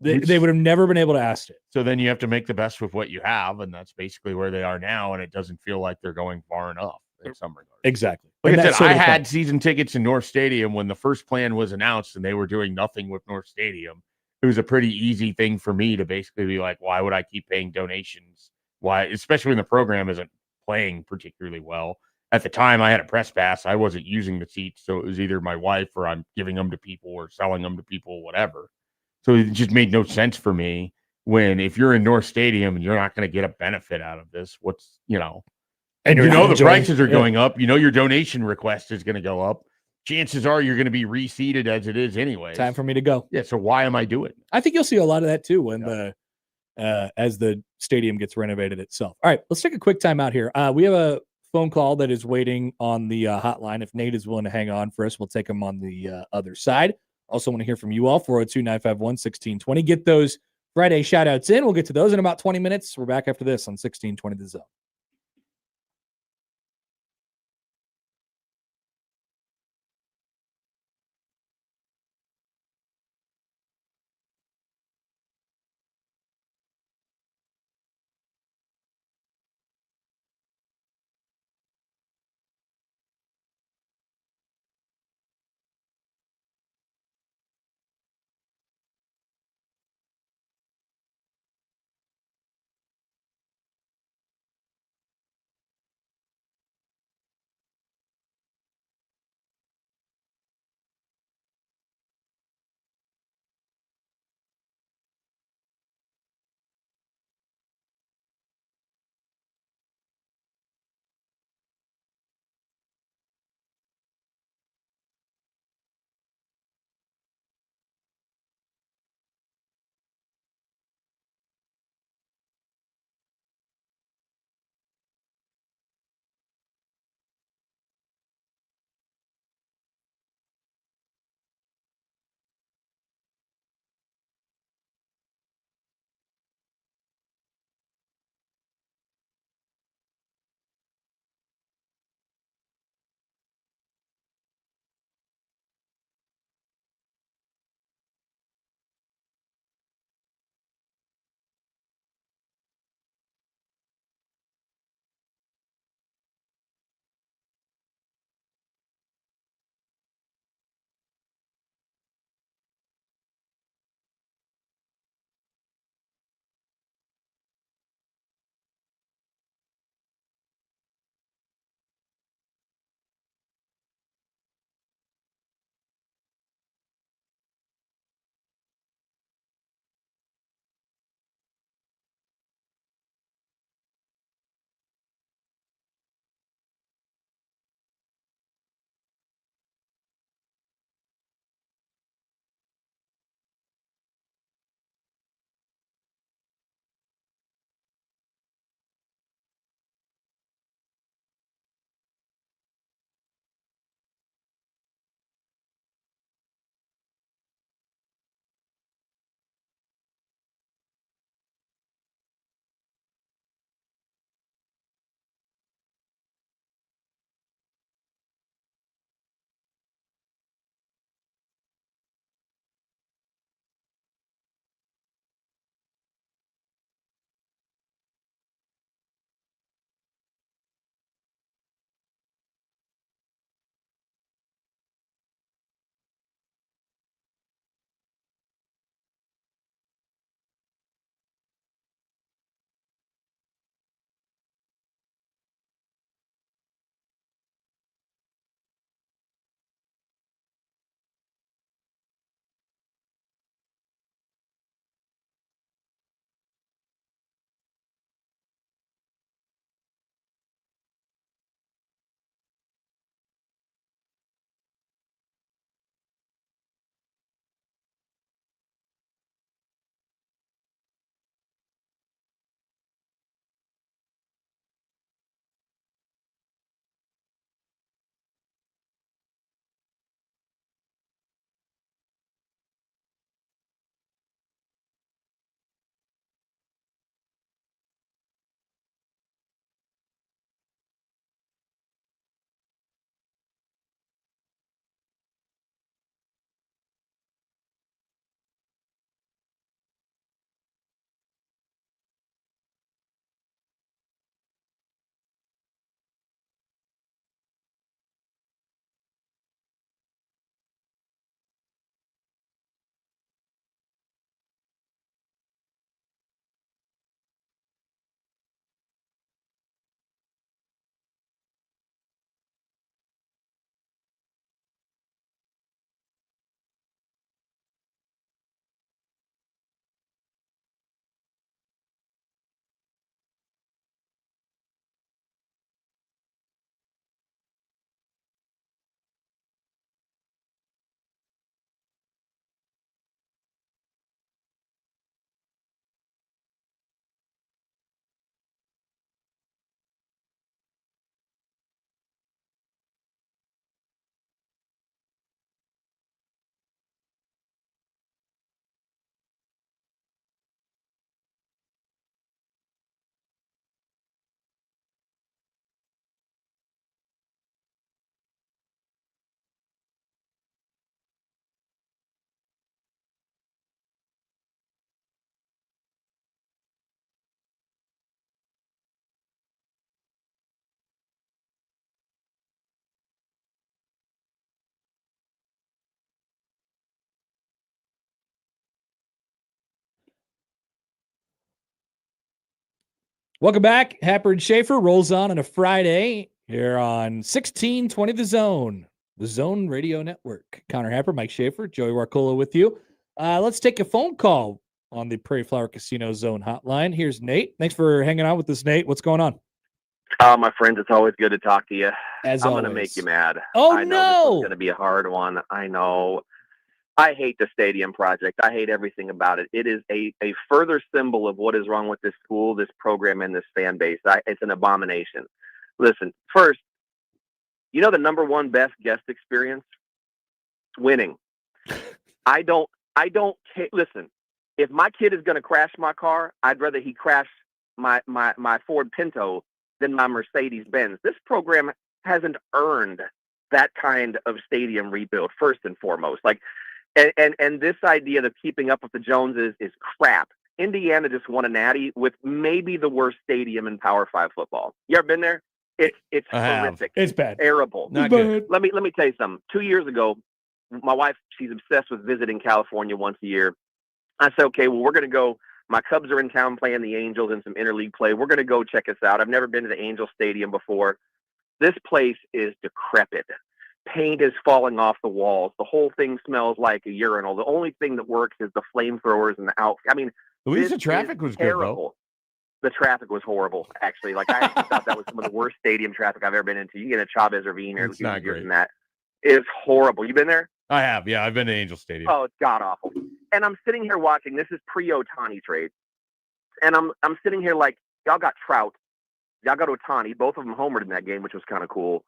They would have never been able to ask it. So then you have to make the best with what you have, and that's basically where they are now, and it doesn't feel like they're going far enough in some regards. Exactly. Like I said, I had season tickets in North Stadium when the first plan was announced and they were doing nothing with North Stadium. It was a pretty easy thing for me to basically be like, why would I keep paying donations? Why, especially when the program isn't playing particularly well. At the time, I had a press pass. I wasn't using the seats, so it was either my wife or I'm giving them to people or selling them to people, whatever. So it just made no sense for me when if you're in North Stadium and you're not going to get a benefit out of this, and the prices are going up, your donation request is going to go up. Chances are you're going to be reseated as it is anyway. Time for me to go. Yeah, so why am I doing it? I think you'll see a lot of that too when as the stadium gets renovated itself. All right, let's take a quick time out here. We have a phone call that is waiting on the hotline. If Nate is willing to hang on for us, we'll take him on the other side. Also want to hear from you all, 402-951-1620. Get those Friday shout-outs in. We'll get to those in about 20 minutes. We're back after this on 1620 The Zone. Welcome back. Happer and Schaefer rolls on a Friday here on 1620 The Zone Radio Network. Connor Happer, Mike Schaefer, Joey Warcola with you. Let's take a phone call on the Prairie Flower Casino Zone hotline. Here's Nate. Thanks for hanging out with us, Nate. What's going on? My friends, it's always good to talk to you. As I'm always. going to make you mad. Oh, I know this one's going to be a hard one. I know. I hate the stadium project. I hate everything about it. It is a further symbol of what is wrong with this school, this program, and this fan base. It's an abomination. Listen, first, you know the number one best guest experience? Winning. I don't listen, if my kid is going to crash my car, I'd rather he crash my Ford Pinto than my Mercedes-Benz. This program hasn't earned that kind of stadium rebuild, first and foremost. Like, and this idea of keeping up with the Joneses is crap. Indiana just won a natty with maybe the worst stadium in Power 5 football. You ever been there? It's horrific. It's bad. Terrible. Not good. Let me tell you something. 2 years ago, my wife, she's obsessed with visiting California once a year. I said, okay, well, we're going to go. My Cubs are in town playing the Angels in some interleague play. We're going to go check us out. I've never been to the Angel Stadium before. This place is decrepit. Paint is falling off the walls. The whole thing smells like a urinal. The only thing that works is the flamethrowers and the outfit. I mean, At least the traffic was good, though. The traffic was horrible, actually. Like, I actually thought that was some of the worst stadium traffic I've ever been into. You can get a Chavez Ravine or It's not great. than that. It's horrible. You been there? I have. Yeah, I've been to Angel Stadium. Oh, it's god awful. And I'm sitting here watching. This is pre-Ohtani trade, and I'm sitting here like, y'all got Trout, y'all got Ohtani. Both of them homered in that game, which was kind of cool.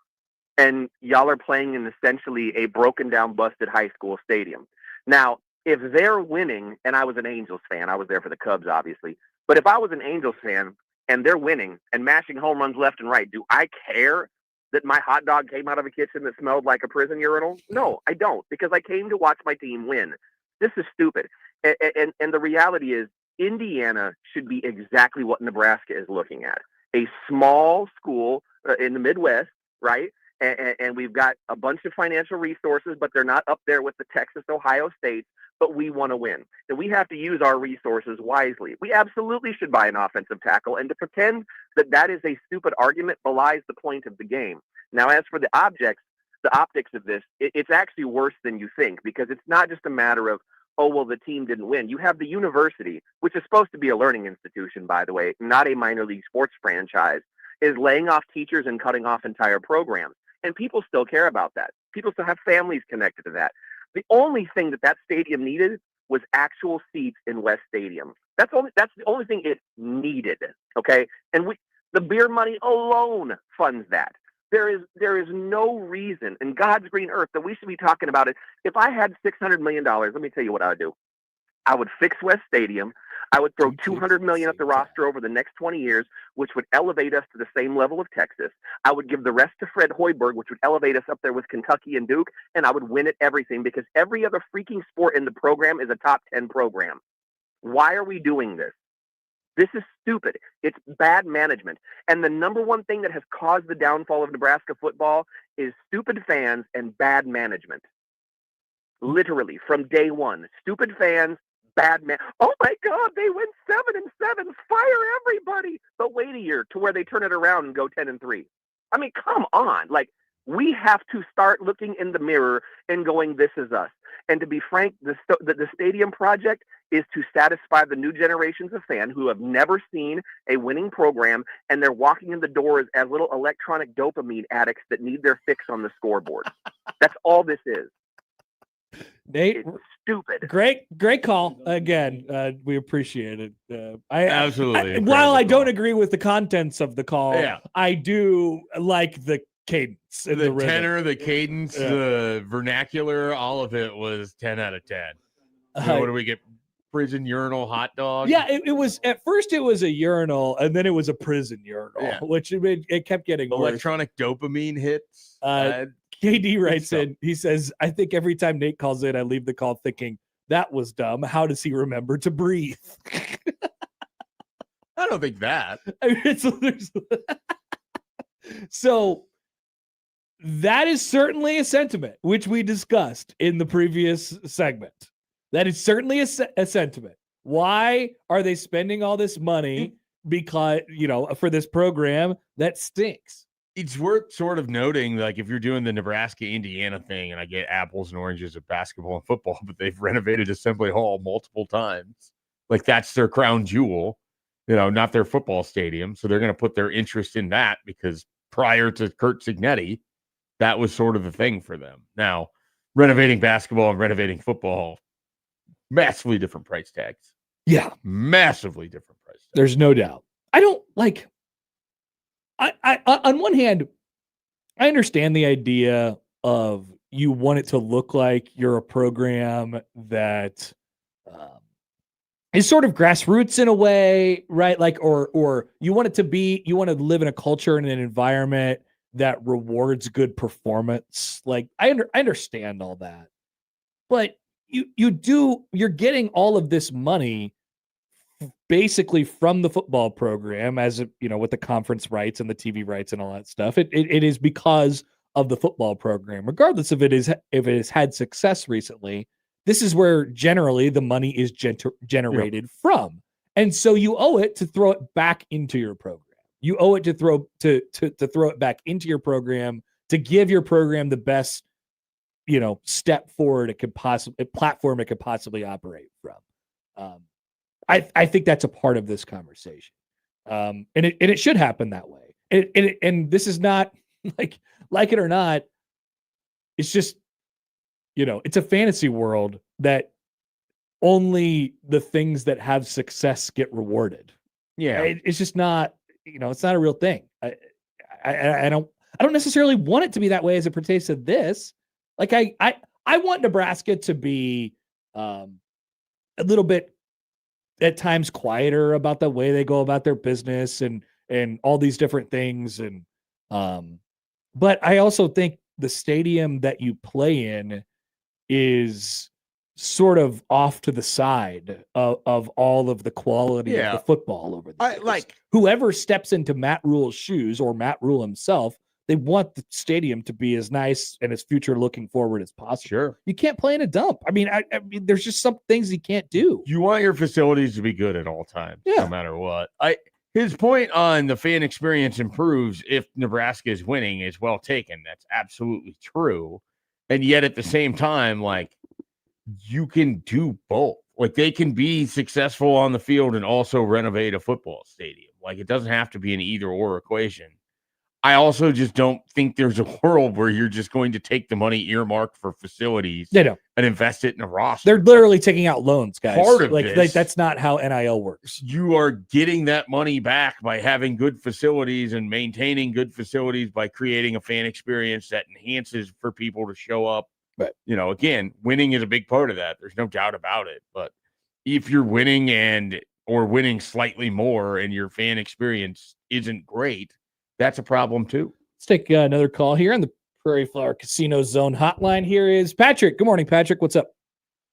And y'all are playing in essentially a broken down, busted high school stadium. Now, if they're winning, and I was an Angels fan, I was there for the Cubs, obviously. But if I was an Angels fan and they're winning and mashing home runs left and right, do I care that my hot dog came out of a kitchen that smelled like a prison urinal? No, I don't, because I came to watch my team win. This is stupid. And the reality is, Indiana should be exactly what Nebraska is looking at. A small school in the Midwest, right? And we've got a bunch of financial resources, but they're not up there with the Texas, Ohio State, but we want to win. And we have to use our resources wisely. We absolutely should buy an offensive tackle, and to pretend that that is a stupid argument belies the point of the game. Now, as for the optics of this, it's actually worse than you think, because it's not just a matter of, oh, well, the team didn't win. You have the university, which is supposed to be a learning institution, by the way, not a minor league sports franchise, is laying off teachers and cutting off entire programs. And people still care about that. People still have families connected to that. The only thing that stadium needed was actual seats in West Stadium. That's the only thing it needed. Okay, and the beer money alone funds that. There is no reason in God's green earth that we should be talking about it. If I had $600 million, let me tell you what I would do. I would fix West Stadium. I would throw $200 million at the roster over the next 20 years, which would elevate us to the same level of Texas. I would give the rest to Fred Hoiberg, which would elevate us up there with Kentucky and Duke, and I would win at everything, because every other freaking sport in the program is a top 10 program. Why are we doing this? This is stupid. It's bad management. And the number one thing that has caused the downfall of Nebraska football is stupid fans and bad management. Literally, from day one. Stupid fans, bad man. Oh my God, they went 7-7. Fire everybody. But wait a year to where they turn it around and go 10-3. I mean, come on. Like, we have to start looking in the mirror and going, this is us. And to be frank, the stadium project is to satisfy the new generations of fans who have never seen a winning program, and they're walking in the doors as little electronic dopamine addicts that need their fix on the scoreboard. That's all this is. Nate, it's stupid. Great call again. We appreciate it. Absolutely. While I don't agree with the contents of the call, Yeah. I do like the cadence, and the rhythm. tenor, the cadence, the vernacular, all of it was 10 out of 10. What do we get? Prison urinal hot dog? Yeah, it was at first it was a urinal, and then it was a prison urinal, which it kept getting electronic dopamine hits. KD writes in, he says, I think every time Nate calls in, I leave the call thinking, that was dumb. How does he remember to breathe? I don't think that. So that is certainly a sentiment, which we discussed in the previous segment. That is certainly a sentiment. Why are they spending all this money because, for this program that stinks. It's worth sort of noting, like, if you're doing the Nebraska-Indiana thing, and I get apples and oranges of basketball and football, but they've renovated Assembly Hall multiple times. Like, that's their crown jewel, not their football stadium. So they're going to put their interest in that because prior to Kurt Signetti, that was sort of the thing for them. Now, renovating basketball and renovating football, massively different price tags. Yeah. Massively different price tags. There's no doubt. I don't like... I on one hand, I understand the idea of you want it to look like you're a program that is sort of grassroots in a way, right? Like, or you want it to be, you want to live in a culture and an environment that rewards good performance. Like, I understand all that, but you're getting all of this money basically from the football program, as with the conference rights and the TV rights and all that stuff. It is because of the football program, regardless if it has had success recently. This is where generally the money is generated from, and so you owe it to throw it back into your program. You owe it to throw it back into your program, to give your program the best step forward platform it could possibly operate from. I think that's a part of this conversation, and it should happen that way. And this is not like it or not. It's just it's a fantasy world that only the things that have success get rewarded. Yeah, it's just not it's not a real thing. I don't necessarily want it to be that way as it pertains to this. Like I want Nebraska to be a little bit at times quieter about the way they go about their business and all these different things. And, but I also think the stadium that you play in is sort of off to the side of all of the quality of the football over there. Like, whoever steps into Matt Rule's shoes, or Matt Rule himself, they want the stadium to be as nice and as future looking forward as possible. Sure. You can't play in a dump. I mean, there's just some things you can't do. You want your facilities to be good at all times, no matter what. His point on the fan experience improves if Nebraska is winning is well taken. That's absolutely true. And yet at the same time, like, you can do both. Like, they can be successful on the field and also renovate a football stadium. Like, it doesn't have to be an either or equation. I also just don't think there's a world where you're just going to take the money earmarked for facilities and invest it in a roster. They're literally taking out loans, guys. Part of this, that's not how NIL works. You are getting that money back by having good facilities and maintaining good facilities by creating a fan experience that enhances for people to show up. Right. Again, winning is a big part of that. There's no doubt about it. But if you're winning or winning slightly more and your fan experience isn't great, that's a problem too. Let's take another call here on the Prairie Flower Casino Zone hotline. Here is Patrick. Good morning, Patrick. What's up?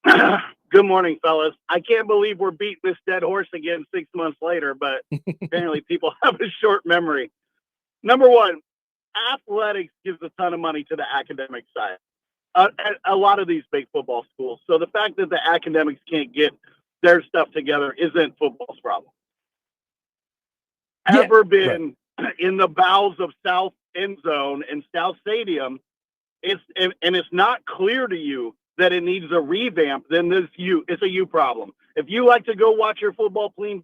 Good morning, fellas. I can't believe we're beating this dead horse again 6 months later, but apparently people have a short memory. Number one, athletics gives a ton of money to the academic side. A lot of these big football schools. So the fact that the academics can't get their stuff together isn't football's problem. Ever been in the bowels of South End Zone and South Stadium, it's not clear to you that it needs a revamp, then it's a you problem. If you like to go watch your football team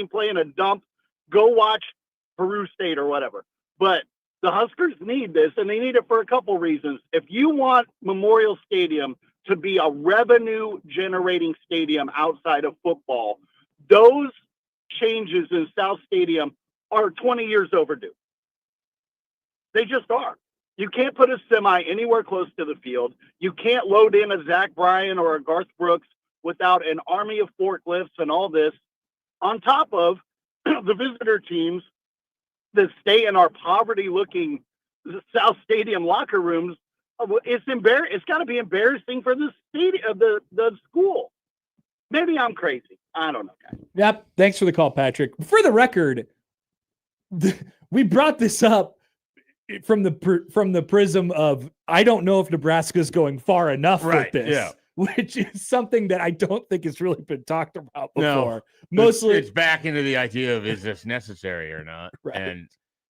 play in a dump, go watch Peru State or whatever. But the Huskers need this, and they need it for a couple reasons. If you want Memorial Stadium to be a revenue-generating stadium outside of football, those changes in South Stadium are 20 years overdue. They just are. You can't put a semi anywhere close to the field. You can't load in a Zach Bryan or a Garth Brooks without an army of forklifts and all this, on top of the visitor teams that stay in our poverty-looking South Stadium locker rooms. It's got to be embarrassing for the stadium, the school. Maybe I'm crazy. I don't know, guys. Yep. Thanks for the call, Patrick. For the record, we brought this up from the prism of, I don't know if Nebraska's going far enough with this. Yeah. which is something that I don't think has really been talked about before. No, Mostly, it's back into the idea of is this necessary or not? Right. And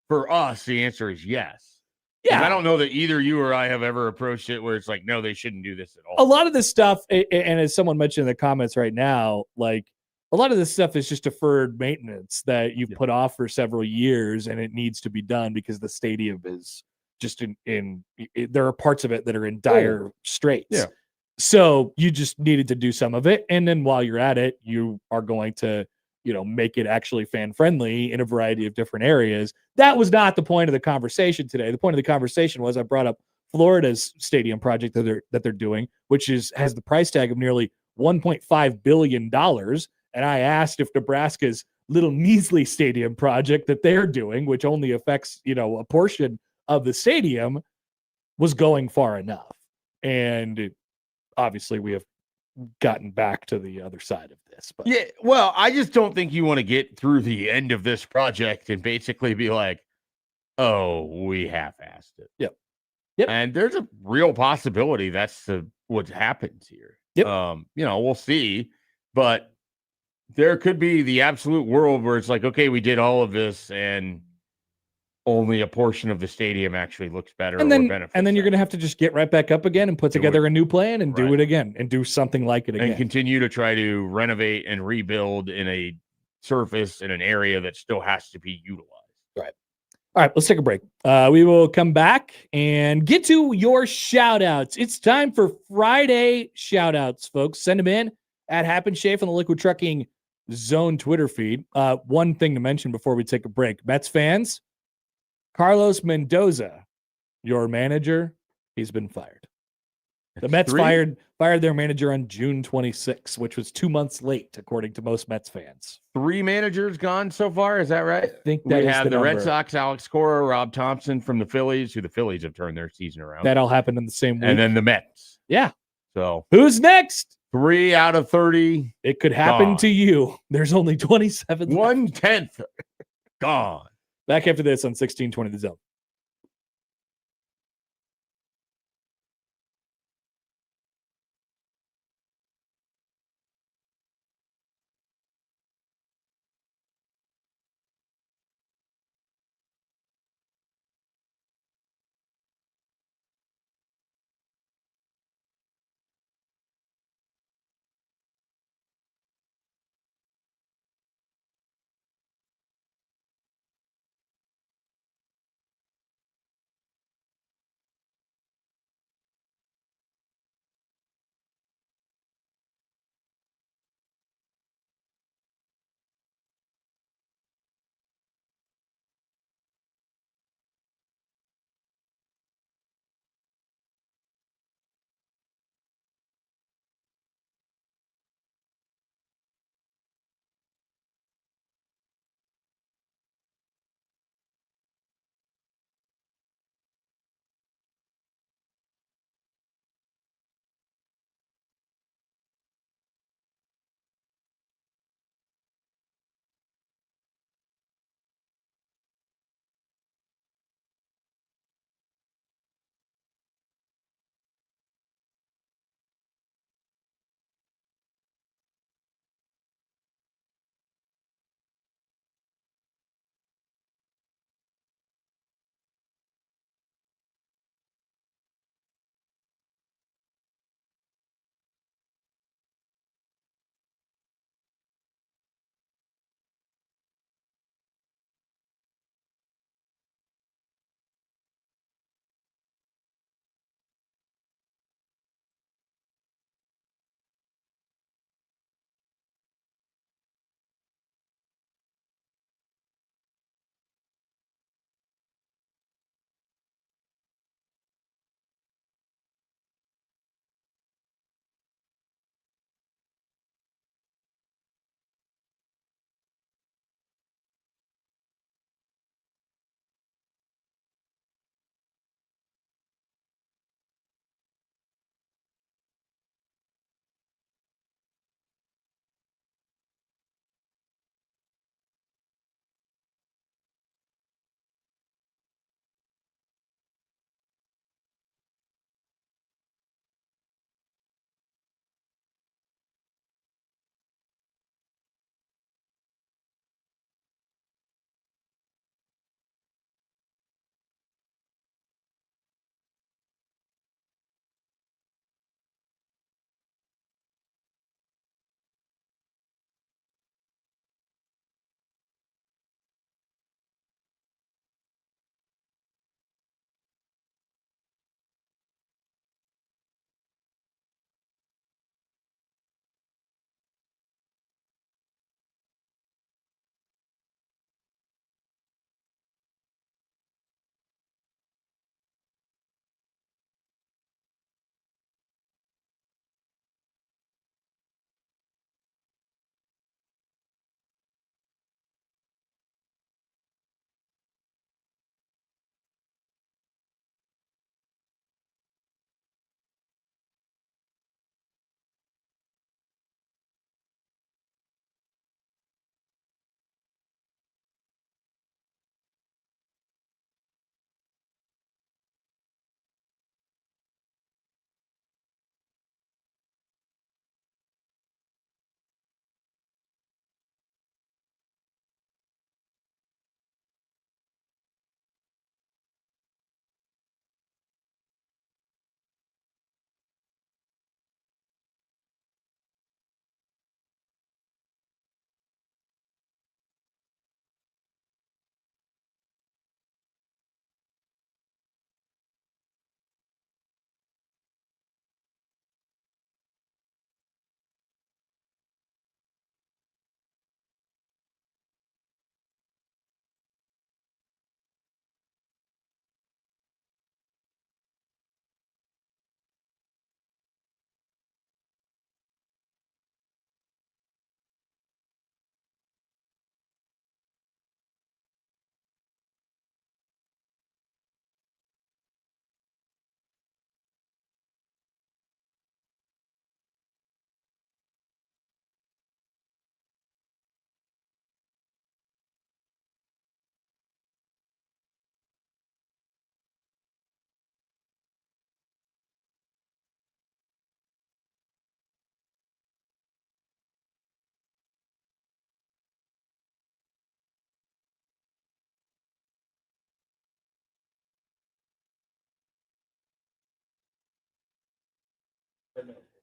for us, the answer is yes. Yeah. I don't know that either you or I have ever approached it where it's like, no, they shouldn't do this at all. A lot of this stuff, and as someone mentioned in the comments right now, like a lot of this stuff is just deferred maintenance that you've put off for several years, and it needs to be done because the stadium is just there are parts of it that are in dire straits. Yeah. So you just needed to do some of it. And then while you're at it, you are going to, make it actually fan friendly in a variety of different areas. That was not the point of the conversation today. The point of the conversation was I brought up Florida's stadium project that they're doing, which has the price tag of nearly $1.5 billion. And I asked if Nebraska's little measly stadium project that they're doing, which only affects, a portion of the stadium, was going far enough. And obviously we have gotten back to the other side of this. But yeah, well, I just don't think you want to get through the end of this project and basically be like, oh, we half-assed it. Yep. And there's a real possibility that's what happens here. Yep. We'll see. But there could be the absolute world where it's like, okay, we did all of this and only a portion of the stadium actually looks better and then you're going to have to just get right back up again and put together a new plan and do it again and do something like it again. And continue to try to renovate and rebuild in a surface in an area that still has to be utilized. Right. All right, let's take a break. We will come back and get to your shout outs. It's time for Friday shout outs, folks. Send them in at Happen Schaefer on the Liquid Trucking Zone Twitter feed. One thing to mention before we take a break. Mets fans, Carlos Mendoza, your manager, he's been fired. The Mets fired their manager on June 26th, which was 2 months late, according to most Mets fans. 3 managers gone so far. Is that right? I think that we is have the Red number. Sox, Alex Cora, Rob Thompson from the Phillies, who the Phillies have turned their season around. That all happened in the same week. And then the Mets. Yeah. So who's next? 3 out of 30. It could happen gone. to you. There's only 27 left. 1/10 gone. Back after this on 1620 The Zone.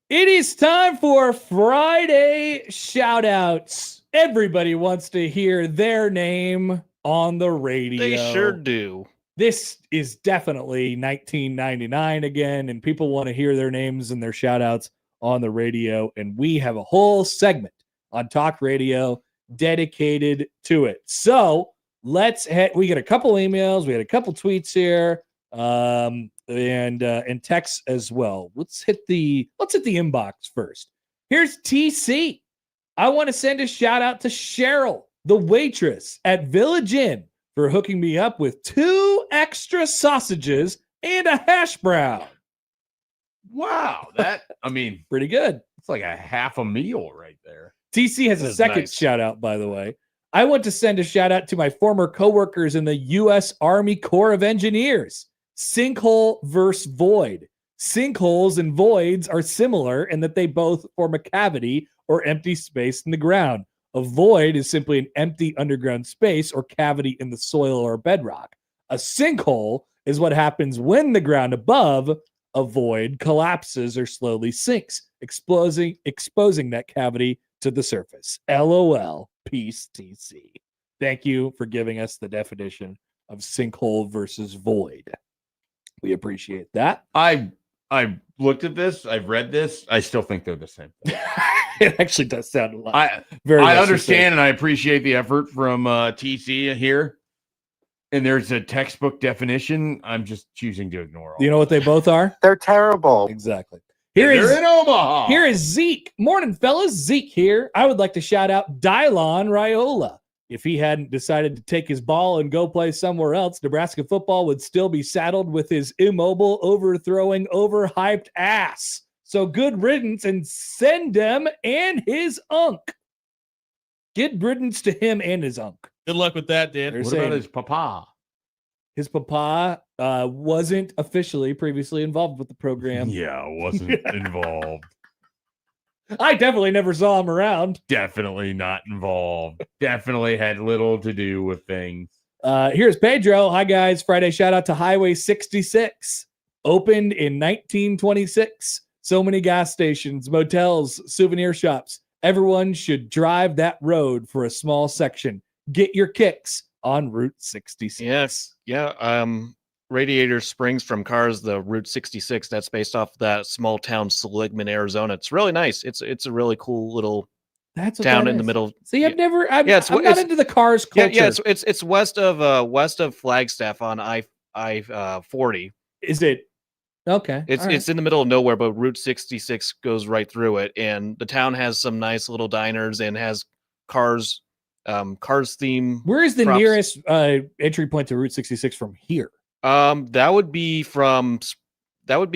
It is time for Friday shout-outs. Everybody wants to hear their name on the radio. They sure do. This is definitely 1999 again, and people want to hear their names and their shout-outs on the radio, and we have a whole segment on talk radio dedicated to it. So let's head. We get a couple emails, we had a couple tweets here, and texts as well. Let's hit the inbox first. Here's TC. I want to send a shout out to Cheryl, the waitress at Village Inn, for hooking me up with 2 extra sausages and a hash brown. Wow, Pretty good. it's like a half a meal right there. TC has a second nice. shout out, by the way. I want to send a shout out to my former coworkers in the U.S. Army Corps of Engineers. Sinkhole versus void. Sinkholes and voids are similar in that they both form a cavity or empty space in the ground. A void is simply an empty underground space or cavity in the soil or bedrock. A sinkhole is what happens when the ground above a void collapses or slowly sinks, exposing that cavity to the surface. LOL. Peace, TC. Thank you for giving us the definition of sinkhole versus void. We appreciate that. I looked at this. I've read this. I still think they're the same thing. It actually does sound a lot. I understand and I appreciate the effort from TC here. And there's a textbook definition. I'm just choosing to ignore all. You know what they both are? They're terrible. Exactly. They're in Omaha. Here is Zeke. Morning, fellas. Zeke here. I would like to shout out Dylon Raiola. If he hadn't decided to take his ball and go play somewhere else, Nebraska football would still be saddled with his immobile, overthrowing, overhyped ass. So good riddance and send him and his unk. Good riddance to him and his unk. Good luck with that, Dan. What about his papa? His papa wasn't officially previously involved with the program. Yeah, wasn't involved. I definitely never saw him around. Definitely not involved. Definitely had little to do with things. Here's Pedro. Hi, guys. Friday shout out to Highway 66. Opened in 1926. So many gas stations, motels, souvenir shops. Everyone should drive that road for a small section. Get your kicks on Route 66. Yes. Yeah. Radiator Springs from Cars, the Route 66, that's based off that small town Seligman, Arizona. It's really nice. It's a really cool little town in the middle. See, I'm not into the Cars culture. Yeah, it's west of Flagstaff on I-40. Is it? Okay. It's in the middle of nowhere, but Route 66 goes right through it, and the town has some nice little diners and has Cars theme. Where is the props. nearest entry point to Route 66 from here? That would be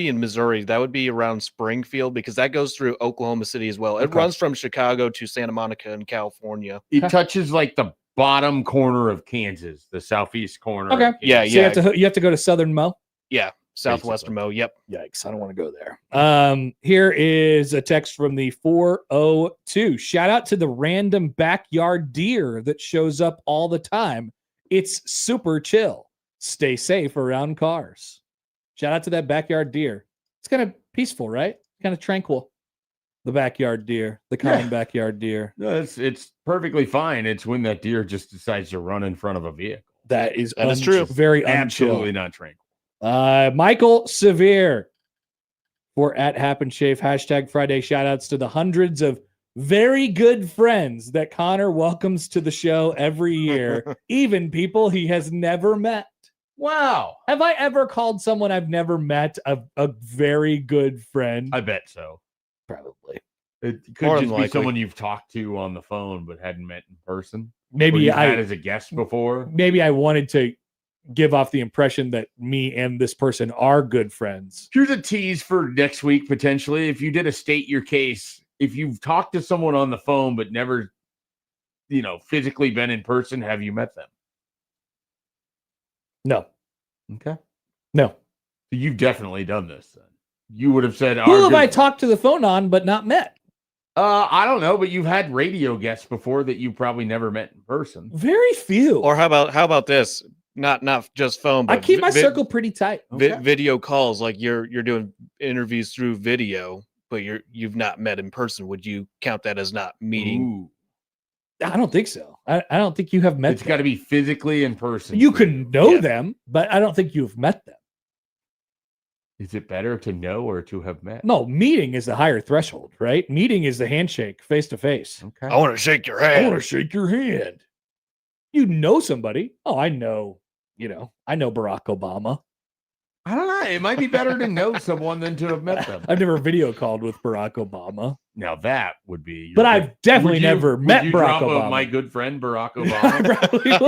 in Missouri. That would be around Springfield because that goes through Oklahoma City as well. It runs from Chicago to Santa Monica in California. It touches like the bottom corner of Kansas, the southeast corner. Okay. Yeah, So you have to go to Southern Mo. Yeah, southwestern Mo. Yep. Yikes! I don't want to go there. Here is a text from the 402. Shout out to the random backyard deer that shows up all the time. It's super chill. Stay safe around cars. Shout out to that backyard deer. It's kind of peaceful, right? Kind of tranquil. The backyard deer, the common backyard deer. No, it's perfectly fine. It's when that deer just decides to run in front of a vehicle. That is true. Very Absolutely unchill. not tranquil. Michael Severe for @HappenShafe #Friday. Shout outs to the hundreds of very good friends that Connor welcomes to the show every year, even people he has never met. Wow. Have I ever called someone I've never met a very good friend? I bet so. Probably. It could More just than be likely. someone you've talked to on the phone but hadn't met in person. Or Maybe you've had as a guest before. Maybe I wanted to give off the impression that me and this person are good friends. Here's a tease for next week, potentially. If you did a state your case, if you've talked to someone on the phone but never, physically been in person, have you met them? No. Okay. No. So you've definitely done this then. You would have said, Who have I talked to the phone on but not met? I don't know, but you've had radio guests before that you probably never met in person. Very few. Or how about this? Not just phone, but I keep my circle pretty tight. video calls. Like you're doing interviews through video. but you've not met in person. Would you count that as not meeting? Ooh. I don't think so. I don't think you have met It's them. got to be physically in person. You for can know Yeah. them, but I don't think you've met them. Is it better to know or to have met? No, meeting is the higher threshold, right? Meeting is the handshake face to face. Okay. I want to shake your I hand. want to shake your hand. You know somebody. Oh, I know Barack Obama. I don't know. It might be better to know someone than to have met them. I've never video called with Barack Obama. Now that would be. your But good- I've definitely never met would you Barack drop Obama. my good friend Barack I Obama. probably If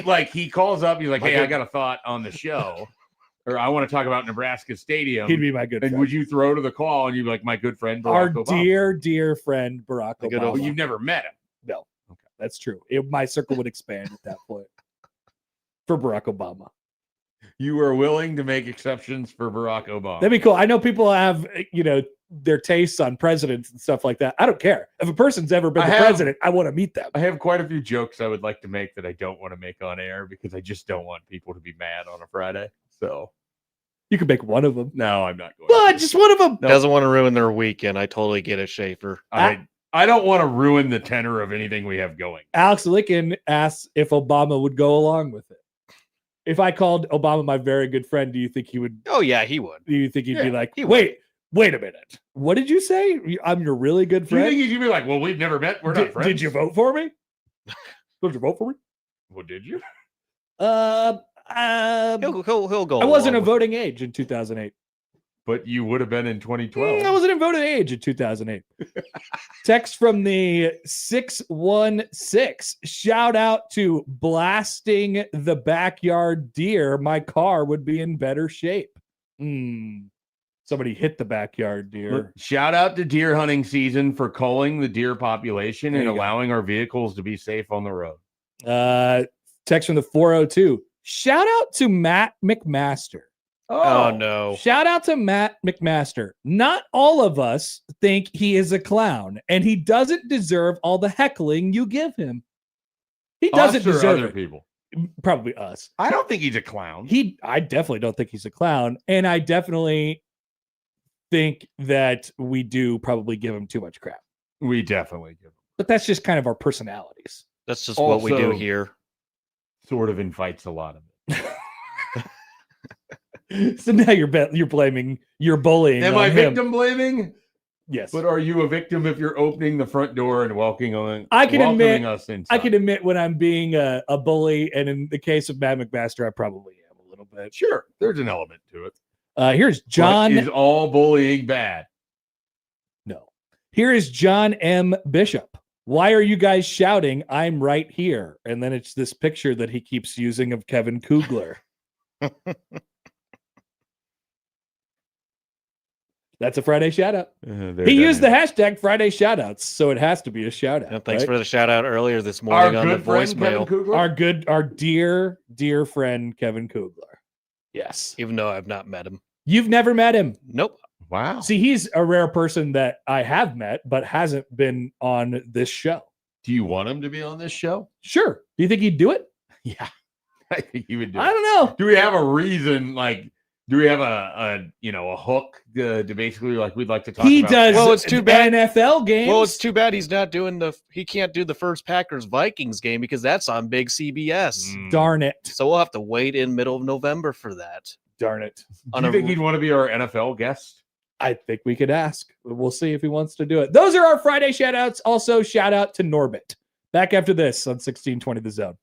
would. he calls up, he's like, "Hey, I got a thought on the show, or I want to talk about Nebraska Stadium." He'd be my good and friend. would you throw to the call and you'd be like, "My good friend Barack Our Obama"? dear friend Barack The good Obama. old- Well, you've never met him. No, that's true. My circle would expand at that point for Barack Obama. You were willing to make exceptions for Barack Obama. That'd be cool. I know people have, their tastes on presidents and stuff like that. I don't care. If a person's ever been I the have- president, I want to meet them. I have quite a few jokes I would like to make that I don't want to make on air because I just don't want people to be mad on a Friday. So You could make one of them. no, I'm not going. But to. just one of them. No. Doesn't want to ruin their weekend. I totally get it, Schaefer. I don't want to ruin the tenor of anything we have going. Alex Lincoln asks if Obama would go along with it. If I called Obama my very good friend, do you think he would? Oh yeah, he would. Do you think he'd be Yeah, like, he would. wait a minute? What did you say? I'm your really good Do you friend. think he'd be like, "Well, we've never met. We're not Did, friends." did you vote for me? Did you vote for me? Well, did you? He'll go. I wasn't a along with voting age in 2008. But you would have been in 2012. I wasn't in voting age in 2008. Text from the 616. Shout out to blasting the backyard deer. My car would be in better shape. Somebody hit the backyard deer. Look, shout out to deer hunting season for culling the deer population There and you go. allowing our vehicles to be safe on the road. Text from the 402. Shout out to Matt McMaster. Oh no. Shout out to Matt McMaster. Not all of us think he is a clown, and he doesn't deserve all the heckling you give him. He doesn't Us or deserve other it. people. Probably us. I don't think he's a clown. I definitely don't think he's a clown, and I definitely think that we do probably give him too much crap. We definitely give him. But that's just kind of our personalities. That's just what we do Also- here. Sort of invites a lot of it. So now you're bullying Am on I him. victim blaming? Yes. But are you a victim if you're opening the front door and welcoming I can admit- us inside? I can admit when I'm being a bully, and in the case of Matt McMaster, I probably am a little bit. Sure, there's an element to it. Here's John. But is all bullying bad? No. Here is John M. Bishop. Why are you guys shouting? I'm right here. And then it's this picture that he keeps using of Kevin Kugler. That's a Friday shout out. He used the hashtag Friday shout outs, so it has to be a shout out. And thanks right? for the shout out earlier this Our morning on the good friend Kevin voicemail. Kugler. our dear friend Kevin Kugler. Yes. Even though I've not met him. You've never met him. Nope. Wow. See, he's a rare person that I have met, but hasn't been on this show. Do you want him to be on this show? Sure. Do you think he'd do it? Yeah, I think he would do. I it. don't know. Do we have a reason? Like, do we have a hook to basically like we'd like to talk? He about does. Well, it's too bad. NFL games. Well, it's too bad he's not doing he can't do the first Packers Vikings game because that's on big CBS. Mm. Darn it. So we'll have to wait in middle of November for that. Darn it. Do you think he'd want to be our NFL guest? I think we could ask. We'll see if he wants to do it. Those are our Friday shout outs. Also, shout out to Norbit. Back after this on 1620 The Zone.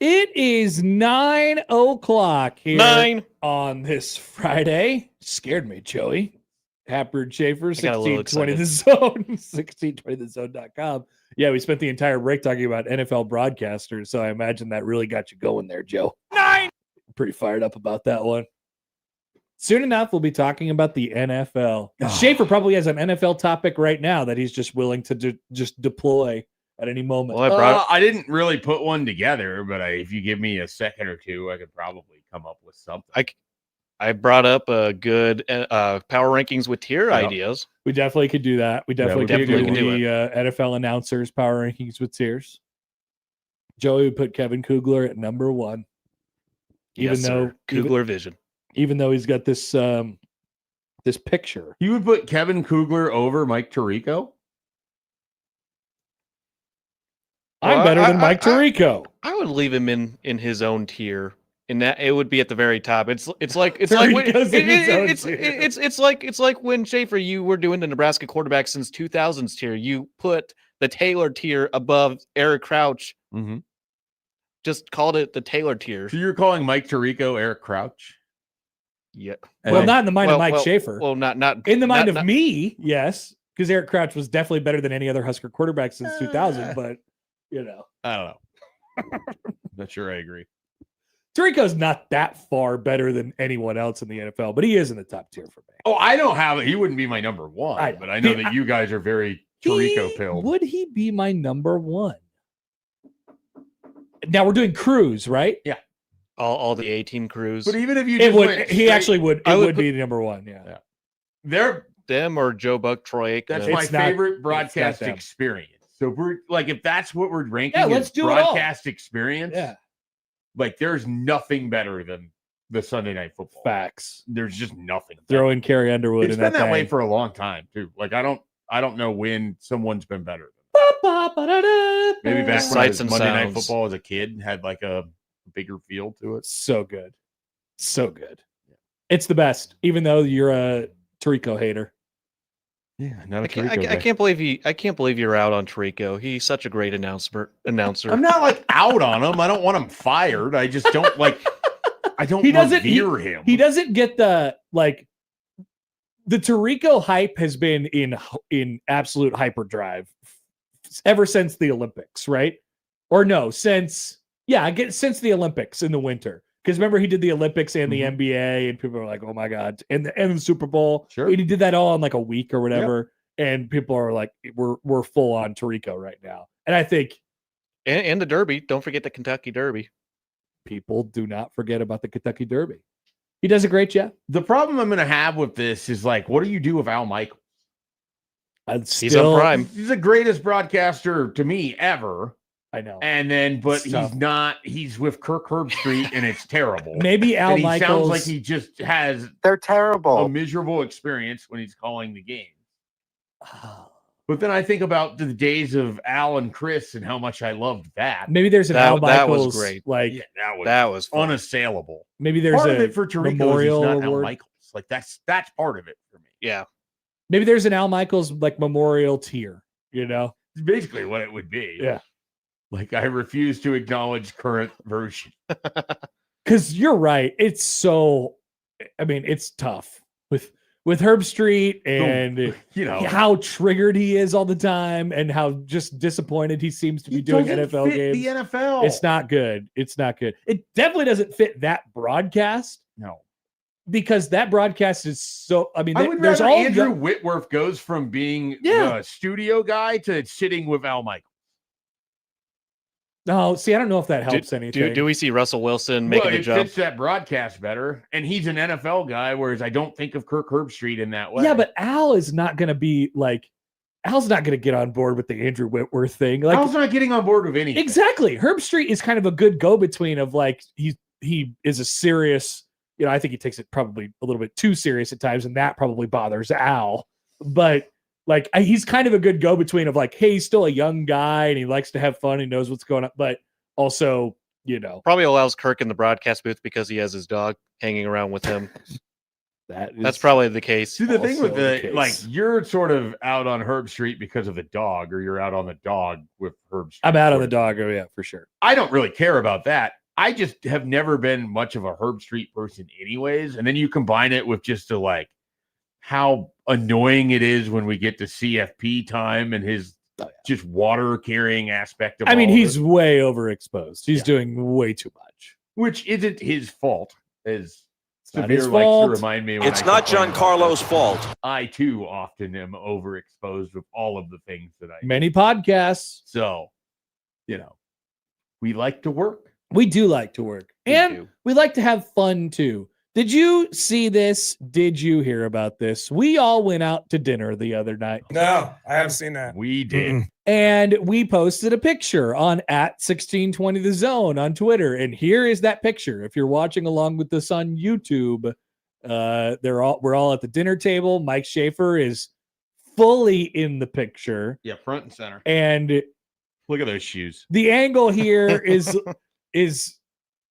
It is 9:00 here 9. on this Friday. Scared me, Joey. Happer and Schaefer, got a little 1620 The Zone, 1620thezone.com. Yeah, we spent the entire break talking about NFL broadcasters, so I imagine that really got you going there, Joe. 9! Pretty fired up about that one. Soon enough, we'll be talking about the NFL. Schaefer probably has an NFL topic right now that he's just willing to just deploy at any moment. Well, I didn't really put one together, but if you give me a second or two, I could probably come up with something. I brought up a good power rankings with tier ideas. We definitely could do that. We definitely could do could do the NFL announcers power rankings with tiers. Joey would put Kevin Kugler at number 1, even though Kugler vision. Even though he's got this this picture. You would put Kevin Kugler over Mike Tirico? I'm better than Mike Tirico. I would leave him in his own tier. In that, it would be at the very top. It's like when Schaefer, you were doing the Nebraska quarterback since 2000s tier. You put the Taylor tier above Eric Crouch. Mm-hmm. Just called it the Taylor tier. So you're calling Mike Tirico Eric Crouch? Yeah. Well, not in the mind of Mike Schaefer. Well, not in the mind of me. Yes, because Eric Crouch was definitely better than any other Husker quarterback since 2000. But I don't know. Not sure I agree. Tirico's not that far better than anyone else in the NFL, but he is in the top tier for me. Oh, I don't have it. He wouldn't be my number 1, but I know that you guys are very Tirico pilled. Would he be my number 1? Now we're doing crews, right? Yeah. All the 18 crews. But even if you it just would, he actually would. It would be number 1. Yeah. They're them or Joe Buck, Troy Aikman. That's my favorite broadcast experience. So we're like, if that's what we're ranking, let's do broadcast experience. Yeah. Like, there's nothing better than the Sunday Night Football. Facts. There's just nothing. Throw in Carrie Underwood. It's been that way for a long time too. Like, I don't know when someone's been better than maybe back when I was Monday Night Football as a kid had like a bigger feel to it. So good. It's the best, even though you're a Tirico hater. Yeah, not I can't believe you're out on Tirico. He's such a great announcer. I'm not like out on him. I don't want him fired. I just don't like. I don't revere him. He doesn't get the Tirico hype has been in absolute hyperdrive ever since the Olympics, right? Or no, since the Olympics in the winter. Because remember, he did the Olympics and the NBA, and people are like, "Oh my god!" And the Super Bowl. Sure, and he did that all in like a week or whatever. Yep. And people are like, "We're full on Tirico right now." And I think, and the Derby. Don't forget the Kentucky Derby. People do not forget about the Kentucky Derby. He does a great job. The problem I'm going to have with this is like, what do you do with Al Michaels? He's on prime. He's the greatest broadcaster to me ever. I know. And then, but he's not. He's with Kirk Herbstreit, and it's terrible. Maybe Al Michaels sounds like he just has. They're terrible. A miserable experience when he's calling the game. But then I think about the days of Al and Chris and how much I loved that. Maybe there's an Al Michaels. That was great. Like that was fun. Unassailable. Maybe there's part of it for Tirico memorial is not award. Al Michaels. Like that's part of it for me. Yeah. Maybe there's an Al Michaels like memorial tier. It's basically what it would be. Yeah. Like, I refuse to acknowledge current version. Because you're right. It's it's tough with Herbstreit and how triggered he is all the time and how just disappointed he seems to be doing NFL games. The NFL. It's not good. It definitely doesn't fit that broadcast. No. Because that broadcast is so. I mean, I would rather Andrew Whitworth goes from being the studio guy to sitting with Al Michaels. No, see, I don't know if that helps anything. Do we see Russell Wilson making the jump? It fits that broadcast better, and he's an NFL guy, whereas I don't think of Kirk Herbstreit in that way. Yeah, but Al is not going to be like. Al's not going to get on board with the Andrew Whitworth thing. Like, Al's not getting on board with anything. Exactly. Herbstreit is kind of a good go-between of like he is a serious. I think he takes it probably a little bit too serious at times, and that probably bothers Al. But like he's kind of a good go-between of like, hey, he's still a young guy and he likes to have fun. He knows what's going on, but also, probably allows Kirk in the broadcast booth because he has his dog hanging around with him. That's probably the case. See, the thing with also the the like, case. you're sort of out on Herb Street because of the dog, or you're out on the dog with Herb Street. I'm out on sort the of dog. thing. Oh yeah, for sure. I don't really care about that. I just have never been much of a Herb Street person, anyways. And then you combine it with just the like how annoying it is when we get to CFP time and his just water carrying aspect of. I mean, all of he's it, way overexposed. He's Yeah. doing way too much. which isn't his fault. As not Severe his likes fault. to remind me, when It's I not complain about Giancarlo's this, fault. I too often am overexposed with all of the things that I. Many podcasts. So, we like to work. We do like to work. And we like to have fun too. Did you see this? Did you hear about this? We all went out to dinner the other night. No, I haven't seen that. We did. And we posted a picture on @1620 The Zone on Twitter. And here is that picture. If you're watching along with us on YouTube, we're all at the dinner table. Mike Schaefer is fully in the picture. Yeah, front and center. And look at those shoes. The angle here is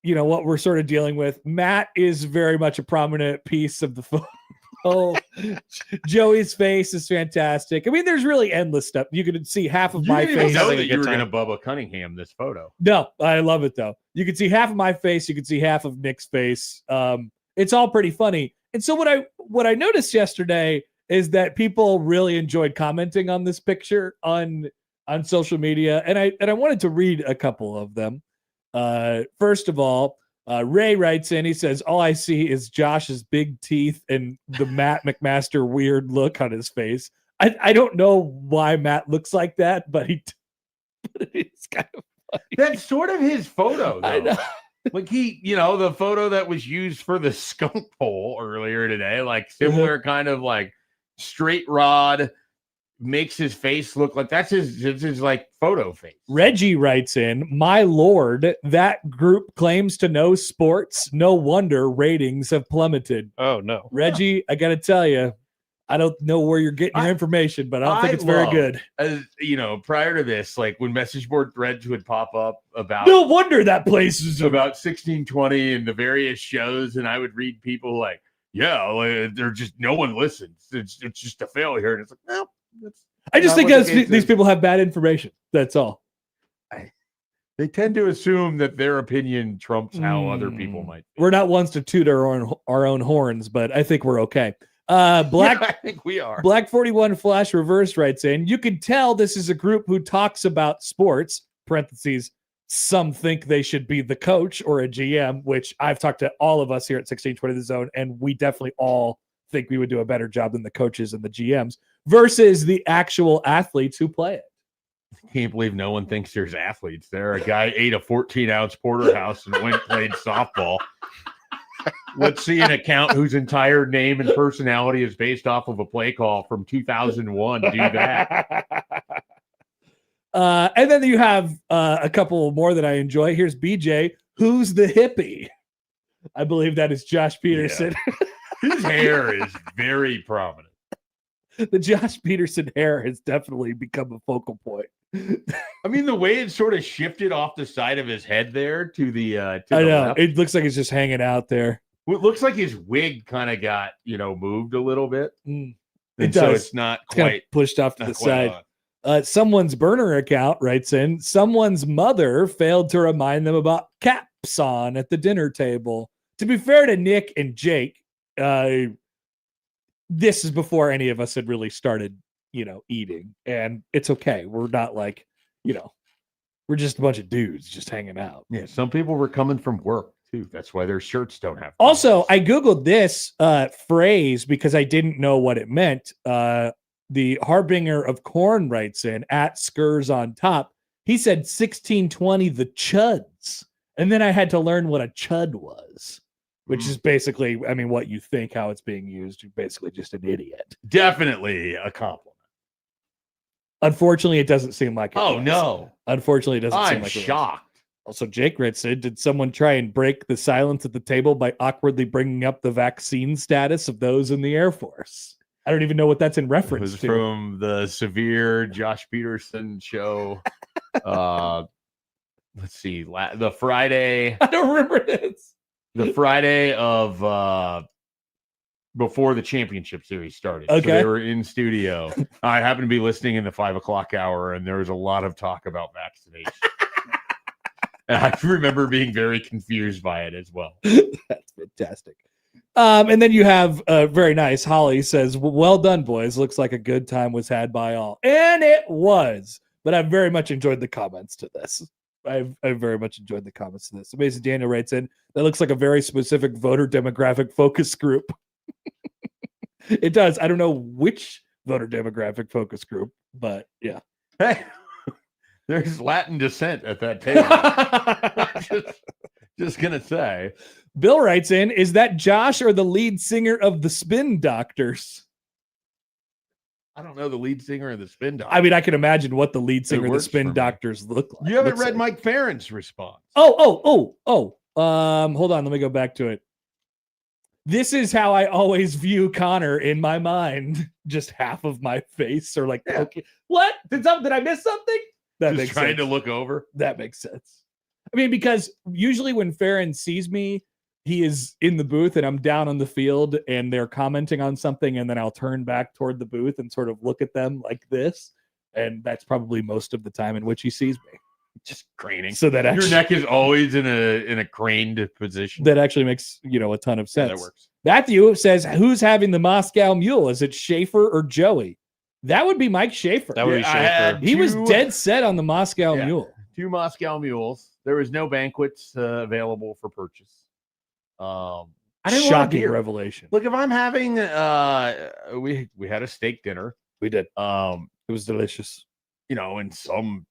what we're sort of dealing with. Matt is very much a prominent piece of the photo. Joey's face is fantastic. I mean, there's really endless stuff. You could see half of my You didn't face. know that you were going to Bubba Cunningham this photo. No, I love it though. You can see half of my face. You can see half of Nick's face. It's all pretty funny. And so what I noticed yesterday is that people really enjoyed commenting on this picture on social media, and I wanted to read a couple of them. First of all, Ray writes in. He says, "All I see is Josh's big teeth and the Matt McMaster weird look on his face." I don't know why Matt looks like that, but it's kind of funny. That's sort of his photo, though. I know. Like the photo that was used for the skunk poll earlier today, like similar kind of like straight rod, makes his face look like that's his like photo face. Reggie writes in, "My lord, that group claims to know sports. No wonder ratings have plummeted." Oh no, Reggie, I got to tell you, I don't know where you're getting your information, but I don't think it's very good. As prior to this, like when message board threads would pop up about No wonder that place is about 1620 and the various shows, and I would read people like, "Yeah, they're just no one listens. It's just a failure." And it's like, no. I just think these people have bad information. That's all. They tend to assume that their opinion trumps how other people might. We're not ones to toot our own horns, but I think we're okay. Black, I think we are. Black 41 Flash Reverse writes in, "You can tell this is a group who talks about sports, parentheses, some think they should be the coach or a GM," which I've talked to all of us here at 1620 The Zone, and we definitely all think we would do a better job than the coaches and the GMs versus the actual athletes who play it. I can't believe no one thinks there's athletes there. A guy ate a 14-ounce porterhouse and went and played softball. Let's see an account whose entire name and personality is based off of a play call from 2001. Do that. And then you have a couple more that I enjoy. Here's BJ. "Who's the hippie?" I believe that is Josh Peterson. Yeah. His hair is very prominent. The Josh Peterson hair has definitely become a focal point. I mean, the way it sort of shifted off the side of his head there to the I know. left. It looks like it's just hanging out there. Well, it looks like his wig kind of got, moved a little bit. It And does. so it's not It's kind of quite pushed off to not the quite side. on. Someone's burner account writes in, "Someone's mother failed to remind them about caps on at the dinner table." To be fair to Nick and Jake, this is before any of us had really started, eating, and it's okay. We're not like, we're just a bunch of dudes just hanging out. Yeah, some people were coming from work too. That's why their shirts don't have. Also, I Googled this phrase because I didn't know what it meant. The Harbinger of Corn writes in, @Skurs on top. He said 1620 the chuds. And then I had to learn what a chud was, which is basically, what you think, how it's being used. You're basically just an idiot. Definitely a compliment. Unfortunately, it doesn't seem like it. Oh, was. no. Unfortunately, it doesn't seem I'm like it was. shocked. Also, Jake writes in, "Did someone try and break the silence at the table by awkwardly bringing up the vaccine status of those in the Air Force?" I don't even know what that's in It reference was to. from the severe Josh Peterson show. Let's see, the Friday. I don't remember this. The Friday of before the championship series started. Okay. So they were in studio. I happened to be listening in the 5 o'clock hour, and there was a lot of talk about vaccination. And I remember being very confused by it as well. That's fantastic. And then you have very nice. Holly says, "Well done, boys. Looks like a good time was had by all," and it was. But I very much enjoyed the comments to this. I very much enjoyed the comments to this. Amazing Daniel writes in, "That looks like a very specific voter demographic focus group." It does. I don't know which voter demographic focus group, but yeah. Hey, there's Latin descent at that table. just gonna say. Bill writes in, "Is that Josh or the lead singer of the Spin Doctors?" I don't know the lead singer of the Spin Doctors. I mean, I can imagine what the lead singer of the works for Spin me. Doctors look like. You haven't Looks read like. Mike Farron's response. Oh. Hold on. Let me go back to it. This is how I always view Connor in my mind. Just half of my face, or like, okay, what? Did I miss something? That Just makes trying sense. to look over. That makes sense. I mean, because usually when Farron sees me, he is in the booth and I'm down on the field and they're commenting on something, and then I'll turn back toward the booth and sort of look at them like this. And that's probably most of the time in which he sees me. Just craning. So that actually, Your neck is always in a craned position. that actually makes, a ton of sense. Yeah, that works. Matthew says, "Who's having the Moscow Mule? Is it Schaefer or Joey?" That would be Mike Schaefer. That would be I Schaefer. had He was two- dead set on the Moscow Yeah. Mule. 2 Moscow Mules. There was no banquets available for purchase. I didn't want Shocking beer. revelation. Look, if I'm having we had a steak dinner. We did. It was delicious. In some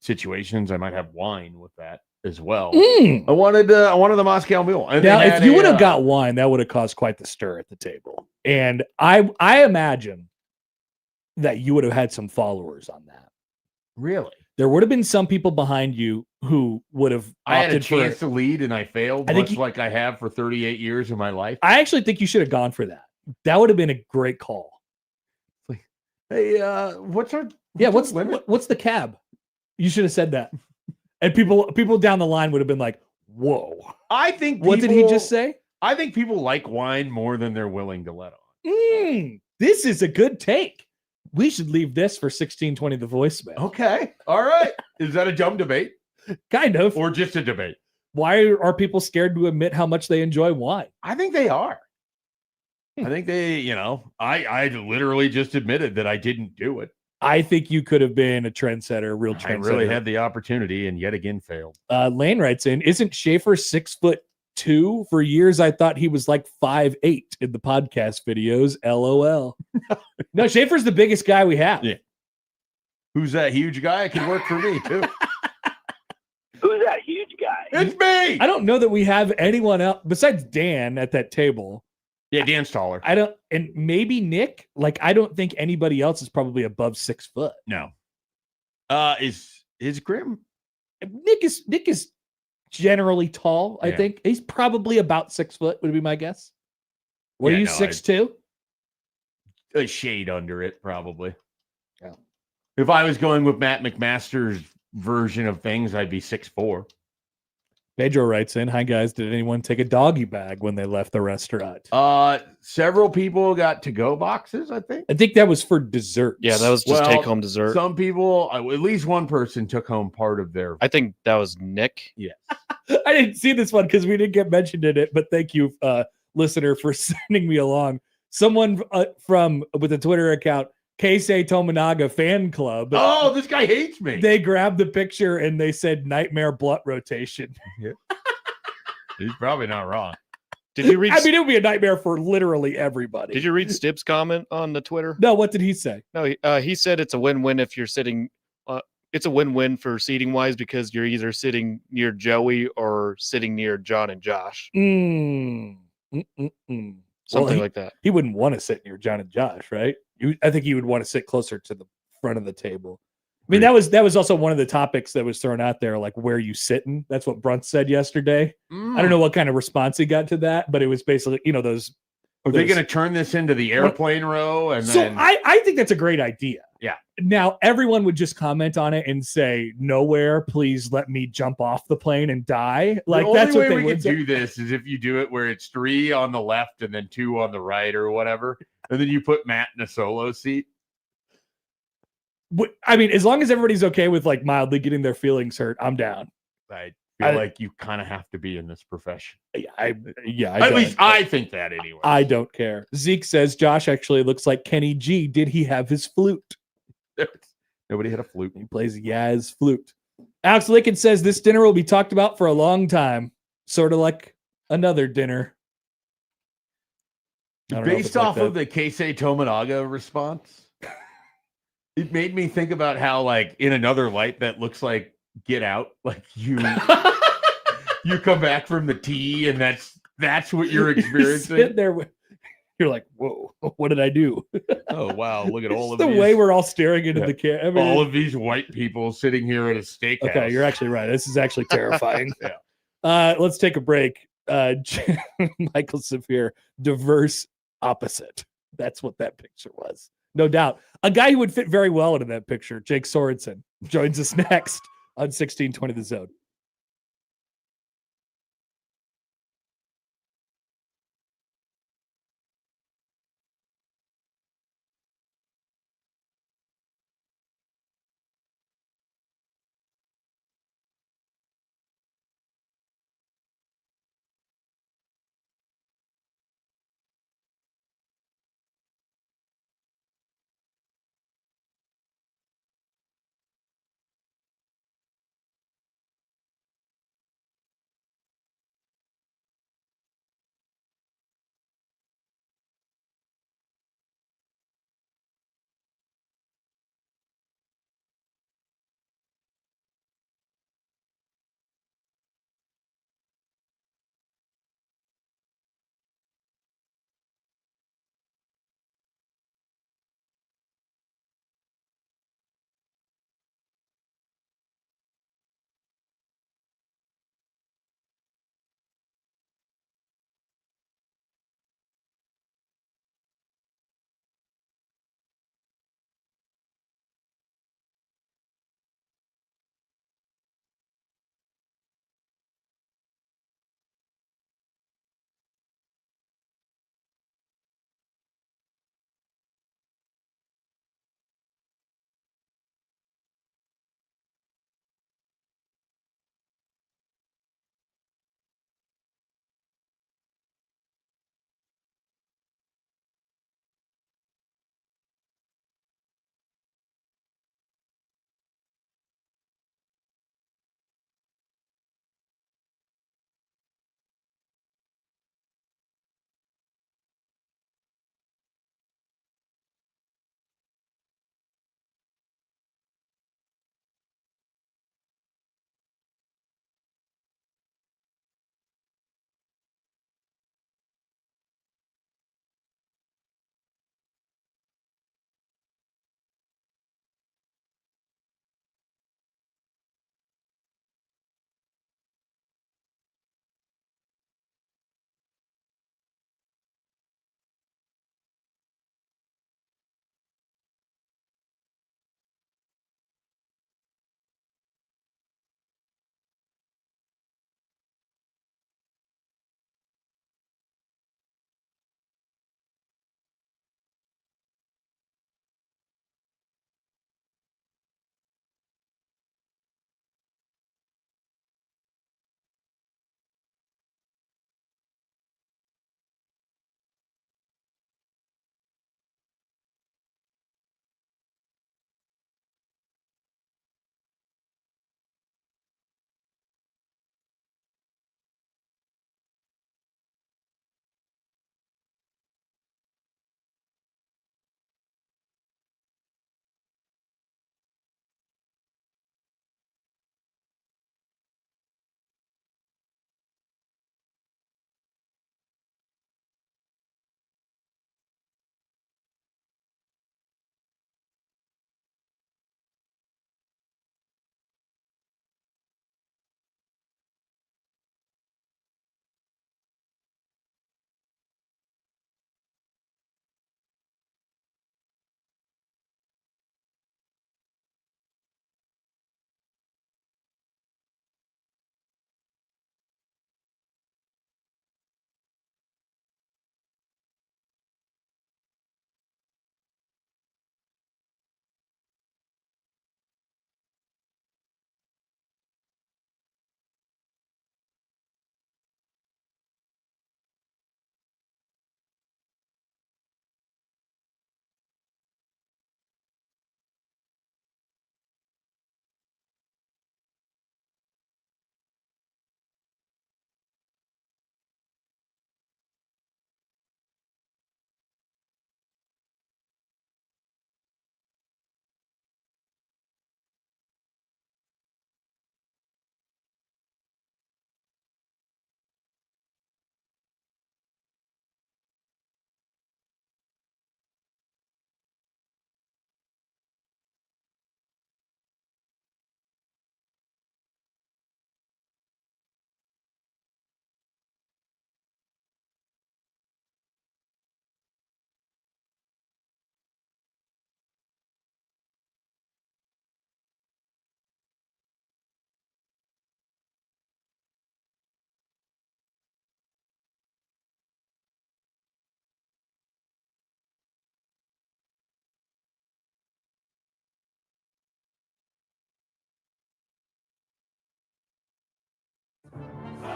situations I might have wine with that as well. Mm. I wanted the Moscow Mule. And Now, they if had you would have got wine, that would have caused quite the stir at the table. And I imagine that you would have had some followers on that. really, There would have been some people behind you who would have I had a opted for. chance to lead and I failed, I think much like I have for 38 years of my life. I actually think you should have gone for that. That would have been a great call. Hey, what's our limit? What's the cab? You should have said that. And people down the line would have been like, "Whoa, I think what did he just say?" I think people like wine more than they're willing to let on. This is a good take. We should leave this for 1620 the voicemail. Okay. All right. Is that a dumb debate? Kind of. Or just a debate? Why are people scared to admit how much they enjoy wine? I think they are. I think they, I literally just admitted that I didn't do it. I think you could have been a trendsetter, real I trendsetter. really had the opportunity and yet again failed. Lane writes in, "Isn't Schaefer 6'2"? For years, I thought he was like 5'8" in the podcast videos. LOL. No, Schaefer's the biggest guy we have. Yeah. Who's that huge guy? It could work for me too. Who's that huge guy? It's me. I don't know that we have anyone else besides Dan at that table. Yeah, Dan's taller. And maybe Nick. Like, I don't think anybody else is probably above 6 foot. No. Is Grim? Nick is generally tall. I Yeah. think he's probably about 6 foot. Would be my guess. What Yeah, are you, no, 6'2"? A shade under it, probably. Yeah. If I was going with Matt McMaster's version of things, I'd be 6'4". Pedro writes in, "Hi guys, did anyone take a doggy bag when they left the restaurant?" Several people got to-go boxes, I think. I think that was for dessert. Yeah, that was just Well, take home dessert. Some people, at least one person, took home part of their. I think that was Nick. Yes. I didn't see this one because we didn't get mentioned in it, but thank you, listener, for sending me along. Someone with a Twitter account, Keisei Tominaga Fan Club. Oh, this guy hates me. They grabbed the picture and they said "Nightmare Blunt Rotation." He's probably not wrong. Did you read? I mean, it would be a nightmare for literally everybody. Did you read Stibbs' comment on the Twitter? No, what did he say? No, he said it's a win-win if you're sitting. It's a win-win for seating wise because you're either sitting near Joey or sitting near John and Josh. Something like that. He wouldn't want to sit near John and Josh, right? I think he would want to sit closer to the front of the table. I mean, that was also one of the topics that was thrown out there, like where you sitting. That's what Brunt said yesterday. I don't know what kind of response he got to that, but it was basically, those. Are they going to turn this into the airplane row? And So then... I think that's a great idea. Yeah. Now everyone would just comment on it and say, "Nowhere, please let me jump off the plane and die." Like the that's only what way they we would could say. do this is if you do it where it's 3 on the left and then 2 on the right or whatever, and then you put Matt in a solo seat. I mean, as long as everybody's okay with like mildly getting their feelings hurt, I'm down. I feel like you kind of have to be in this profession. At least I think that anyway. I don't care. Zeke says Josh actually looks like Kenny G. Did he have his flute? Nobody had a flute. He plays Yaz flute. Alex Licken says this dinner will be talked about for a long time, sort of like another dinner. Based off of the Keisei Tominaga response, it made me think about how, like, in another light that looks like Get Out, like you come back from the tea and that's what you're experiencing. Sit there, you're like, whoa, what did I do? Oh wow, look at all of the these, way we're all staring into the camera. I mean, all of these white people sitting here at a steakhouse. Okay, you're actually right. This is actually terrifying. Yeah. Let's take a break. Michael Severe, diverse opposite. That's what that picture was. No doubt. A guy who would fit very well into that picture, Jake Sorensen, joins us next on 1620 The Zone.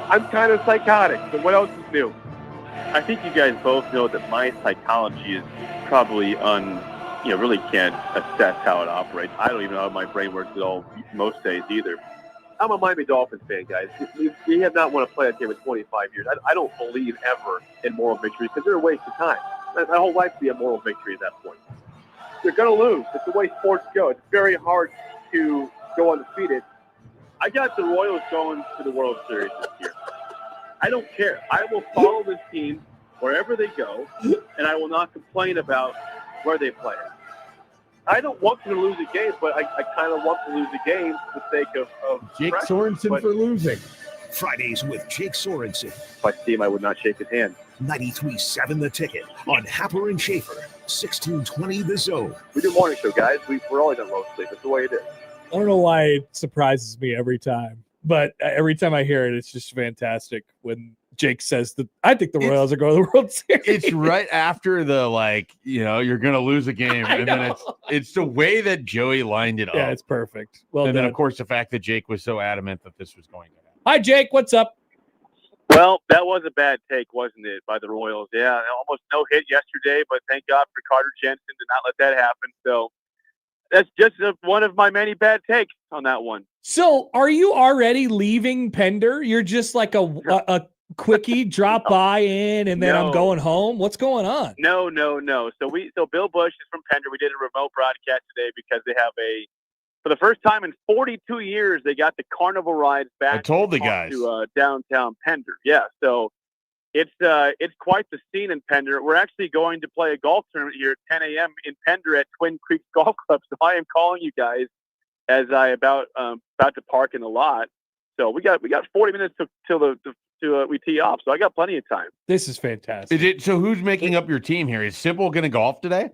I'm kind of psychotic. So what else is new? I think you guys both know that my psychology is probably really can't assess how it operates. I don't even know how my brain works at all most days either. I'm a Miami Dolphins fan, guys. We have not won a playoff game in 25 years. I don't believe ever in moral victories because they're a waste of time. My whole life would be a moral victory at that point. They're going to lose. It's the way sports go. It's very hard to go undefeated. I got the Royals going to the World Series this year. I don't care. I will follow this team wherever they go, and I will not complain about where they play. I don't want them to lose a game, but I kind of want to lose a game for the sake of Jake pressure. Sorensen for losing. Fridays with Jake Sorensen. If I see him, I would not shake his hand. 93.7 The Ticket on Happer and Schaefer. 1620 The Zone. We do morning show, guys. We're always on road sleep. It's the way it is. I don't know why it surprises me every time, but every time I hear it, it's just fantastic when Jake says that I think the Royals are going to the World Series. It's right after the you're going to lose a game, and then it's the way that Joey lined it up. Yeah, it's perfect. Well and done. then of course the fact that Jake was so adamant that this was going to happen. Hi, Jake. What's up? Well, that was a bad take, wasn't it, by the Royals? Yeah, almost no hit yesterday, but thank God for Carter Jensen to not let that happen. So that's just one of my many bad takes on that one. So, are you already leaving Pender? You're just like a quickie drop by in, and then I'm going home. What's going on? No. So Bill Bush is from Pender. We did a remote broadcast today because they have for the first time in 42 years, they got the carnival rides back. I told the guys to downtown Pender. Yeah, so it's quite the scene in Pender. We're actually going to play a golf tournament here at 10 a.m. in Pender at Twin Creeks Golf Club. So I am calling you guys as I about to park in the lot. So we got 40 minutes till we tee off. So I got plenty of time. This is fantastic. So who's making up your team here? Is Sybil going to golf today?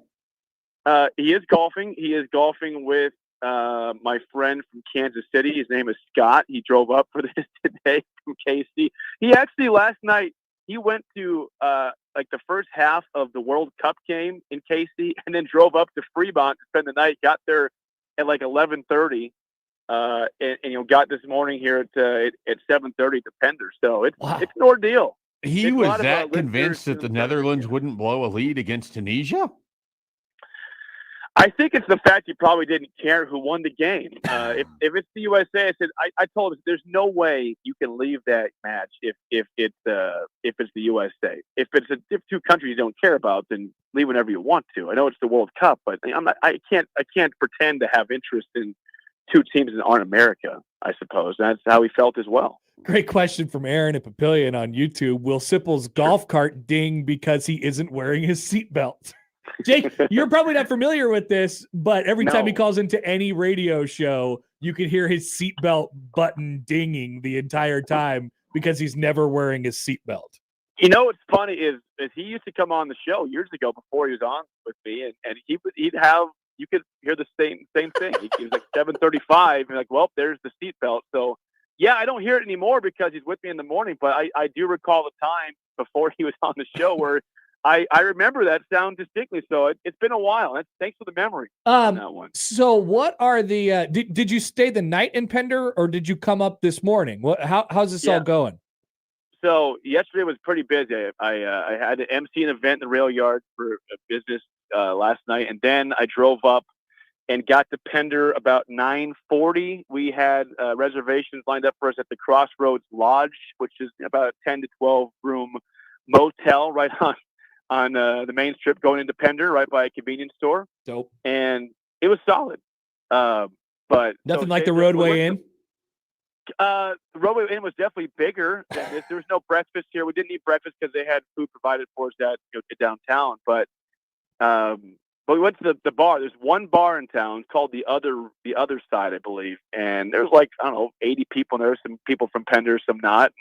He is golfing. He is golfing with my friend from Kansas City. His name is Scott. He drove up for this today from KC. He actually last night he went to the first half of the World Cup game in KC, and then drove up to Fremont to spend the night. Got there at 11:30, and got this morning here at 7:30 to Pender. So it's an ordeal. He was that convinced that the Netherlands wouldn't blow a lead against Tunisia? I think it's the fact he probably didn't care who won the game. If it's the USA, I told him there's no way you can leave that match if it's the USA. If two countries you don't care about, then leave whenever you want to. I know it's the World Cup, but I can't pretend to have interest in two teams that aren't America. I suppose that's how he felt as well. Great question from Aaron at Papillion on YouTube. Will Sipple's golf cart ding because he isn't wearing his seatbelt? Jake, you're probably not familiar with this, but every time he calls into any radio show, you can hear his seatbelt button dinging the entire time because he's never wearing his seatbelt. You know what's funny is he used to come on the show years ago before he was on with me, and he'd have, you could hear the same thing. He was like 7:35, and well, there's the seatbelt. So yeah, I don't hear it anymore because he's with me in the morning, but I do recall the time before he was on the show where I remember that sound distinctly. So it's been a while. Thanks for the memory on that one. So what are the did you stay the night in Pender, or did you come up this morning? How's this all going? So yesterday was pretty busy. I had to MC an event in the rail yard for a business last night, and then I drove up and got to Pender about 9:40. We had reservations lined up for us at the Crossroads Lodge, which is about a 10 to 12 room motel right on the main strip going into Pender, right by a convenience store. Dope. And it was solid. But nothing like the Roadway Inn. The Roadway Inn was definitely bigger than this. There was no breakfast here. We didn't eat breakfast because they had food provided for us at downtown. But we went to the bar. There's one bar in town called the other side, I believe. And there's 80 people there. Some people from Pender, some not.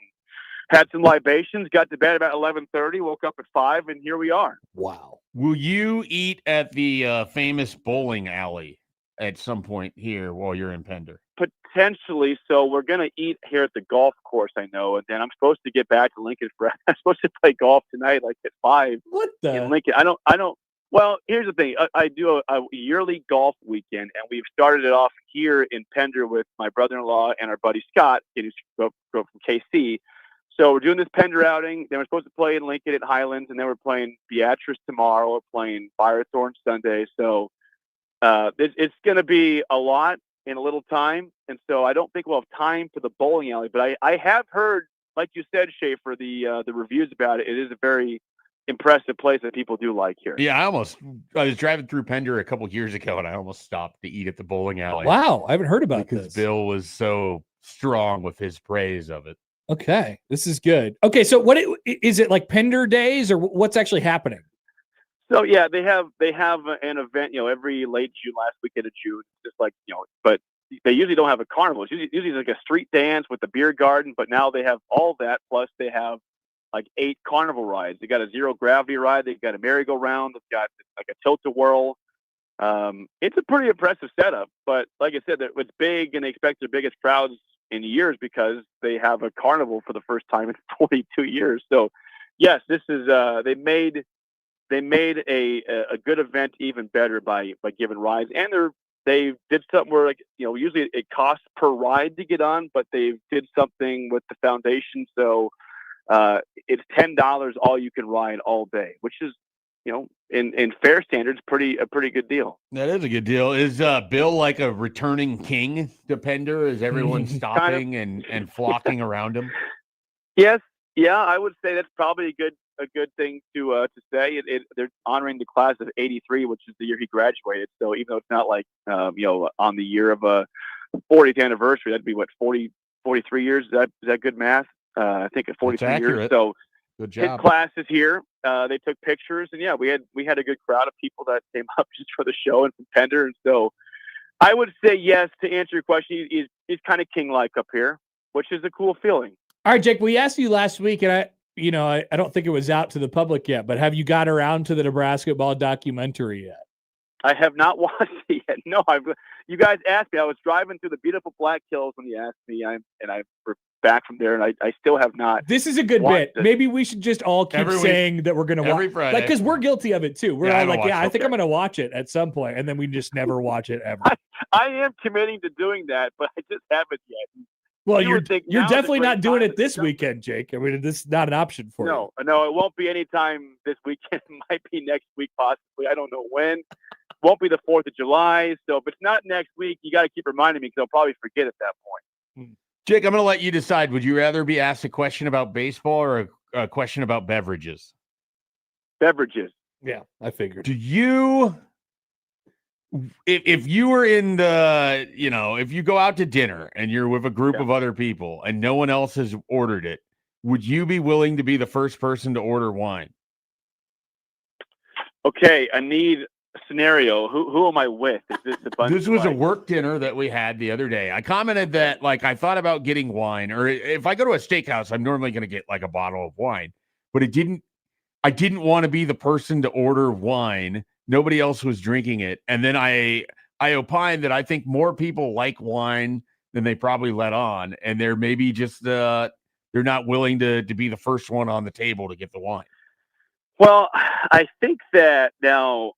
Had some libations, got to bed about 11:30, woke up at 5, and here we are. Wow. Will you eat at the famous bowling alley at some point here while you're in Pender? Potentially. So we're going to eat here at the golf course, I know, and then I'm supposed to get back to Lincoln I'm supposed to play golf tonight, at 5. What the? In Lincoln. I don't. Well, here's the thing. I do a yearly golf weekend, and we've started it off here in Pender with my brother-in-law and our buddy Scott, who's from KC. So we're doing this Pender outing. Then we're supposed to play in Lincoln at Highlands, and then we're playing Beatrice tomorrow. We're playing Firethorn Sunday. So it's going to be a lot in a little time. And so I don't think we'll have time for the bowling alley. But I have heard, like you said, Schaefer, the reviews about it. It is a very impressive place that people do like here. Yeah, I was driving through Pender a couple years ago, and I almost stopped to eat at the bowling alley. Wow, I haven't heard about because this. Bill was so strong with his praise of it. Okay, this is good. Okay, so what is it like Pender Days, or what's actually happening? So yeah, they have an event, every late June, last weekend of June, just like but they usually don't have a carnival. It's usually like a street dance with the beer garden, but now they have all that, plus they have like 8 carnival rides. They got a zero gravity ride, they've got a merry-go-round, they've got like a tilt-a-whirl. It's a pretty impressive setup, but like I said, it's big, and they expect their biggest crowds in years because they have a carnival for the first time in 42 years. So yes, this is they made a good event even better by giving rides, and they did something where usually it costs per ride to get on, but they did something with the foundation, so it's $10 all you can ride all day, which is in fair standards a pretty good deal. That is a good deal. Is Bill like a returning king to Pender? Is everyone stopping and flocking around him? Yes, yeah, I would say that's probably a good thing to say. They're honoring the class of '83, which is the year he graduated. So even though it's not like on the year of a 40th anniversary, that'd be 43 years. Is that good math? I think at 43 years. So good job. His class is here. They took pictures, and yeah, we had a good crowd of people that came up just for the show and from Pender. And so I would say yes to answer your question. He's kind of king-like up here, which is a cool feeling. All right, Jake, we asked you last week, and I don't think it was out to the public yet, but have you got around to the Nebraska ball documentary yet? I have not watched it yet. No, you guys asked me. I was driving through the beautiful Black Hills when you asked me, and we're back from there, and I still have not. This is a good bit. Maybe we should just all keep saying that we're going to watch every Friday, because we're guilty of it too. We're all like, I think I'm going to watch it at some point, and then we just never watch it ever. I am committing to doing that, but I just haven't yet. Well, you're definitely not doing it this weekend, Jake. I mean, this is not an option for you. No, it won't be anytime this weekend. It might be next week, possibly. I don't know when. Won't be the 4th of July. So if it's not next week, you got to keep reminding me because I'll probably forget at that point. Jake, I'm going to let you decide. Would you rather be asked a question about baseball or a question about beverages? Beverages. Yeah, I figured. Do you, if you were in the, if you go out to dinner and you're with a group of other people and no one else has ordered it, would you be willing to be the first person to order wine? Okay, I need a scenario. Who am I with? Is this a bunch This was a work dinner that we had the other day. I commented that I thought about getting wine, or if I go to a steakhouse, I'm normally going to get a bottle of wine, but I didn't want to be the person to order wine. Nobody else was drinking it. And then I opined that I think more people like wine than they probably let on. And they're maybe just, they're not willing to be the first one on the table to get the wine. Well, I think that now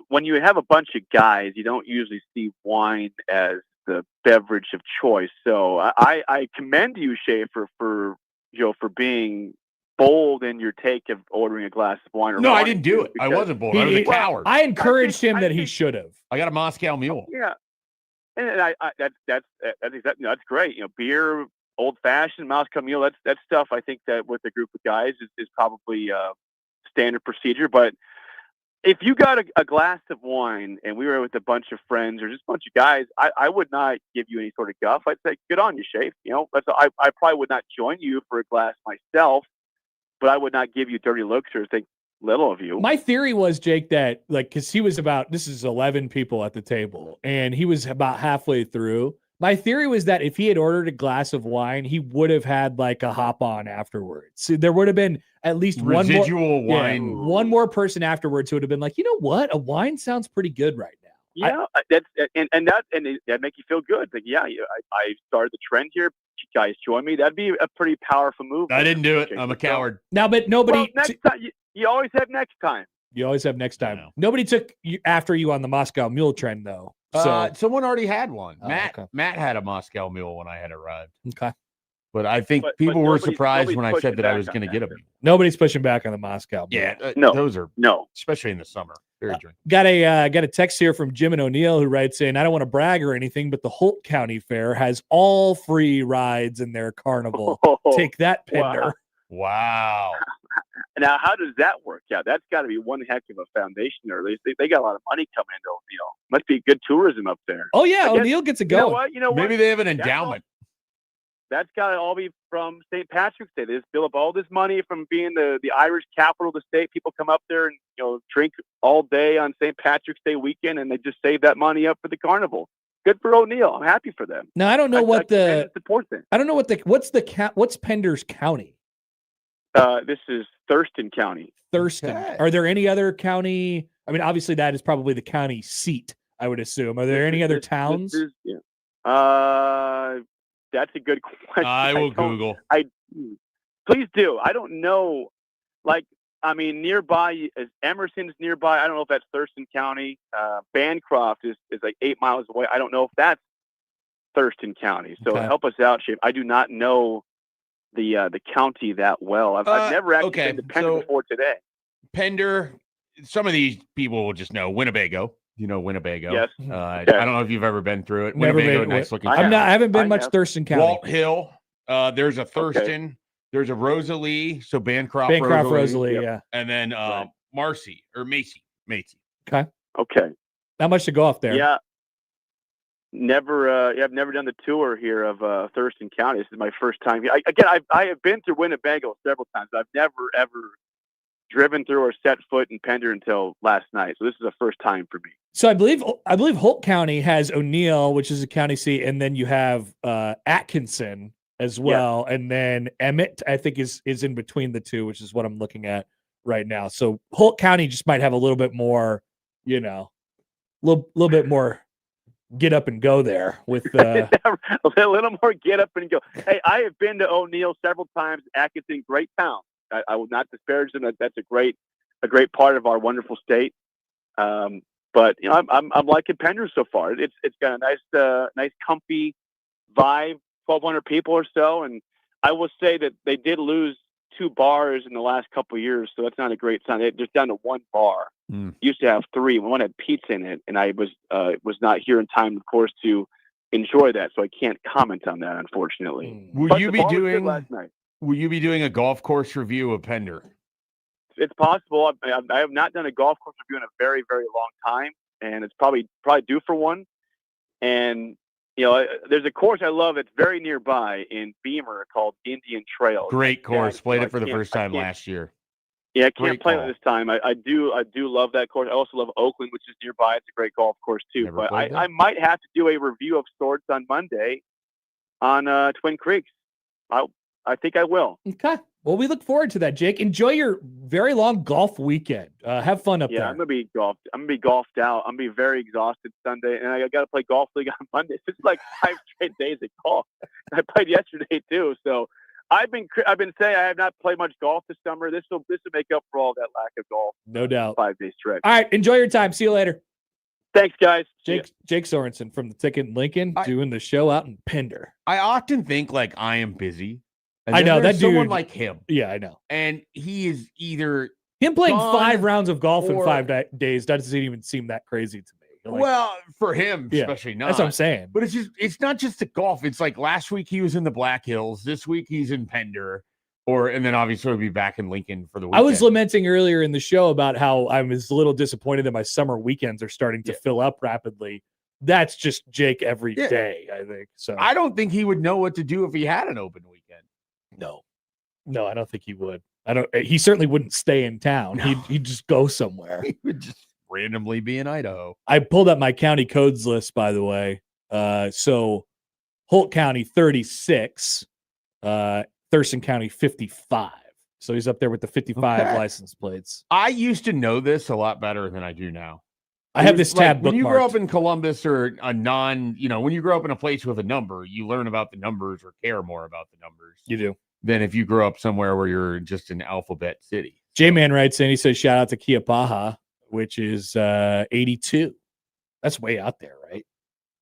when you have a bunch of guys, you don't usually see wine as the beverage of choice. So I commend you, Schaefer, for being bold in your take of ordering a glass of wine. No, I didn't do it. I wasn't bold. I was a coward. I encouraged him that he should have. I got a Moscow Mule. Yeah, and that's great. Beer, old fashioned, Moscow Mule. That's stuff. I think that with a group of guys is probably standard procedure. But if you got a glass of wine and we were with a bunch of friends or just a bunch of guys, I would not give you any sort of guff. I'd say, good on you, Schaefer. I probably would not join you for a glass myself, but I would not give you dirty looks or think little of you. My theory was, Jake, that because he was this is 11 people at the table and he was about halfway through. My theory was that if he had ordered a glass of wine, he would have had a hop on afterwards. So there would have been at least residual wine. Yeah, one more person afterwards who would have been like, you know what? A wine sounds pretty good right now. Yeah, that make you feel good. Like, yeah, I started the trend here. You guys join me. That'd be a pretty powerful move. I didn't do it. I'm a coward. Now, but nobody. Well, next time, you always have next time. You always have next time. Nobody took you after you on the Moscow Mule trend, though. So someone already had one. Okay. Matt had a Moscow Mule when I had arrived. Okay. But I think But people were nobody's- surprised when I nobody's said that I pushing was back going to on get that. them. Nobody's pushing back on the Moscow. Blue. Yeah, No. those are No. especially in the summer. Very drinky. Got a text here from Jim and O'Neill who writes in, I don't want to brag or anything, but the Holt County Fair has all free rides in their carnival. Take that, Pender. Wow. Now, how does that work out? That's got to be one heck of a foundation there. They got a lot of money coming into O'Neill. Must be good tourism up there. Oh yeah, I guess- O'Neill gets it You know going. what? You know what? Maybe they have an That's endowment. That's got to all be from St. Patrick's Day. They just build up all this money from being the Irish capital of the state. People come up there and drink all day on St. Patrick's Day weekend, and they just save that money up for the carnival. Good for O'Neill. I'm happy for them. Now I don't know I support them. I don't know what's Pender's county. This is Thurston County. Thurston. Okay. Are there any other county? I mean, obviously that is probably the county seat, I would assume. Are there any other towns? That's a good question. I will Google. Please do. I don't know. Nearby is Emerson's nearby. I don't know if that's Thurston County. Bancroft is like 8 miles away. I don't know if that's Thurston County. So Okay. help us out, Schaefer. I do not know the county that well. I've never actually okay, been to Pender so- before today. Pender, some of these people will just know Winnebago. You know Winnebago. Yes. I don't know if you've ever been through it. Never Winnebago, been- nice looking. I town. I haven't been I much have. Thurston County. Walt Hill. There's a Thurston. There's a Rosalie. So Bancroft, Rosalie, Yep. yeah. and then Right. Marcy or Macy. Okay. Not much to go off there. Yeah. I've never done the tour here of Thurston County. This is my first time here. I have been through Winnebago several times. I've never ever driven through or set foot in Pender until last night. So this is the first time for me. So I believe Holt County has O'Neill, which is a county seat, and then you have Atkinson as well, and then Emmett, I think, is in between the two, which is what I'm looking at right now. So Holt County just might have a little bit more, little bit more get up and go there with A little more get up and go. Hey, I have been to O'Neill several times. Atkinson, great town. I will not disparage them. That's a great part of our wonderful state. But I'm liking Pender so far. It's got a nice comfy vibe. 1,200 people or so, and I will say that they did lose 2 bars in the last couple of years, so that's not a great sign. They're down to 1 bar. Used to have 3. One had pizza in it, and I was not here in time, of course, to enjoy that, so I can't comment on that, unfortunately. Will But you the be bar was good doing? last night? Will you be doing a golf course review of Pender? It's possible. I have not done a golf course review in a very, very long time, and it's probably due for one. And there's a course I love that's very nearby in Beamer called Indian Trail. Great course. Yeah, Played I it for the can't- first I time can't- last year. Yeah, I Great can't play it call. this time. I do love that course. I also love Oakland, which is nearby. It's a great golf course too. Never But played that. I might have to do a review of sorts on Monday on Twin Creeks. I think I will. Okay. Well, we look forward to that, Jake. Enjoy your very long golf weekend. Have fun up Yeah, there. I'm gonna be golfed out. I'm gonna be very exhausted Sunday, and I got to play golf league on Monday. It's like 5 straight days of golf. I played yesterday too, so I've been saying I have not played much golf this summer. This will make up for all that lack of golf. No doubt. 5-day stretch. All right. Enjoy your time. See you later. Thanks, guys. See ya. Jake Sorensen from the Ticket in Lincoln doing the show out in Pender. I often think like I am busy. And I then know, there's that someone dude- like him, Yeah, I know. and he is either Him playing Gone 5 rounds of golf in or- 5 days doesn't even seem that crazy to me. Like, well for him, yeah, especially not. that's what I'm saying. But it's not just the golf. It's like last week he was in the Black Hills. This week he's in Pender, and then obviously he'll be back in Lincoln for the weekend. I was lamenting earlier in the show about how I was a little disappointed that my summer weekends are starting to fill up rapidly. That's just Jake every day, I think. So I don't think he would know what to do if he had an open weekend. No, I don't think he would. He certainly wouldn't stay in town. He'd just go somewhere. He would just randomly be in Idaho. I pulled up my county codes list, by the way. So Holt County 36, Thurston County 55. So he's up there with the 55 Okay. license plates. I used to know this a lot better than I do now. I have this tab when you grow bookmarked. up in Columbus or when you grow up in a place with a number, you learn about the numbers or care more about the numbers You do. than if you grow up somewhere where you're just an alphabet city. J-Man writes in, he says, shout out to Kia Paha, which is 82. That's way out there, right?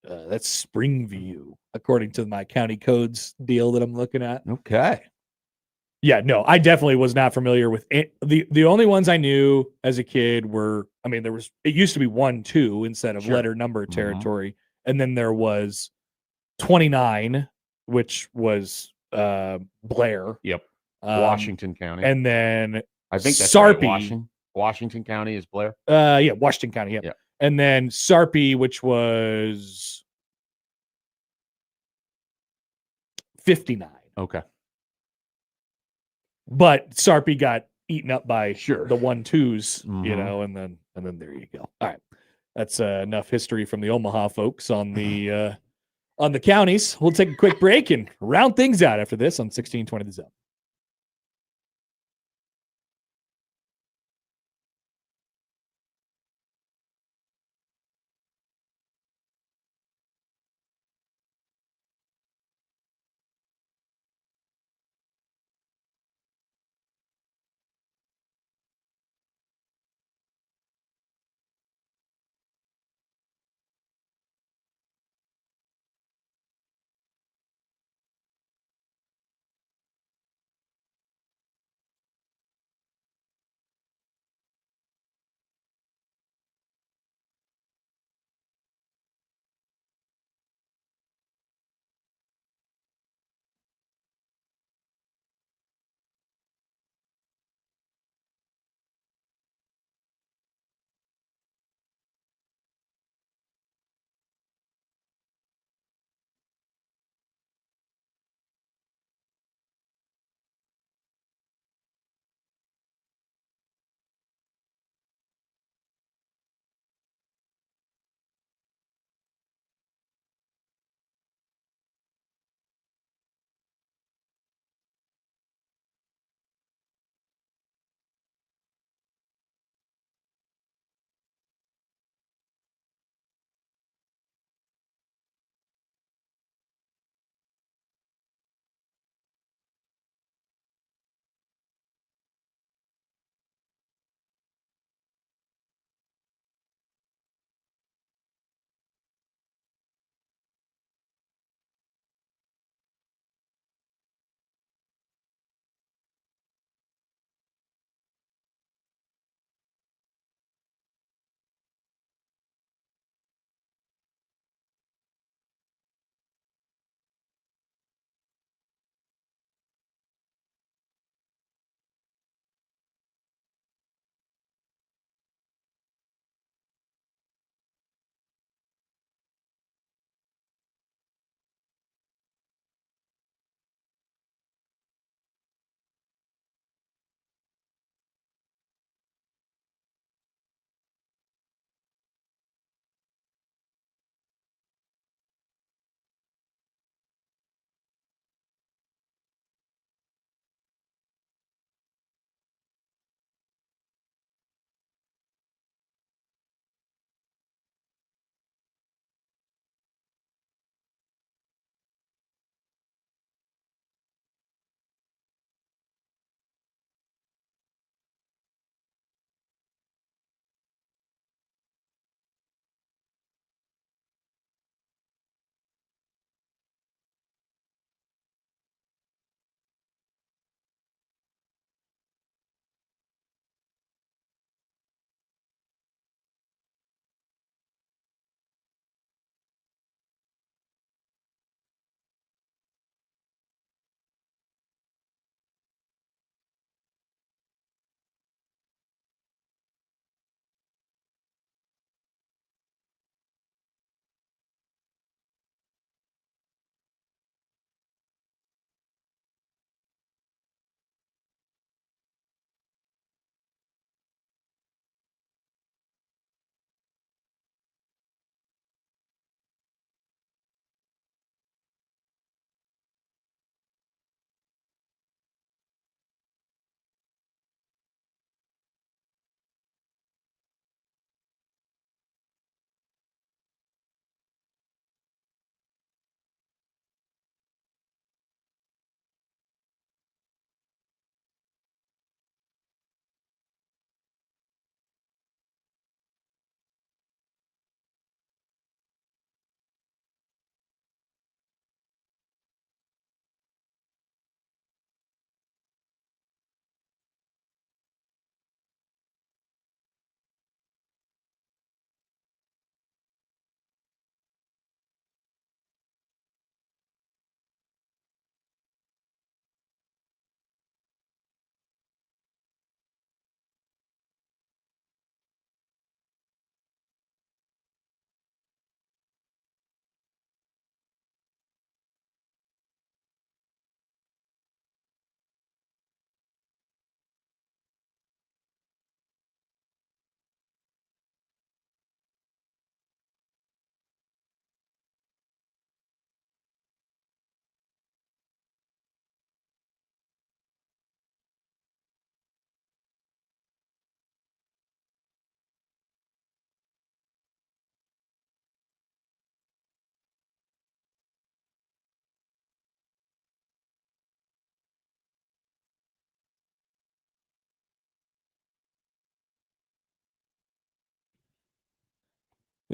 That's Springview. according to my county codes deal that I'm looking at. Okay. Yeah, no, I definitely was not familiar with it. The only ones I knew as a kid were, I mean, it used to be 1-2 instead of Sure. letter number Mhm. territory, and then there was 29, which was Blair. Yep. Um, Washington County. and then I think that's Sarpy. right. Washington County is Blair. Yeah, Washington County. Yep. Yeah. And then Sarpy, which was 59. Okay. But Sarpy got eaten up by Sure. the 1-2s, you Mhm. know, and then there you go. All right, that's enough history from the Omaha folks on the counties. We'll take a quick break and round things out after this on 1620 The Zone.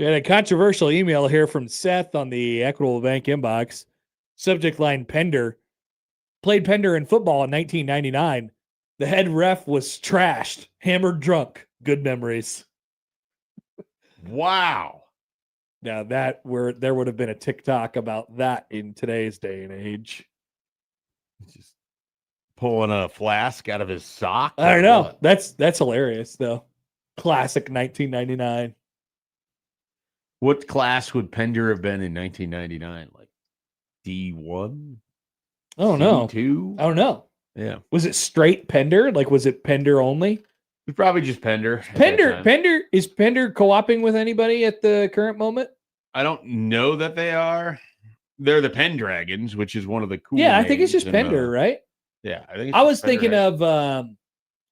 We had a controversial email here from Seth on the Equitable Bank inbox. Subject line Pender. Played Pender in football in 1999. The head ref was trashed, hammered drunk. Good memories. Wow. Now there would have been a TikTok about that in today's day and age. Just pulling a flask out of his sock. I don't or know. what? That's hilarious though. Classic 1999. What class would Pender have been in 1999? Like D1? I don't know. C2? I don't know. Yeah. Was it straight Pender? Like, was it Pender only? It's probably just Pender. at that Pender, time. is Pender co-oping with anybody at the current moment? I don't know that they are. They're the Pendragons, which is one of the cool Yeah, I think it's names just in, Pender, right? Yeah, I think it's I just was thinking Pender, of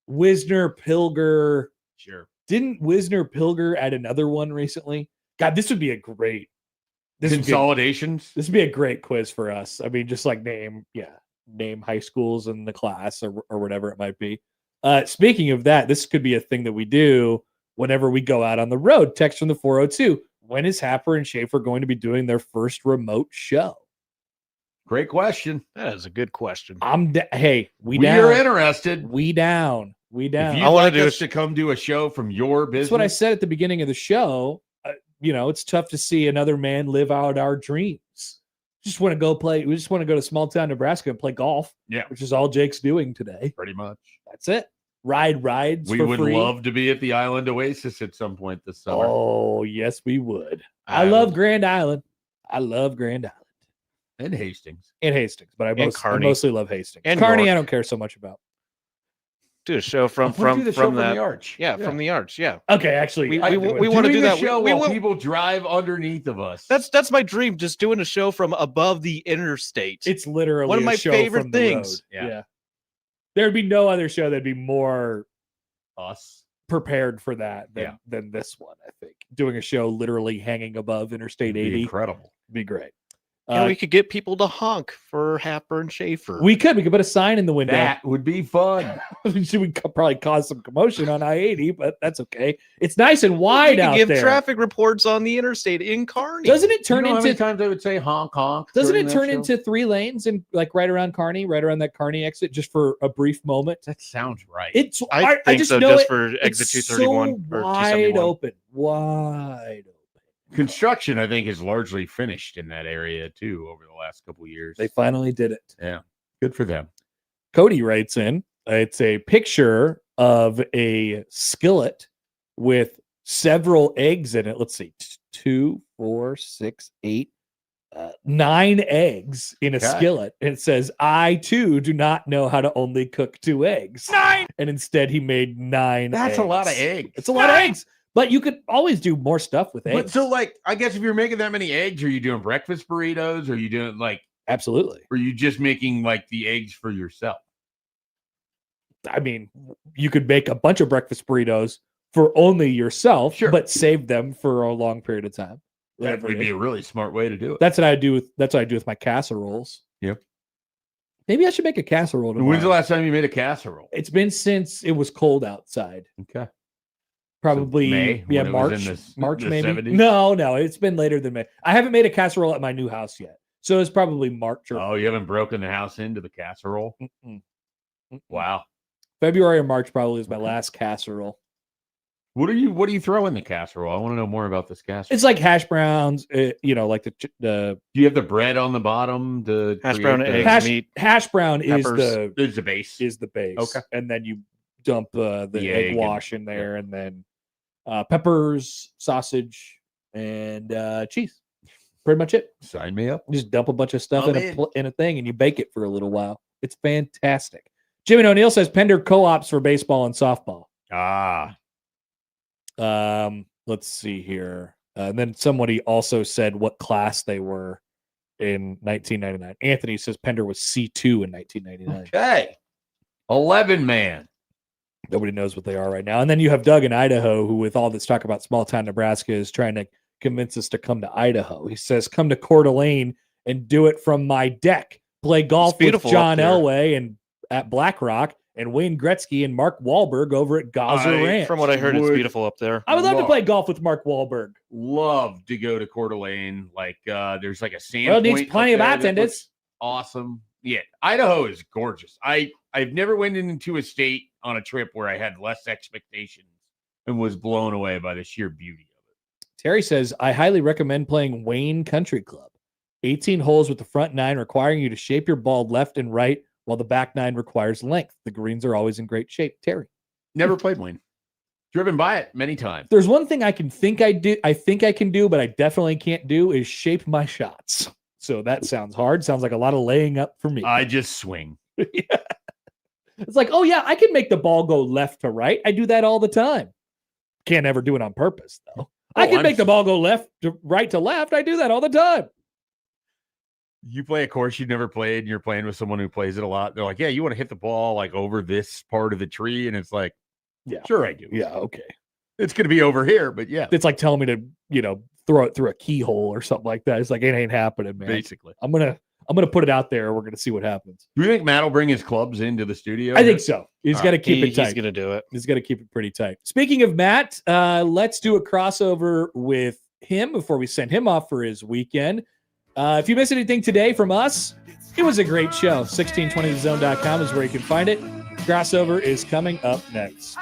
Wisner Pilger. Sure. Didn't Wisner Pilger add another one recently? God, this would be a great Consolidations. This would be a great quiz for us. I mean, just like name high schools in the class or whatever it might be. Speaking of that, this could be a thing that we do whenever we go out on the road. Text from the 402. When is Happer and Schaefer going to be doing their first remote show? Great question. That is a good question. Hey, We down. are interested. We down. If you'd like us to come do a show from your business. That's what I said at the beginning of the show. It's tough to see another man live out our dreams. Just want to go play. We just want to go to small town Nebraska and play golf. Yeah. Which is all Jake's doing today. Pretty much. That's it. Ride rides. We for would free. love to be at the Island Oasis at some point this summer. Oh, yes, we would. I love Grand Island. I love Grand Island. And Hastings. But I Kearney. mostly love Hastings. And Kearney, York. I don't care so much about. Do a show from the arch. Yeah, from the arch. Yeah. Okay, actually, we want to do that. Show We while will. people drive underneath of us. That's my dream. Just doing a show from above the interstate. It's literally one of a my show favorite from the things. road. Yeah. There'd be no other show that'd be more us prepared for that than this one. I think doing a show literally hanging above Interstate 80, incredible. Would be great. And we could get people to honk for Happer and Schaefer. We could put a sign in the window. That would be fun. We could probably cause some commotion on I-80, but that's okay. It's nice and wide out give there. traffic reports on the interstate in Kearney. Doesn't it turn how into many times I would say honk honk? Doesn't during it that turn show? into 3 lanes and like right around Kearney, right around that Kearney exit, just for a brief moment? That sounds right. It's I think just so, know just it. for exit It's 231 so or wide 271. open, wide open. Construction, I think, is largely finished in that area too over the last couple of years. They finally did it. Yeah, good for them. Cody writes in, it's a picture of a skillet with several eggs in it. Let's see, 2, 4, 6, 8, 9 eggs in a Okay. skillet. And it says, I too do not know how to only cook 2 eggs. 9! And instead he made 9 That's eggs. a lot of eggs. It's a lot of eggs. But you could always do more stuff with eggs. But so, like, I guess if you're making that many eggs, are you doing breakfast burritos? Or are you doing like absolutely? Or are you just making like the eggs for yourself? I mean, you could make a bunch of breakfast burritos for only yourself, Sure. but save them for a long period of time. That Whatever would it be is. a really smart way to do it. That's what I do with my casseroles. Yep. Maybe I should make a casserole tomorrow. When's the last time you made a casserole? It's been since it was cold outside. Okay. Probably May, yeah, when it was March. in the- March the maybe. 70s? No, it's been later than May. I haven't made a casserole at my new house yet. So it's probably March or Oh, you haven't broken the house into the casserole? Mm-mm. Wow. February or March probably is my last casserole. What do you throw in the casserole? I want to know more about this casserole. It's like hash browns, like the Do you have the bread on the bottom? The Hash brown, eggs, meat, hash brown is peppers. Is the base. the base. Okay. And then you dump the The egg egg wash in there, and then peppers, sausage, and cheese. Pretty much it. Sign me up. You just dump a bunch of stuff I'm in a thing, and you bake it for a little while. It's fantastic. Jimmy O'Neill says Pender co-ops for baseball and softball. Ah. Let's see here. And then somebody also said what class they were in 1999. Anthony says Pender was C2 in 1999. Okay. 11 man. Nobody knows what they are right now. And then you have Doug in Idaho, who, with all this talk about small town Nebraska, is trying to convince us to come to Idaho. He says, come to Coeur d'Alene and do it from my deck. Play golf with beautiful John up there. Elway and at Black Rock, and Wayne Gretzky and Mark Wahlberg over at Gaza Ranch. From what I heard, it's beautiful up there. I would love to play golf with Mark Wahlberg. Love to go to Coeur d'Alene. Like there's like a sand. Well, it needs plenty of bartenders. Awesome. Yeah, Idaho is gorgeous. I've never went into a state on a trip where I had less expectations and was blown away by the sheer beauty of it. Terry says, I highly recommend playing Wayne Country Club. 18 holes with the front 9 requiring you to shape your ball left and right, while the back 9 requires length. The greens are always in great shape. Terry. Never played Wayne. Driven by it many times. There's one thing I think I can do, but I definitely can't do is shape my shots. So that sounds hard. Sounds like a lot of laying up for me. I just swing. Yeah. It's like, oh yeah, I can make the ball go left to right. I do that all the time. Can't ever do it on purpose though. I can make the ball go left to right to left. I do that all the time. You play a course you've never played and you're playing with someone who plays it a lot. They're like, yeah, you want to hit the ball like over this part of the tree. And it's like, yeah, sure I do. Yeah. Okay. It's going to be over here, but yeah. It's like telling me to, throw it through a keyhole or something like that. It's like, it ain't happening, man. Basically. I'm going to put it out there. We're going to see what happens. Do you think Matt will bring his clubs into the studio? I think so. He's got to keep it tight. He's going to do it. He's got to keep it pretty tight. Speaking of Matt, let's do a crossover with him before we send him off for his weekend. If you missed anything today from us, it was a great show. 1620thezone.com is where you can find it. Crossover is coming up next.